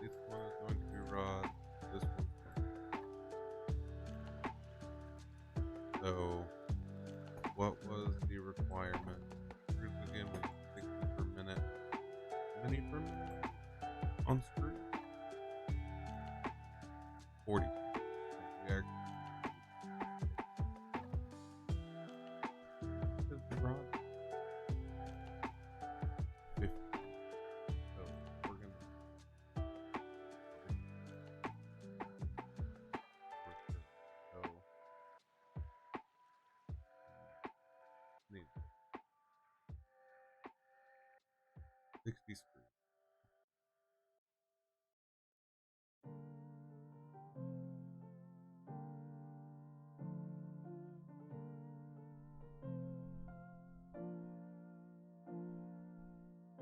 S1: This one is going to be rods. This one's going to. So, what was the requirement? Screws again was 60 per minute. How many per minute on screws? 40. We actually 50 rods. 50. So we're gonna so need 60 screws.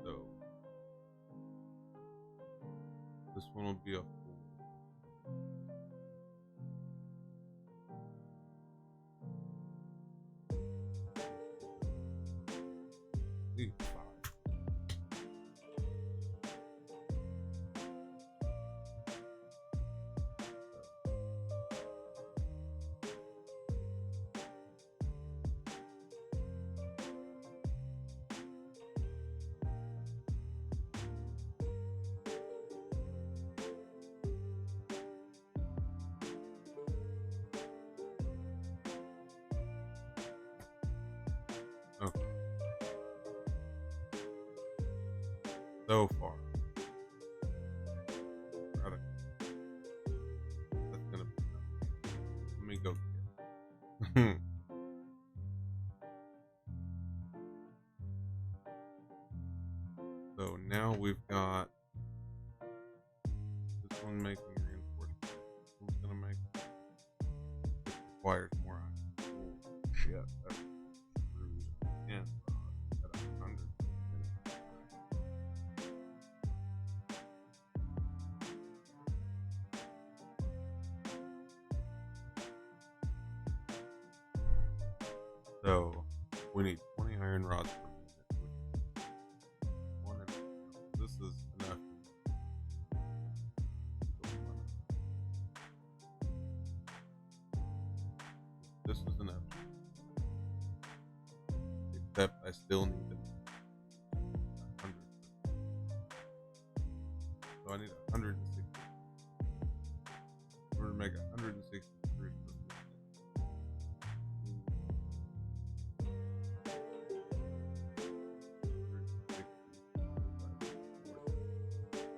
S1: So this one will be a full. Need 5. Okay. So far, right, that's gonna be enough. Let me go get. So now we've got this one making reinforcement. This one's gonna make requires more iron. Oh shit, that's screws and rods at 100. So we need 20 iron rods per minute, which is one and this is enough. This is enough. Except I still need 100. So I need 160. In order to make 160 screws per minute.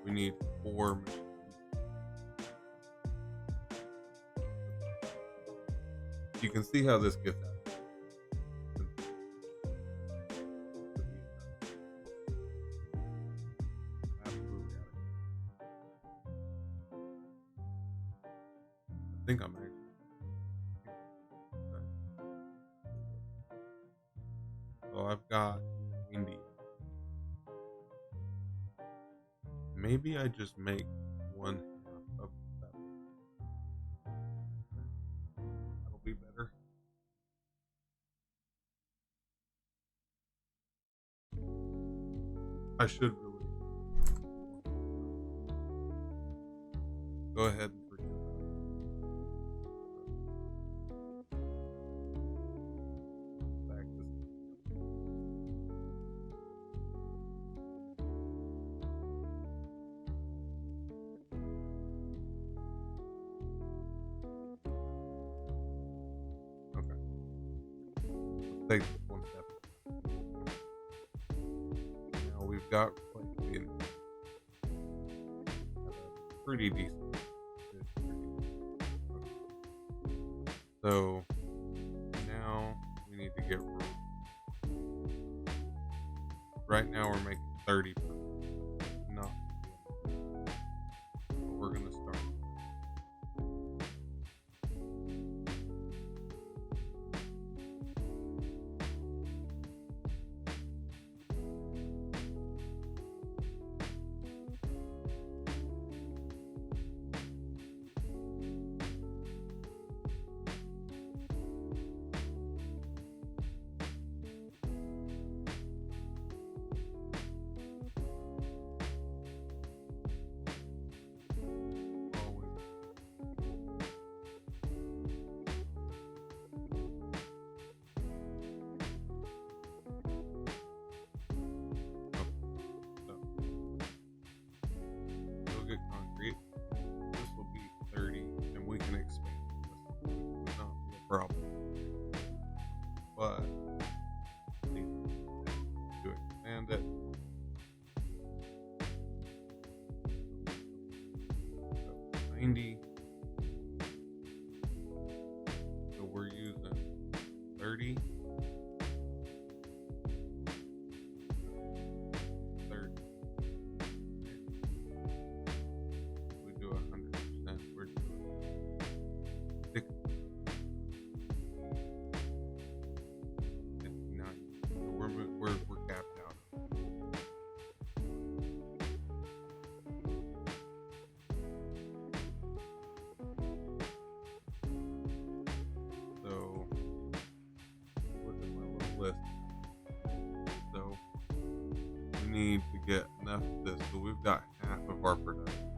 S1: We need 4 machines. You can see how this gets out. Absolutely out of. I think I'm actually. So I've got 90. Maybe I just make 1/2 of that. That'll be better. I should really go ahead and forget back this. Okay. Let's take this one step. Now we've got like pretty decent. So now we need to get room. Right now we're making 30 per minute. Not but we're gonna start. problem. But I need to expand it. So 90. So we're using 30. 30. We do 100%. We're doing 60. 59. So we're capped out. So look at my little list. So we need to get enough of this. So we've got half of our production.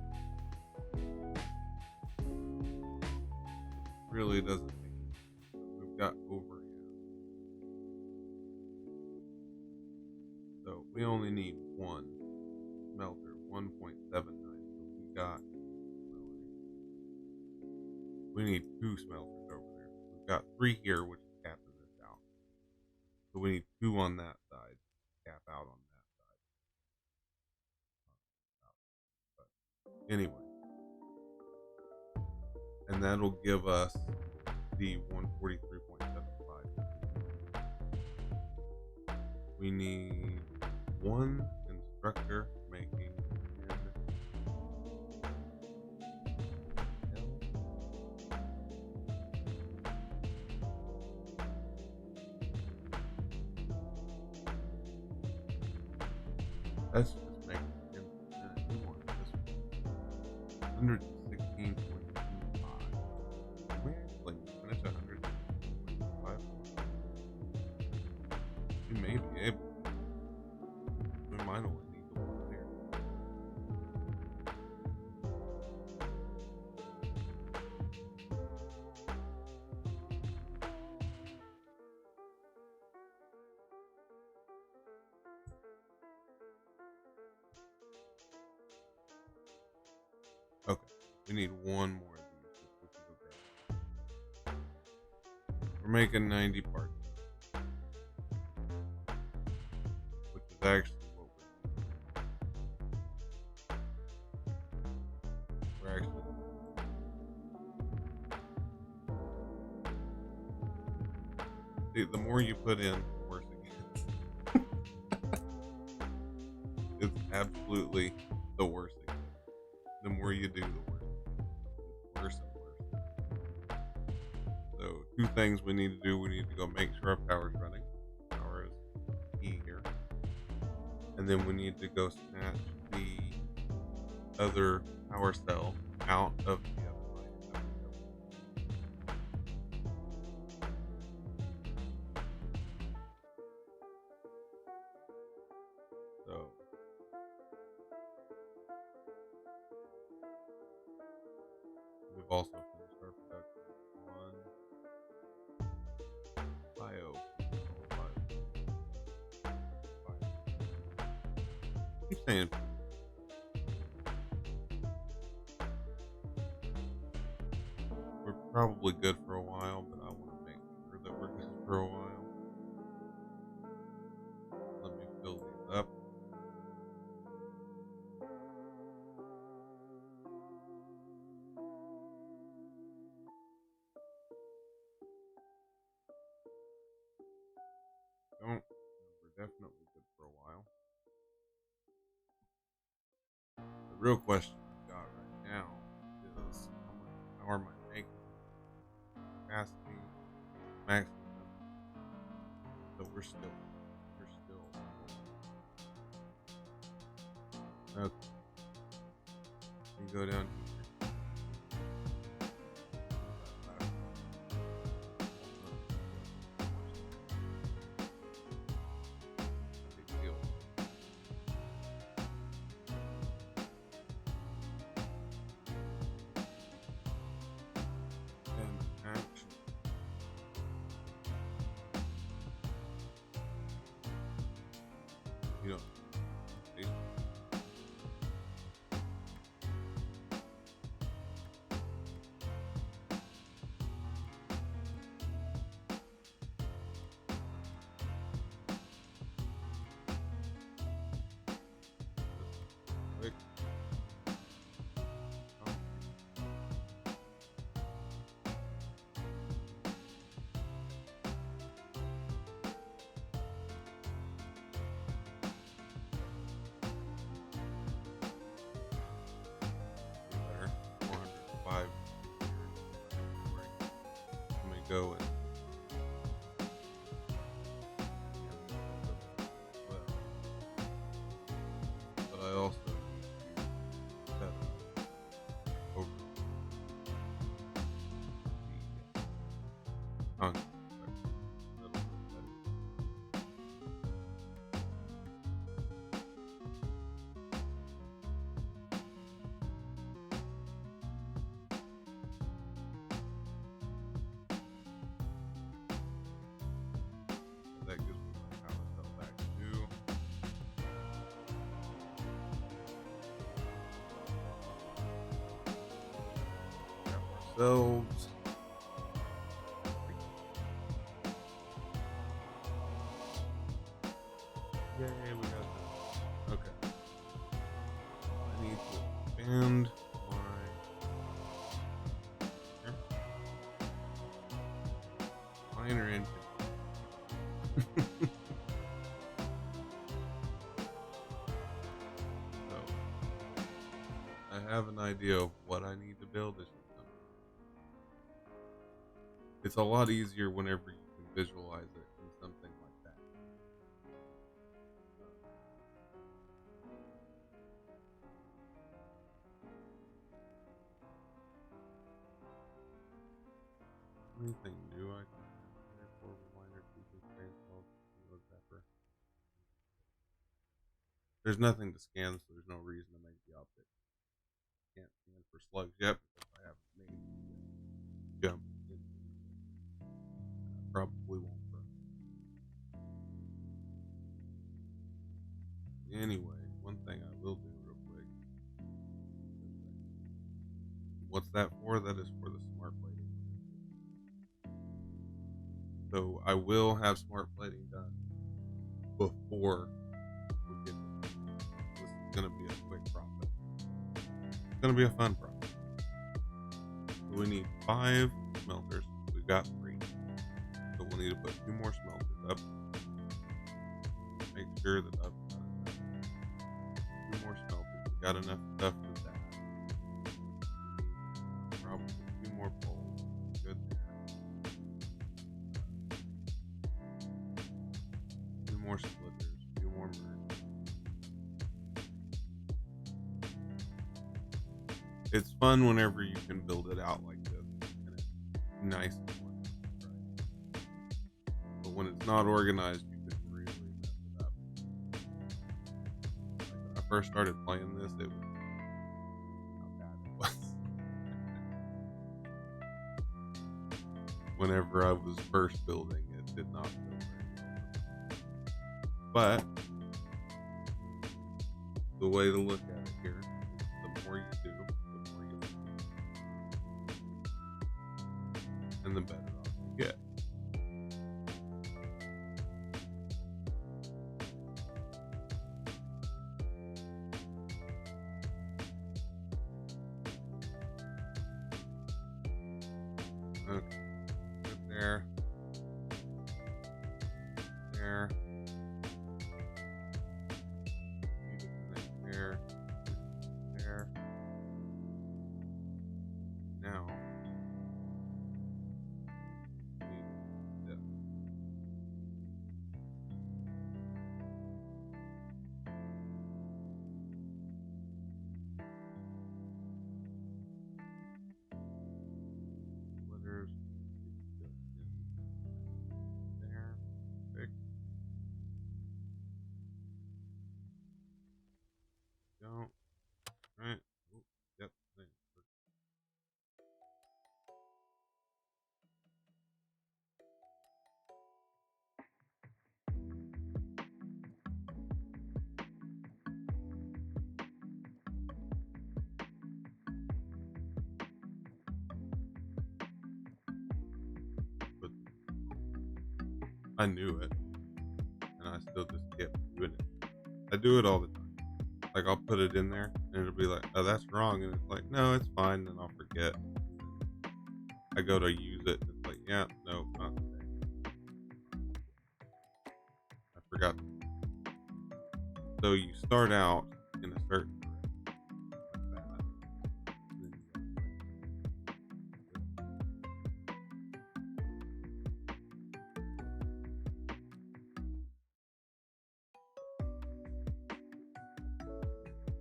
S1: Really doesn't make sense. So we've got over half. So we only need one smelter, 1.79. So we need two smelters over there. We've got 3 here, which is capping this out. So we need 2 on that side, cap out on that side. But anyway, and that'll give us the 143.75. We need 1 instructor making Let's just make it 10%. We want this one. 116.25. Can we actually finish 116.25? We may be able to. We might only need the one there. Okay, we need one more of these. We're making 90 parts, which is actually what we're actually. See, the more you put in, the worse it gets. It's absolutely the worst it gets. The more you do, the worse. It's worse and worse. So 2 things we need to do. We need to go make sure our power's running. Power is key here. And then we need to go snatch the other power cell out of the other line. So we've also finished our production on bio. Keep saying we're probably good for a while, but I want to make sure that we're good for a while. Let me fill these up. Don't. We're definitely good for a while. The real question I've got right now is how much power am I making? Capacity, maximum. So we're still. Okay. You go down here. Big deal. And action. You know, go and well, but I also need to set up over the content section a little bit better. That gives me my power cell back too. Grab ourselves. Yay, we got this. Okay. I need to expand my minor engine. So I have an idea of what I need to build. It's a lot easier whenever you can visualize it in something like that. Anything new I can add here for minor tweaking zapper? There's nothing to scan, so there's no reason to make the object. Can't scan for slugs yet because I haven't made the jump into it. I probably won't. Anyway, one thing I will do real quick. What's that for? That is for the smart plating. So I will have smart plating done before we get there. This is going to be a quick process. It's going to be a fun process. So we need 5 smelters. We've got 3. So we'll need to put 2 more smelters up. Make sure that I've got enough. 2 more smelters. We've got enough stuff for that. We need probably 2 more poles. Good there. 2 more splitters. 2 more merge. It's fun whenever you can build it out like this and it's nice and organized, right? But when it's not organized, you can really mess it up. Like when I first started playing this, it was how bad it was. Whenever I was first building, it did not go very well. But the way to look at it here is the more you do, the more you learn, and the better off you get. Okay, good there. There. There. There. Now, we need this. Splitters. There. Perfect. Go. Right. Oop, yep. Thanks. But I knew it, and I still just kept doing it. I do it all the time. Like I'll put it in there, and it'll be like, "Oh, that's wrong," and it's like, "No, it's fine." Then I'll forget. I go to use it, and it's like, "Yeah, no, not today. I forgot." So you start out in a certain direction like that, and then you go like this.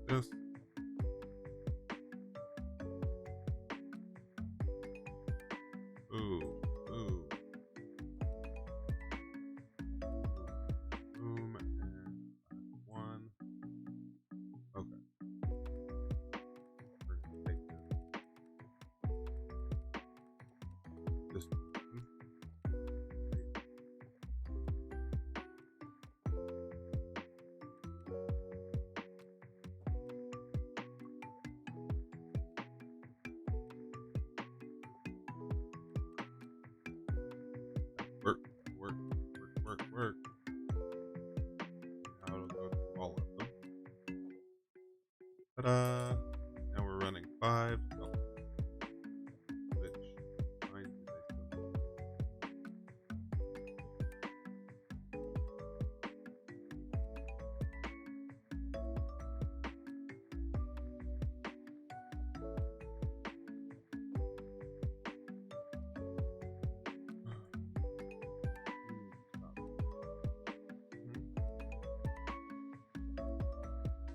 S1: this. Ooh, ooh, boom, and one. Okay, we're gonna take this one. Work, work, work, work, work. Now it'll go through all of them. Ta-da! Now we're running 5. Oh, which line do they still stop.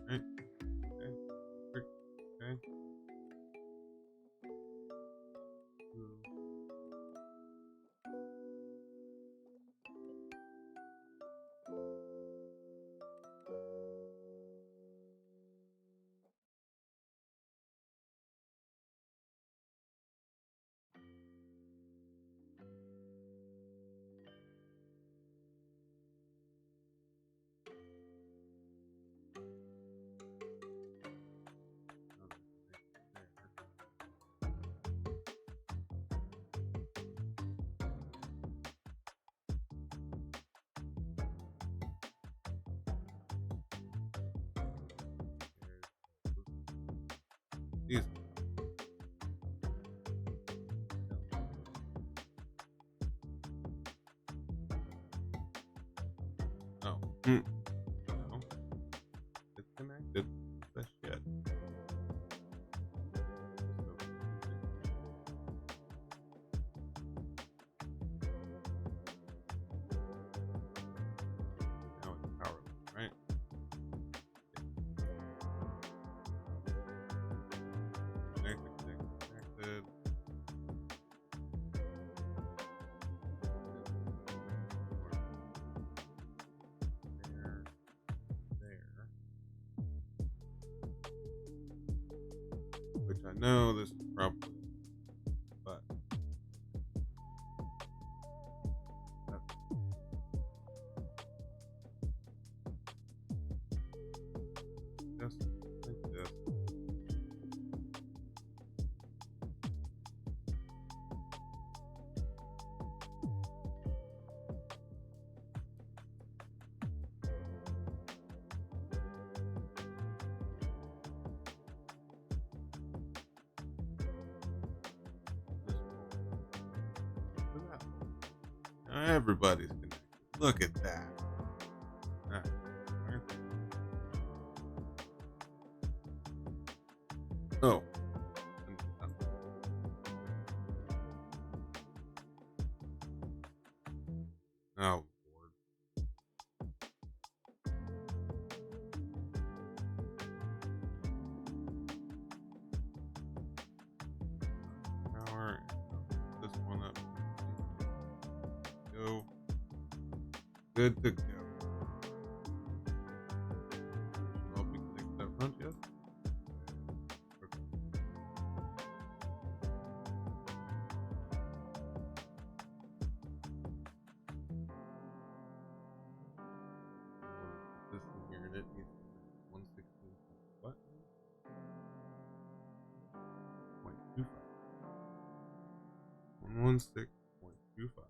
S1: Right, okay, quick, okay. Ooh. These. Oh. No. It's connected. That's shit. Now it's powerless, right? Connected, connected, connected. There, there. Which I know this is probably, but that's just like this. Look at that. Now everybody's connected. Look at that. Alright. Oh. Oh, Lord. Power. This one up. Go. Good to go. Well, we can take that front yet? Okay. This in here, and it needs to be 116. What? 0.25. 116.25.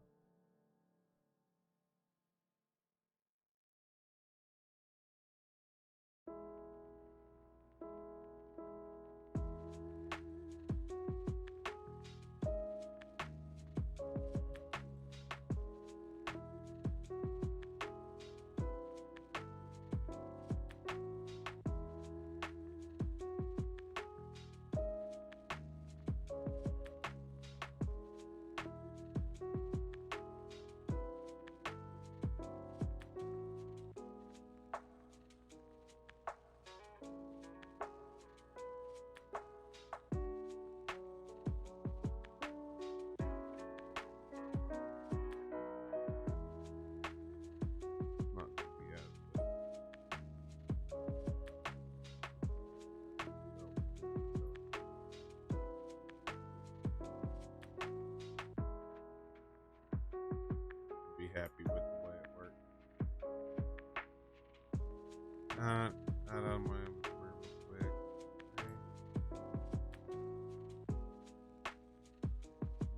S1: happy with the way it works. Not out of my inventory real quick. Okay.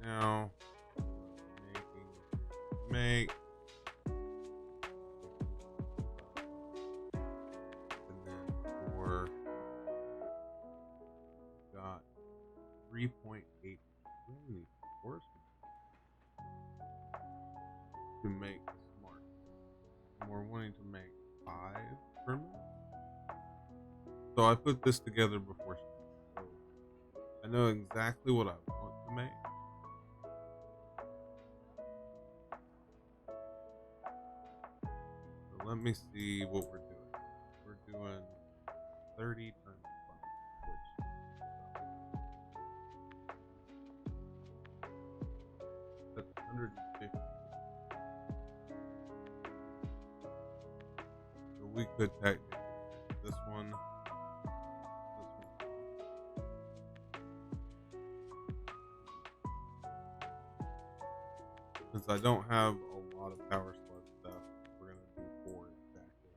S1: Now, make, and then for got 3.8. We only need 4 to make smart. And we're wanting to make 5 per minute. So I put this together before. So I know exactly what I want to make. So let me see what we're doing. We're doing 30 times 5, which that's 150. So we could technically make this one. Since I don't have a lot of power slug stuff, we're gonna do 4 exactly.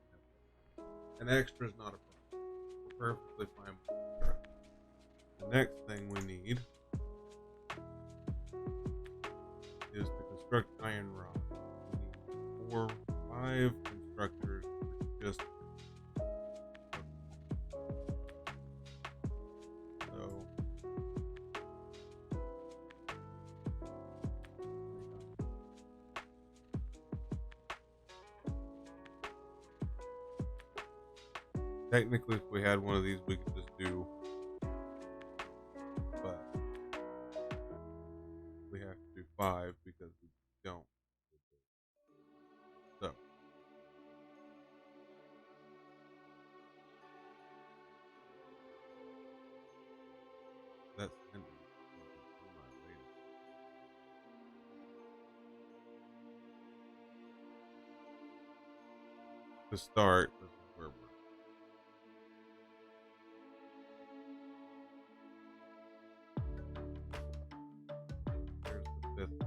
S1: An extra is not a problem. We're perfectly fine with extra. The next thing we need is to construct iron rod. We need 5 constructors for just so. Technically, if we had one of these, we could just do, but we have to do 5 because we don't. So that's my latest. To start, this is where we're. There's the 5th.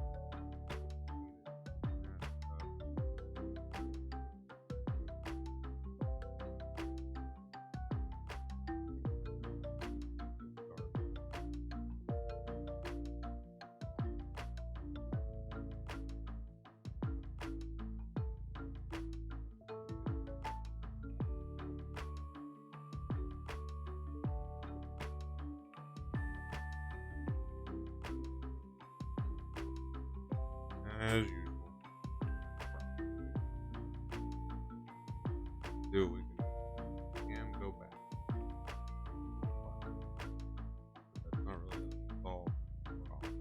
S1: As usual. Do what we can go back. But that's not really gonna solve the problem.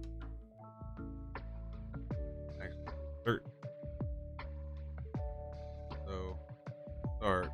S1: Actually, 13. So start.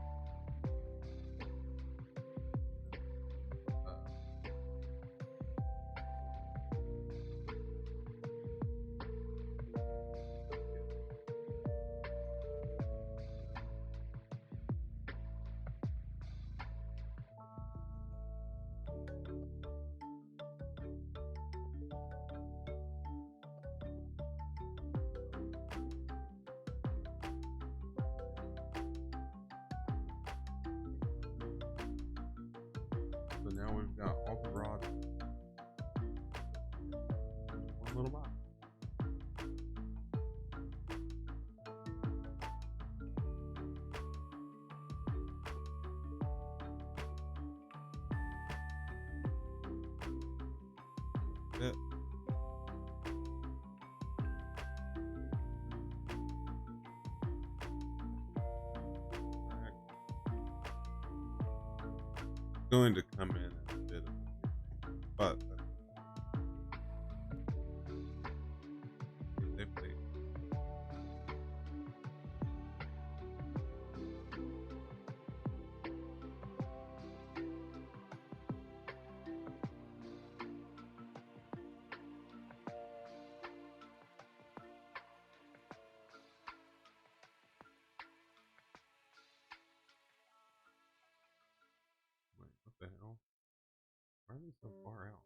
S1: So now we've got all the rods. One little box. That's it. Going to come in a bit of a but if they wait, what the hell? Why are they so far out?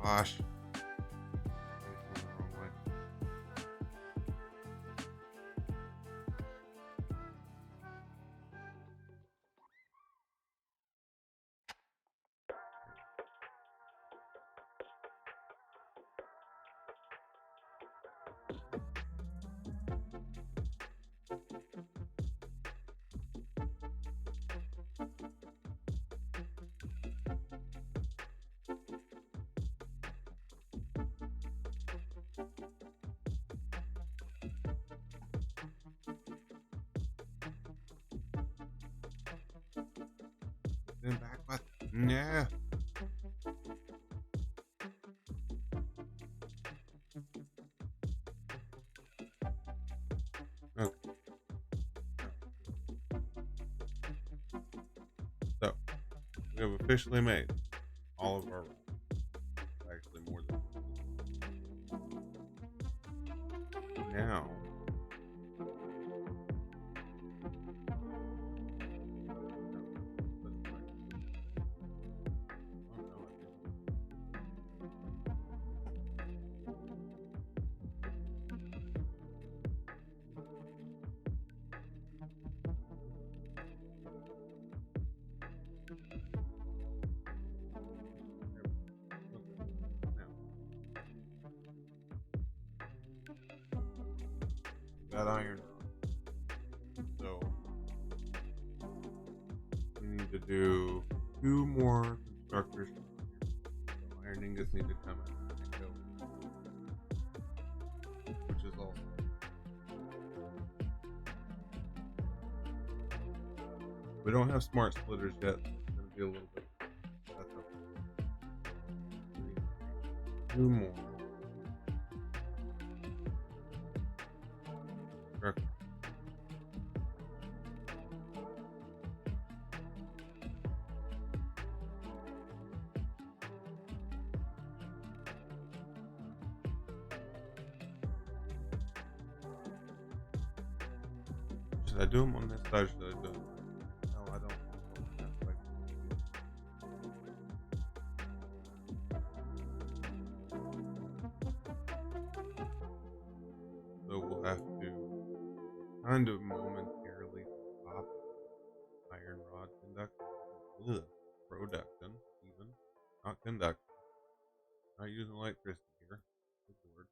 S1: Gosh. It's going the wrong way. Then back what? Yeah. Okay. So we have officially made all of our routes. Actually, more than now. Oh no, okay. Now we got iron rod. So we need to do 2 more constructors. So iron ingots need to come out and go, which is also. We don't have smart splitters yet. So it's going to be a little bit. That's okay. We need 2 more constructors. Should I do them on this side or should I do them? No, I don't. So we'll have to kind of momentarily stop iron rod production, even. Not conduction. Not using electricity here. Good word.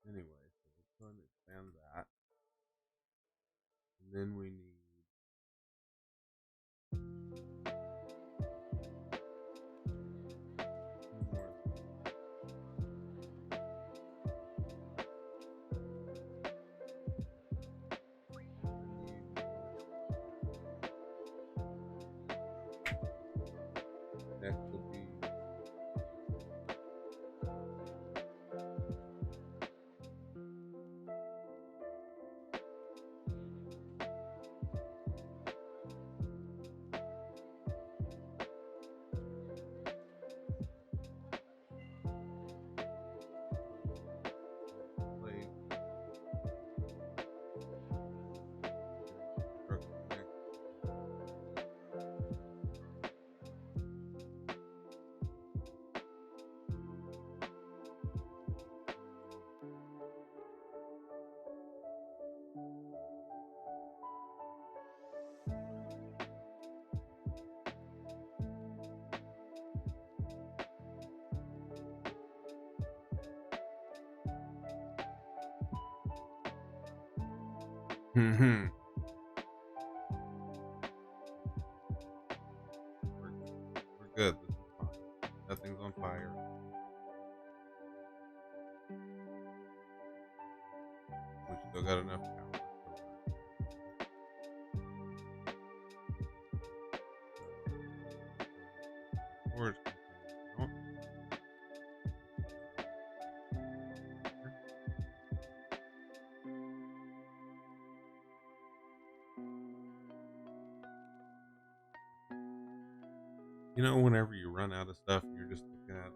S1: Anyway, so let's go ahead and expand that. And then we need more. Next will be plate. Mm-hmm. We're good. This is fine. Nothing's on fire. We still got enough power. Storage container. You know, whenever you run out of stuff, you're just looking at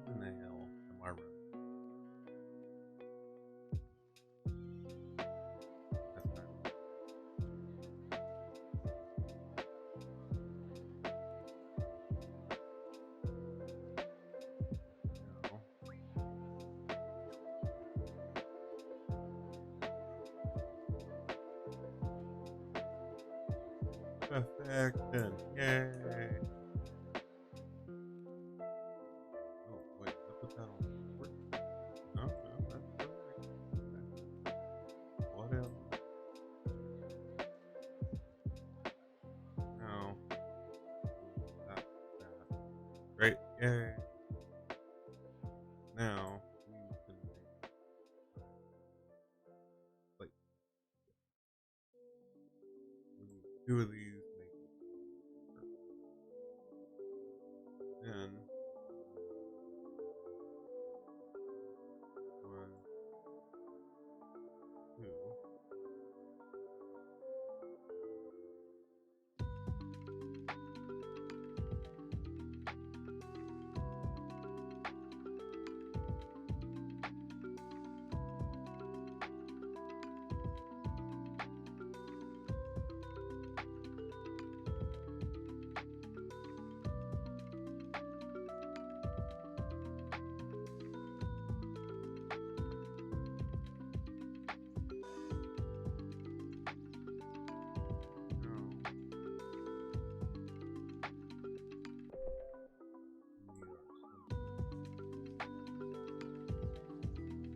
S1: how in the hell am I running? That's kind of Perfection. Yay. Oh, wait. I put that on forward. No, that's perfect. Okay. Whatever. Now, that, that. Great. Yay. Now, we can make like we need two of these, make it perfect. Then, one, two. Now, we need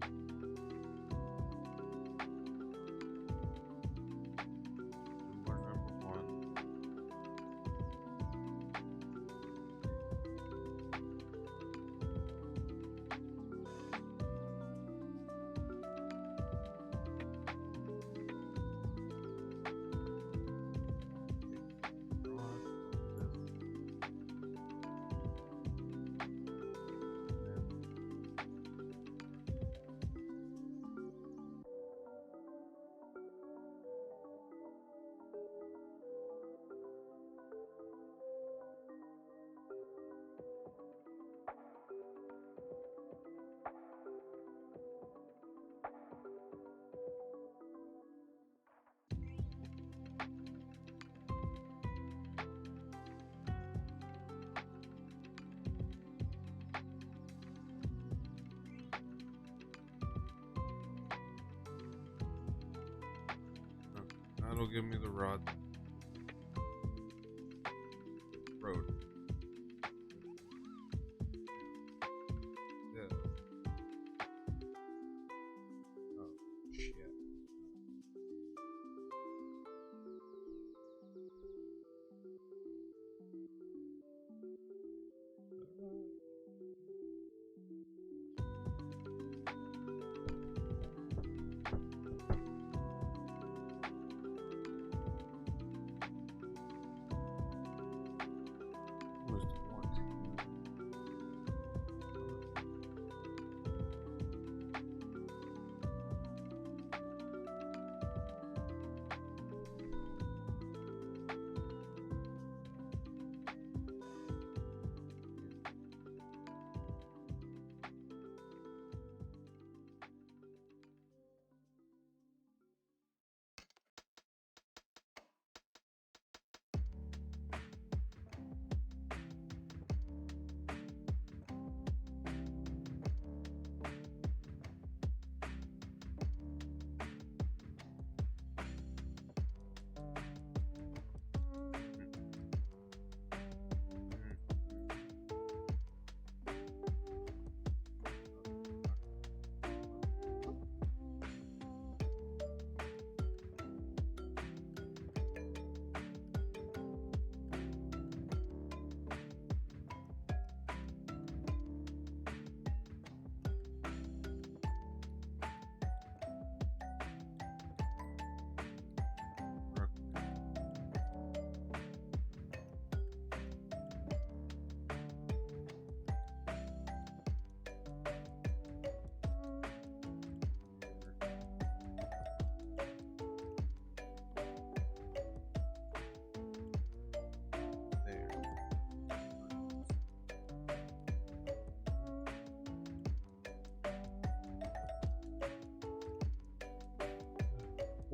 S1: our number one. Cross this. That'll give me the road. This. Oh shit. Was what?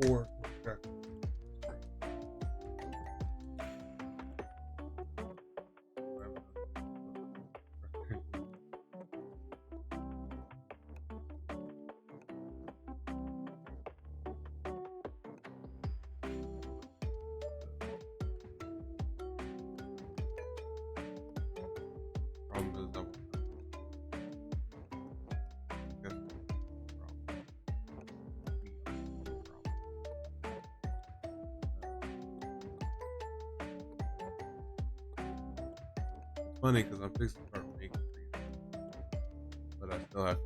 S1: Or Problem is, I won't have I guess problem. It's funny because I'm fixing to start making trees, but I still have to.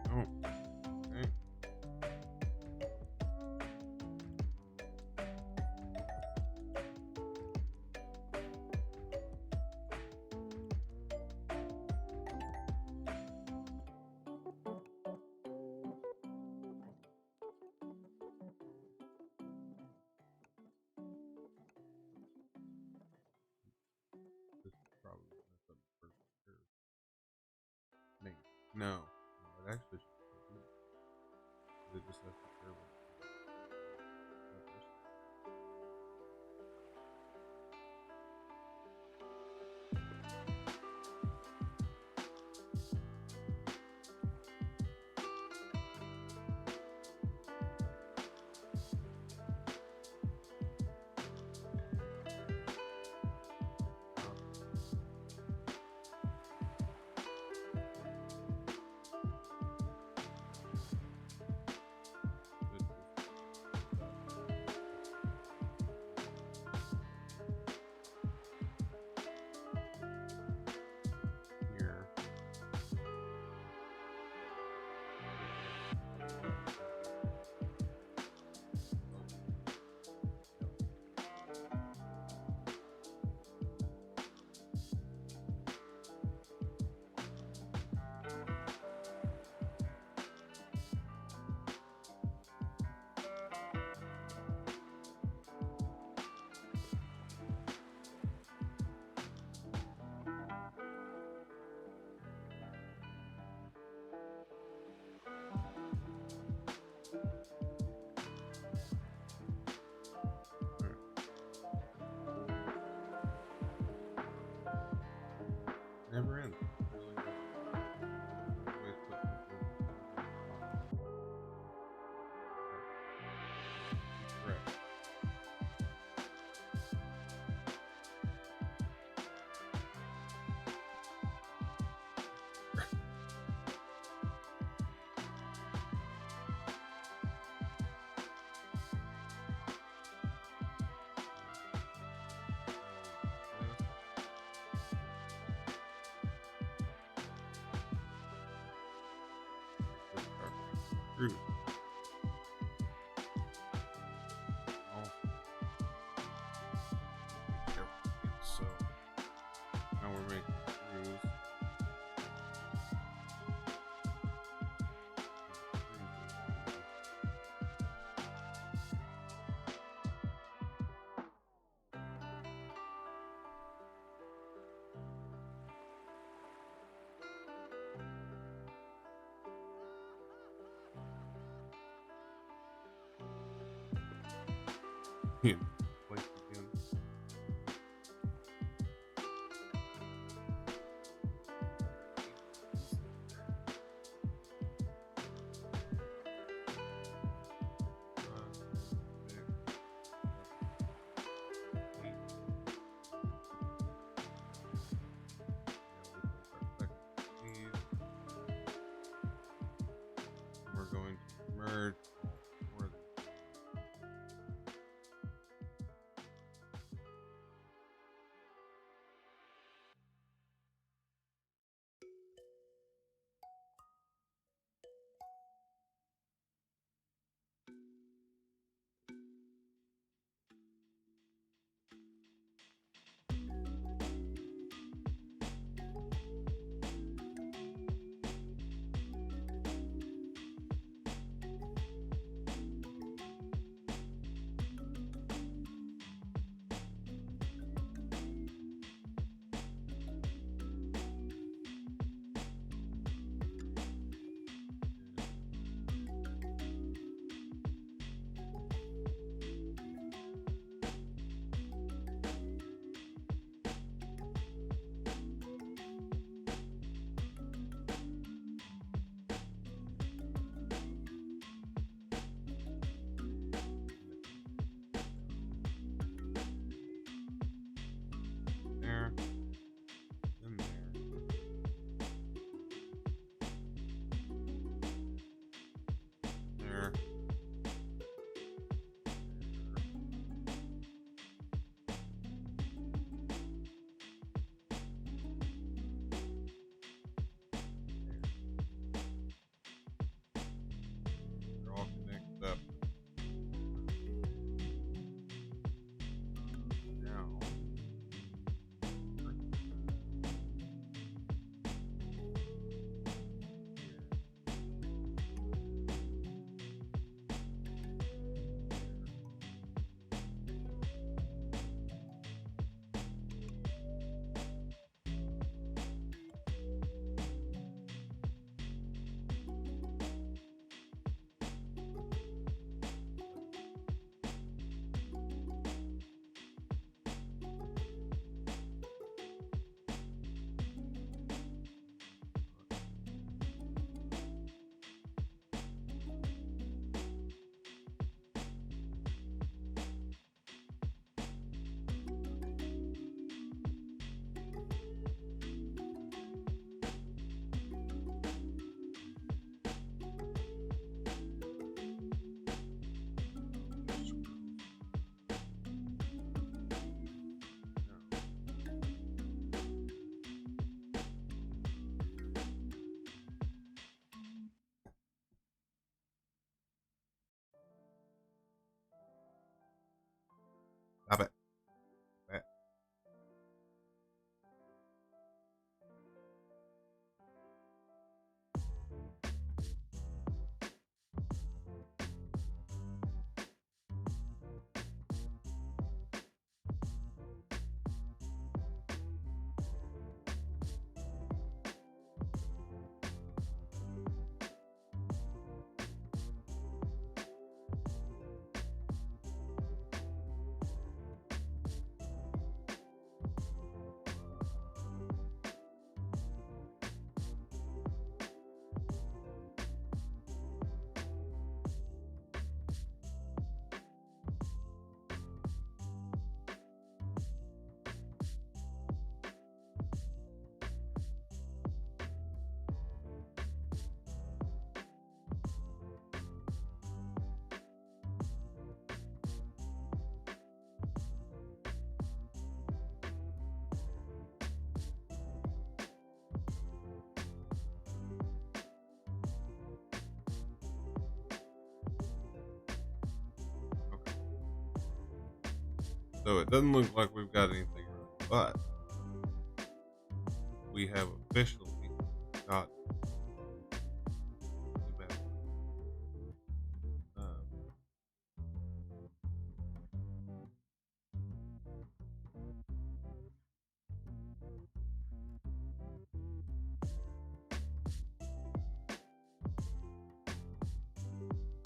S1: Oh, okay. This is probably mess up the first curve. Maybe. No. No, it actually should still do it. It just has to curve it. Here. Never ends. It really doesn't. Always put correct. Screws. Oh, be careful. So now we're making screws. Yeah. Place again. We're going to merge all four of these. So it doesn't look like we've got anything really, but we have officially got the best. Um,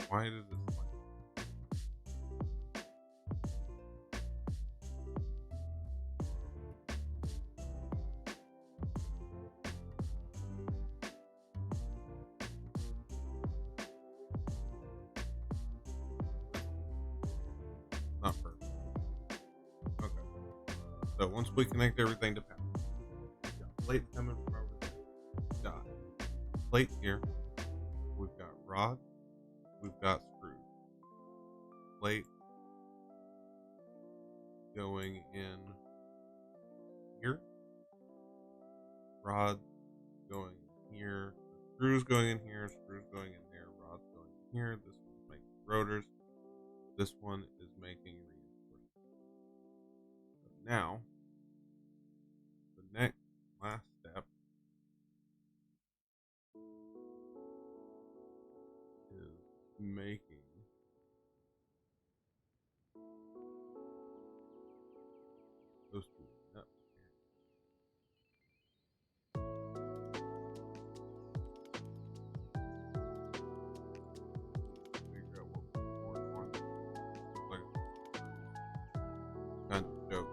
S1: why did this like not perfect? Okay. So once we connect everything to power, we've got plates coming from over there. We've got plate here. We've got rods. We've got screws. Plate going in here. Rods going here. Screws going in here. Screws going in there. Rods going in here. This one's making rotors. This one is making reinforcements. So now, the next last step is making those two line up here. Figure out what we want. Like kind of joke.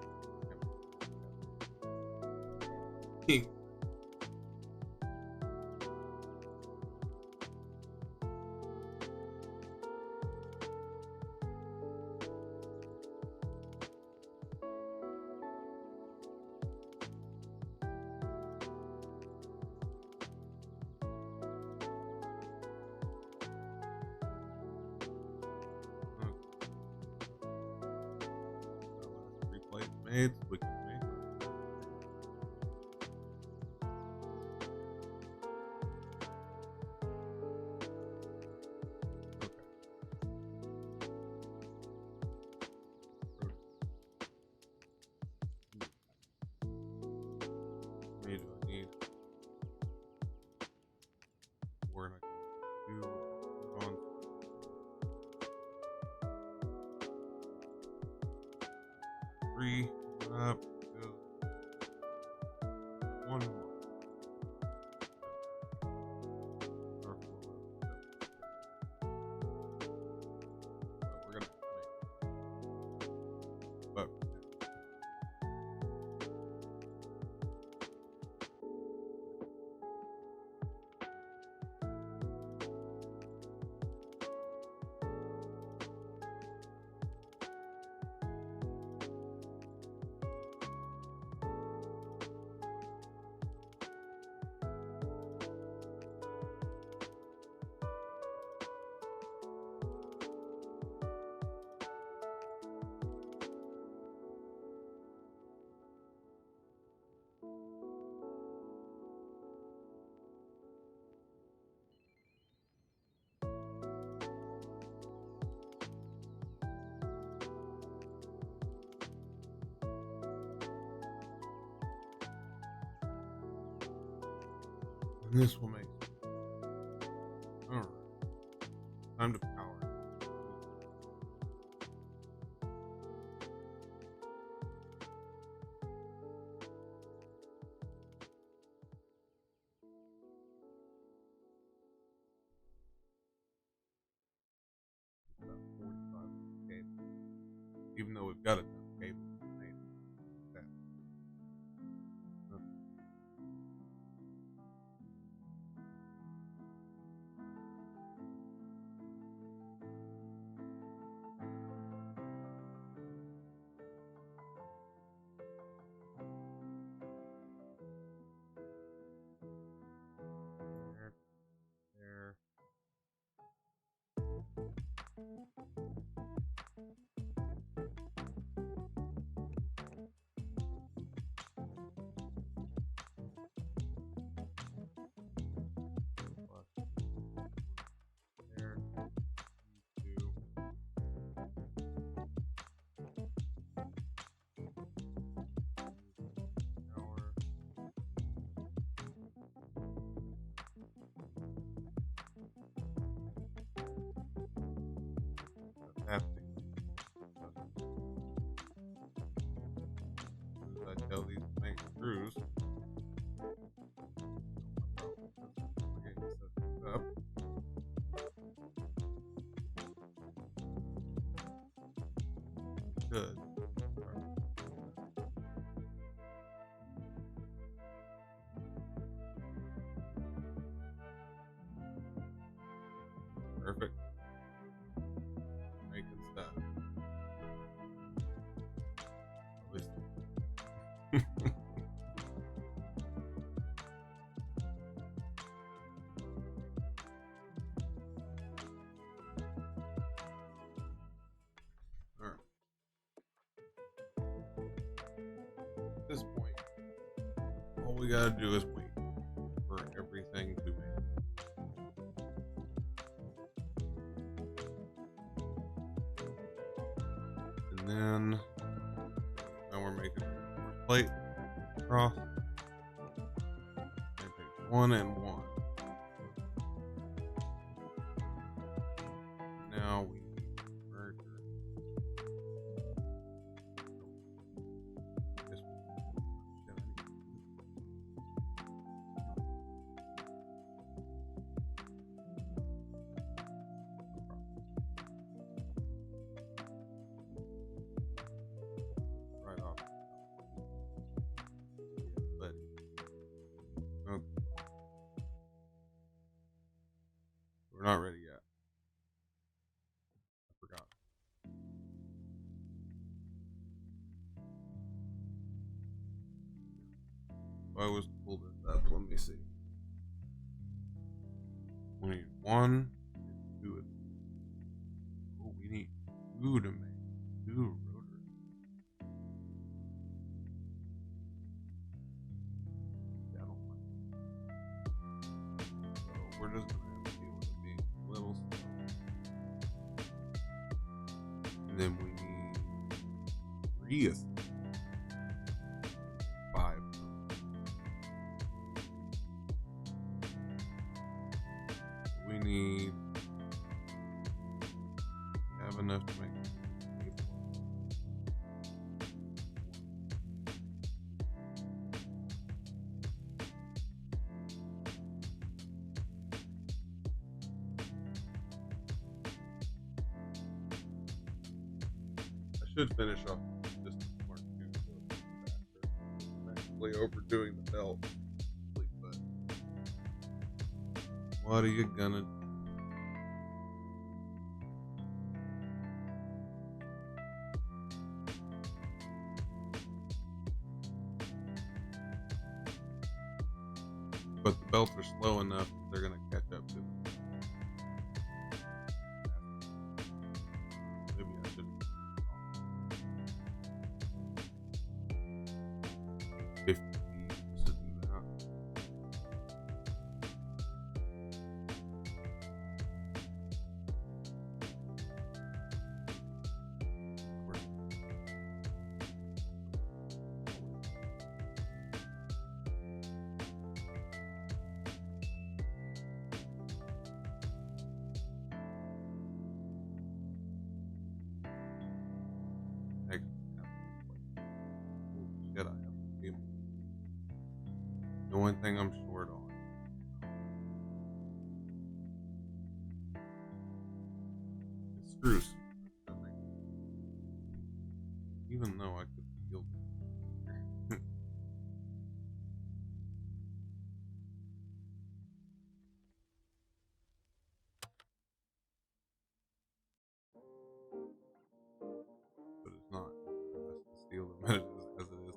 S1: Three plates made, so we can make our okay. Made I need we're not gonna do on three up one more. Or we're gonna make but this will make alright. Time to power. About 45 cables. Even though we've got enough cables made that. There, there. good. Perfect. Making stuff. At least. Alright. At this point, all we gotta do is wait for everything to make. And then now we're making a plate across. And take 1 and 1. Now we need merger. Guess right off. But okay. We're not ready yet. I forgot. I always pull this up. Let me see. We need 1 and 2. Oh, we need 2 to make 2 rotors. Yeah, I don't like it. So we're just gonna have to deal with it being a little slow. And then we need 3 of 5. We need have enough to make 24. I should finish off just part 2 so it's faster. I'm actually overdoing the belt, but what are you gonna do? But the belts are slow enough that they're gonna catch up to them. Maybe I shouldn't. 50 to do that. Heck, shit, I have to be. The only thing I'm short on is screws. Even though I could feel it. But it's not. That's the steel that matters as it is.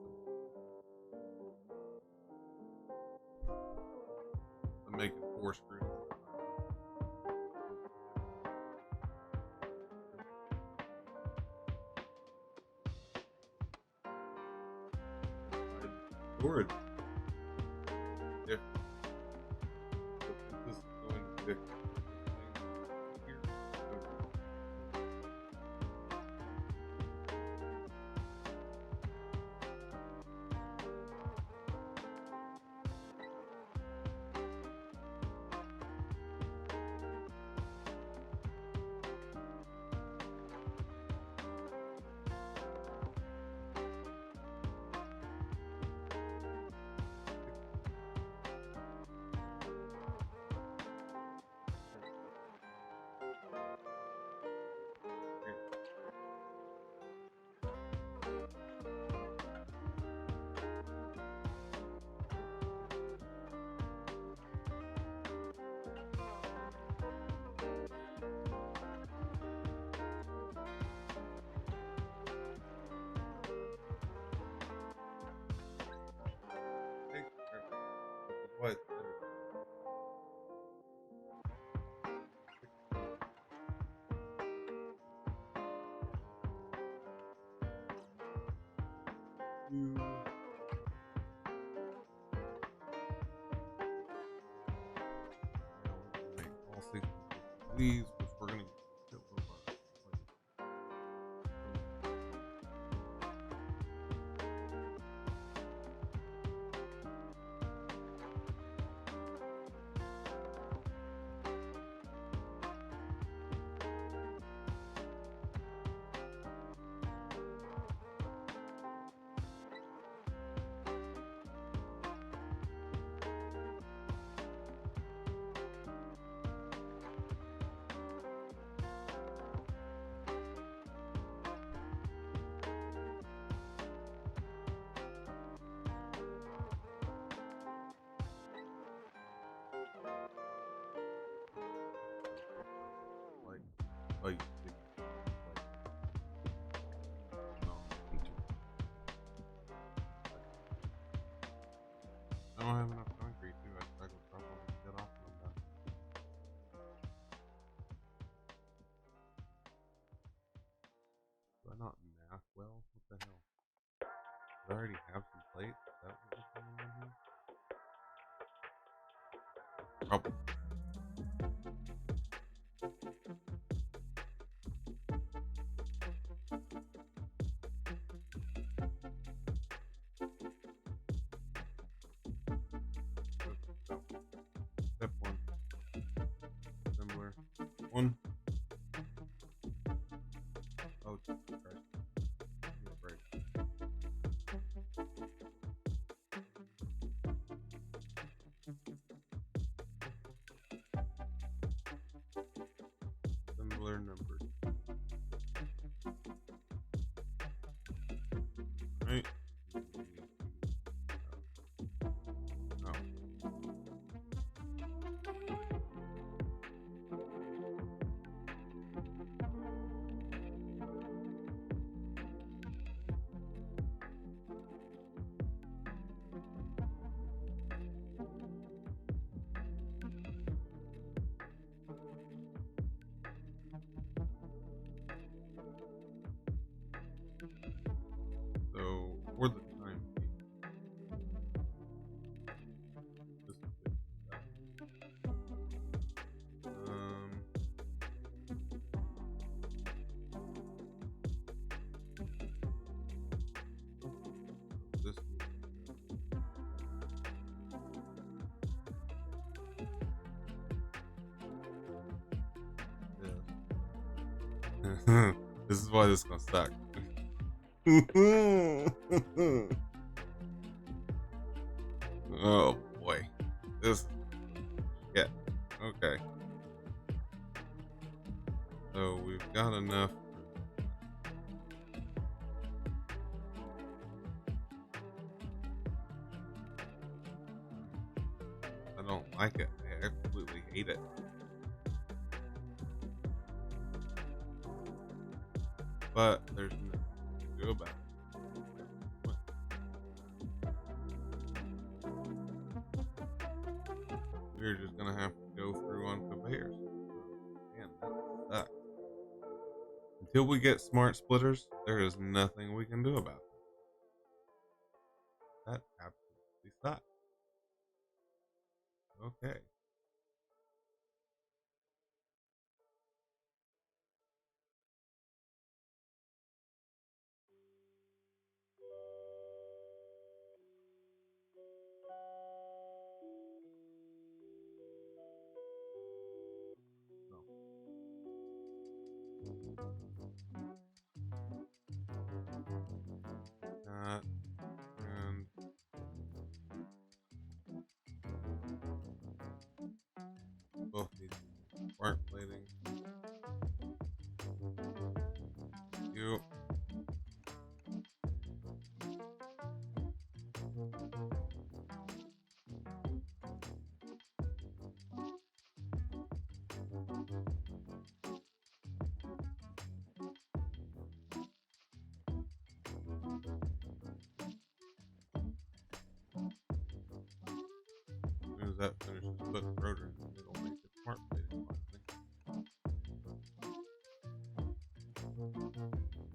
S1: I'm making 4 screws. Storage. Different. This is going to be different. Here. What? You. Make all 6 leaves, which we're gonna get one of our like no. I don't have enough concrete too. I tried to probably get off on that. Do I not math well? What the hell? Do I already have some plates? Is that what was going on here? Probably. Step one. Assembler. One. Oh, Jesus Christ. Give me a break. Assembler number. Right. Oh. So, for the time being, this is it. This this. This is why this is gonna suck. Oh boy. This yeah. Okay. So we've got enough. I don't like it. I absolutely hate it. But there's nothing to do about it. We're just gonna have to go through on conveyors. Man, that sucks. Until we get smart splitters, there is nothing we can do about it. That absolutely sucks. Okay. That and both these smart plating. You. that finishes putting rotors in, it'll make it smart plating finally.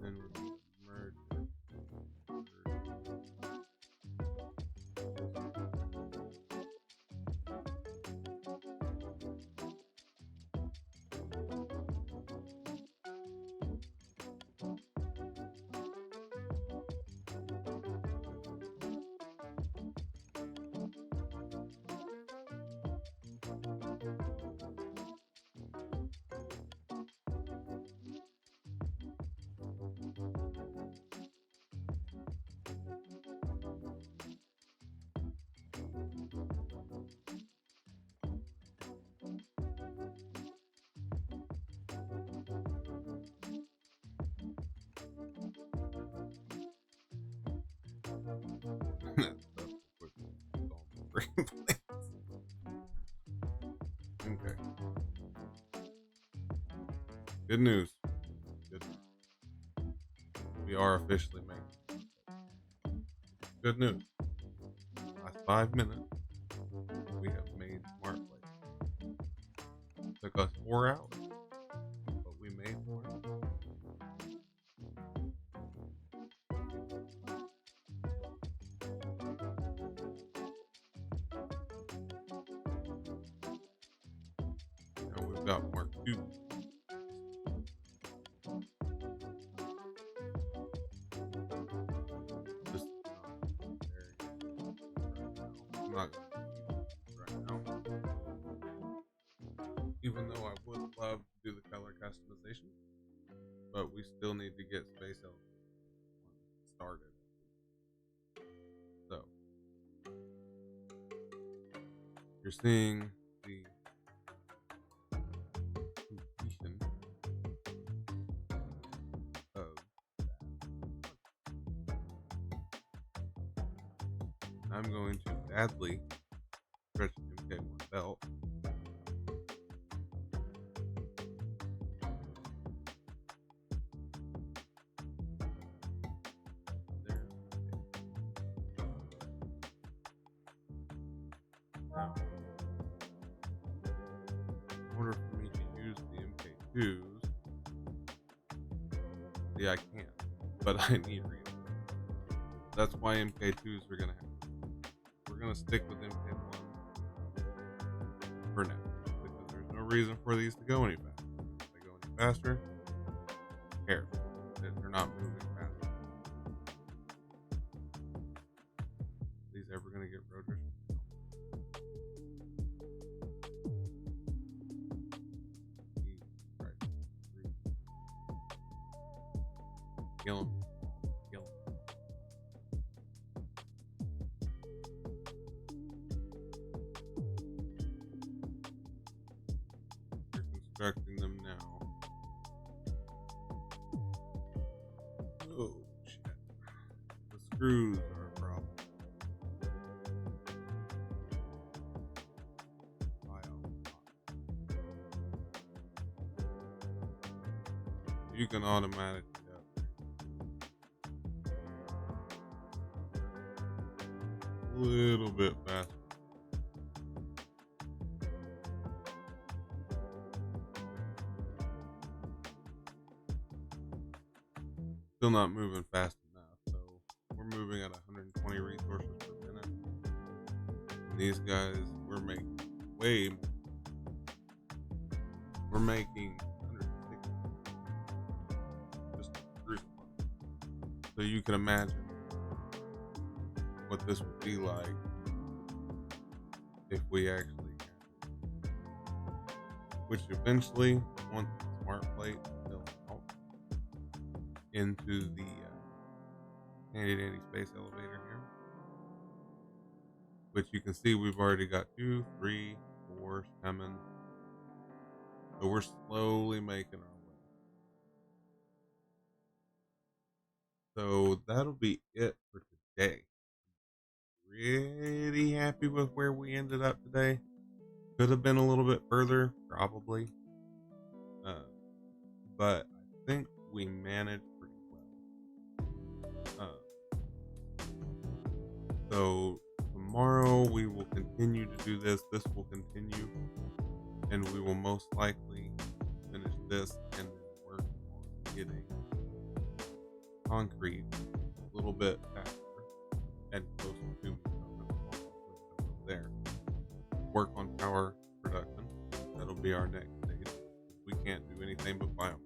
S1: Then we're going to merge it. That stuff will put all the freaking plates. Okay. Good news. Good news. We are officially making good news. Last 5 minutes, we have made smart plates. Took us 4 hours, but we made smart plates. Now we've got more tubes. This is not very right now. I'm not going to use right now. Even though I would love to do the color customization, but we still need to get space elements started. So you're seeing the completion of that. I'm going to badly stretch the MK1 belt. There. Now, in order for me to use the MK2s, see, I can't, but I need reinforcements. That's why MK2s are going to happen. We're going to stick with MK1 for now, because there's no reason for these to go any faster. If they go any faster, care. They're not moving fast. These ever going to get rotors? Right. Kill him. Kill him. You're constructing them now. Oh, shit. The screws are a problem. You can automatically a little bit faster. Still not moving fast enough, so we're moving at 120 resources per minute. And these guys, we're making way more. We're making 160 just through. So you can imagine what this would be like if we actually had it. Which eventually, once the smart plate fills out into the handy dandy space elevator here, which you can see we've already got 2, 3, 4 coming. So we're slowly making our way. So that'll be it for today. Pretty happy with where we ended up today. Could have been a little bit further, probably. But I think we managed pretty well. So tomorrow tomorrow we will continue to do this. This will continue, and we will most likely finish this and then work on getting concrete a little bit faster and closer to me. There. Work on power production. That'll be our next stage. We can't do anything but biomass.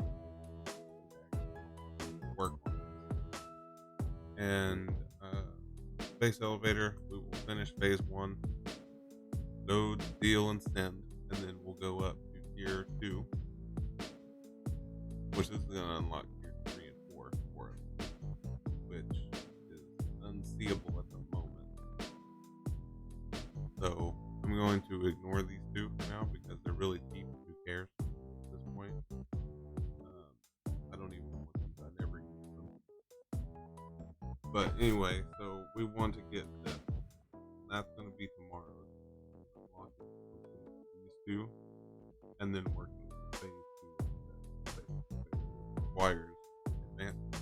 S1: Work on this. And space elevator, we will finish phase 1. Load, steal, and send. And then we'll go up to tier 2. Which is going to unlock tier 3 and 4 for us. Which is unseeable at the moment. So I'm going to ignore these 2 for now because they're really cheap. Who cares at this point? I don't even want these. I never use them. But anyway, so we want to get this. That's going to be tomorrow. Unlock these 2, and then working with phase 2 requires advanced.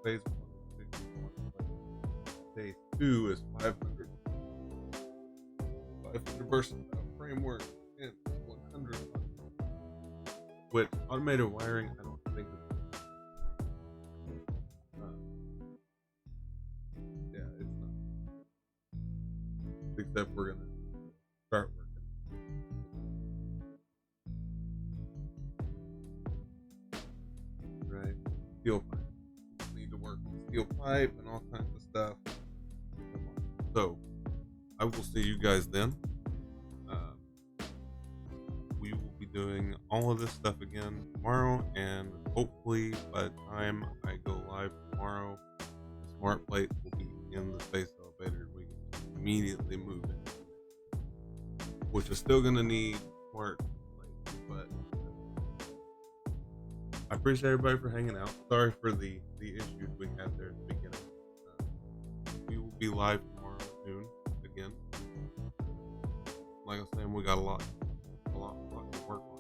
S1: Phase 1 is 61. Phase 2 is 500. 500 versatile framework and 100. Which automated wiring, I don't think is. Yeah, it's not. Except we're gonna start working. Right, steel pipe. Need to work on steel pipe and all kinds of stuff. So I will see you guys then. We will be doing all of this stuff again tomorrow, and hopefully by the time I go live tomorrow, the smart plates will be in the space elevator. We can immediately move it, which is still going to need smart plates, but I appreciate everybody for hanging out. Sorry for the issues we had there at the beginning. We will be live tomorrow at noon again. Like I was saying, we got a lot to work on.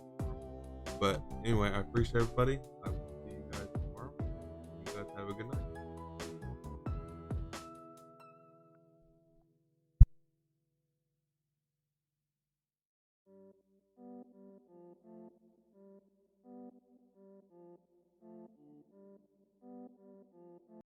S1: But anyway, I appreciate everybody. I will see you guys tomorrow. You guys have a good night.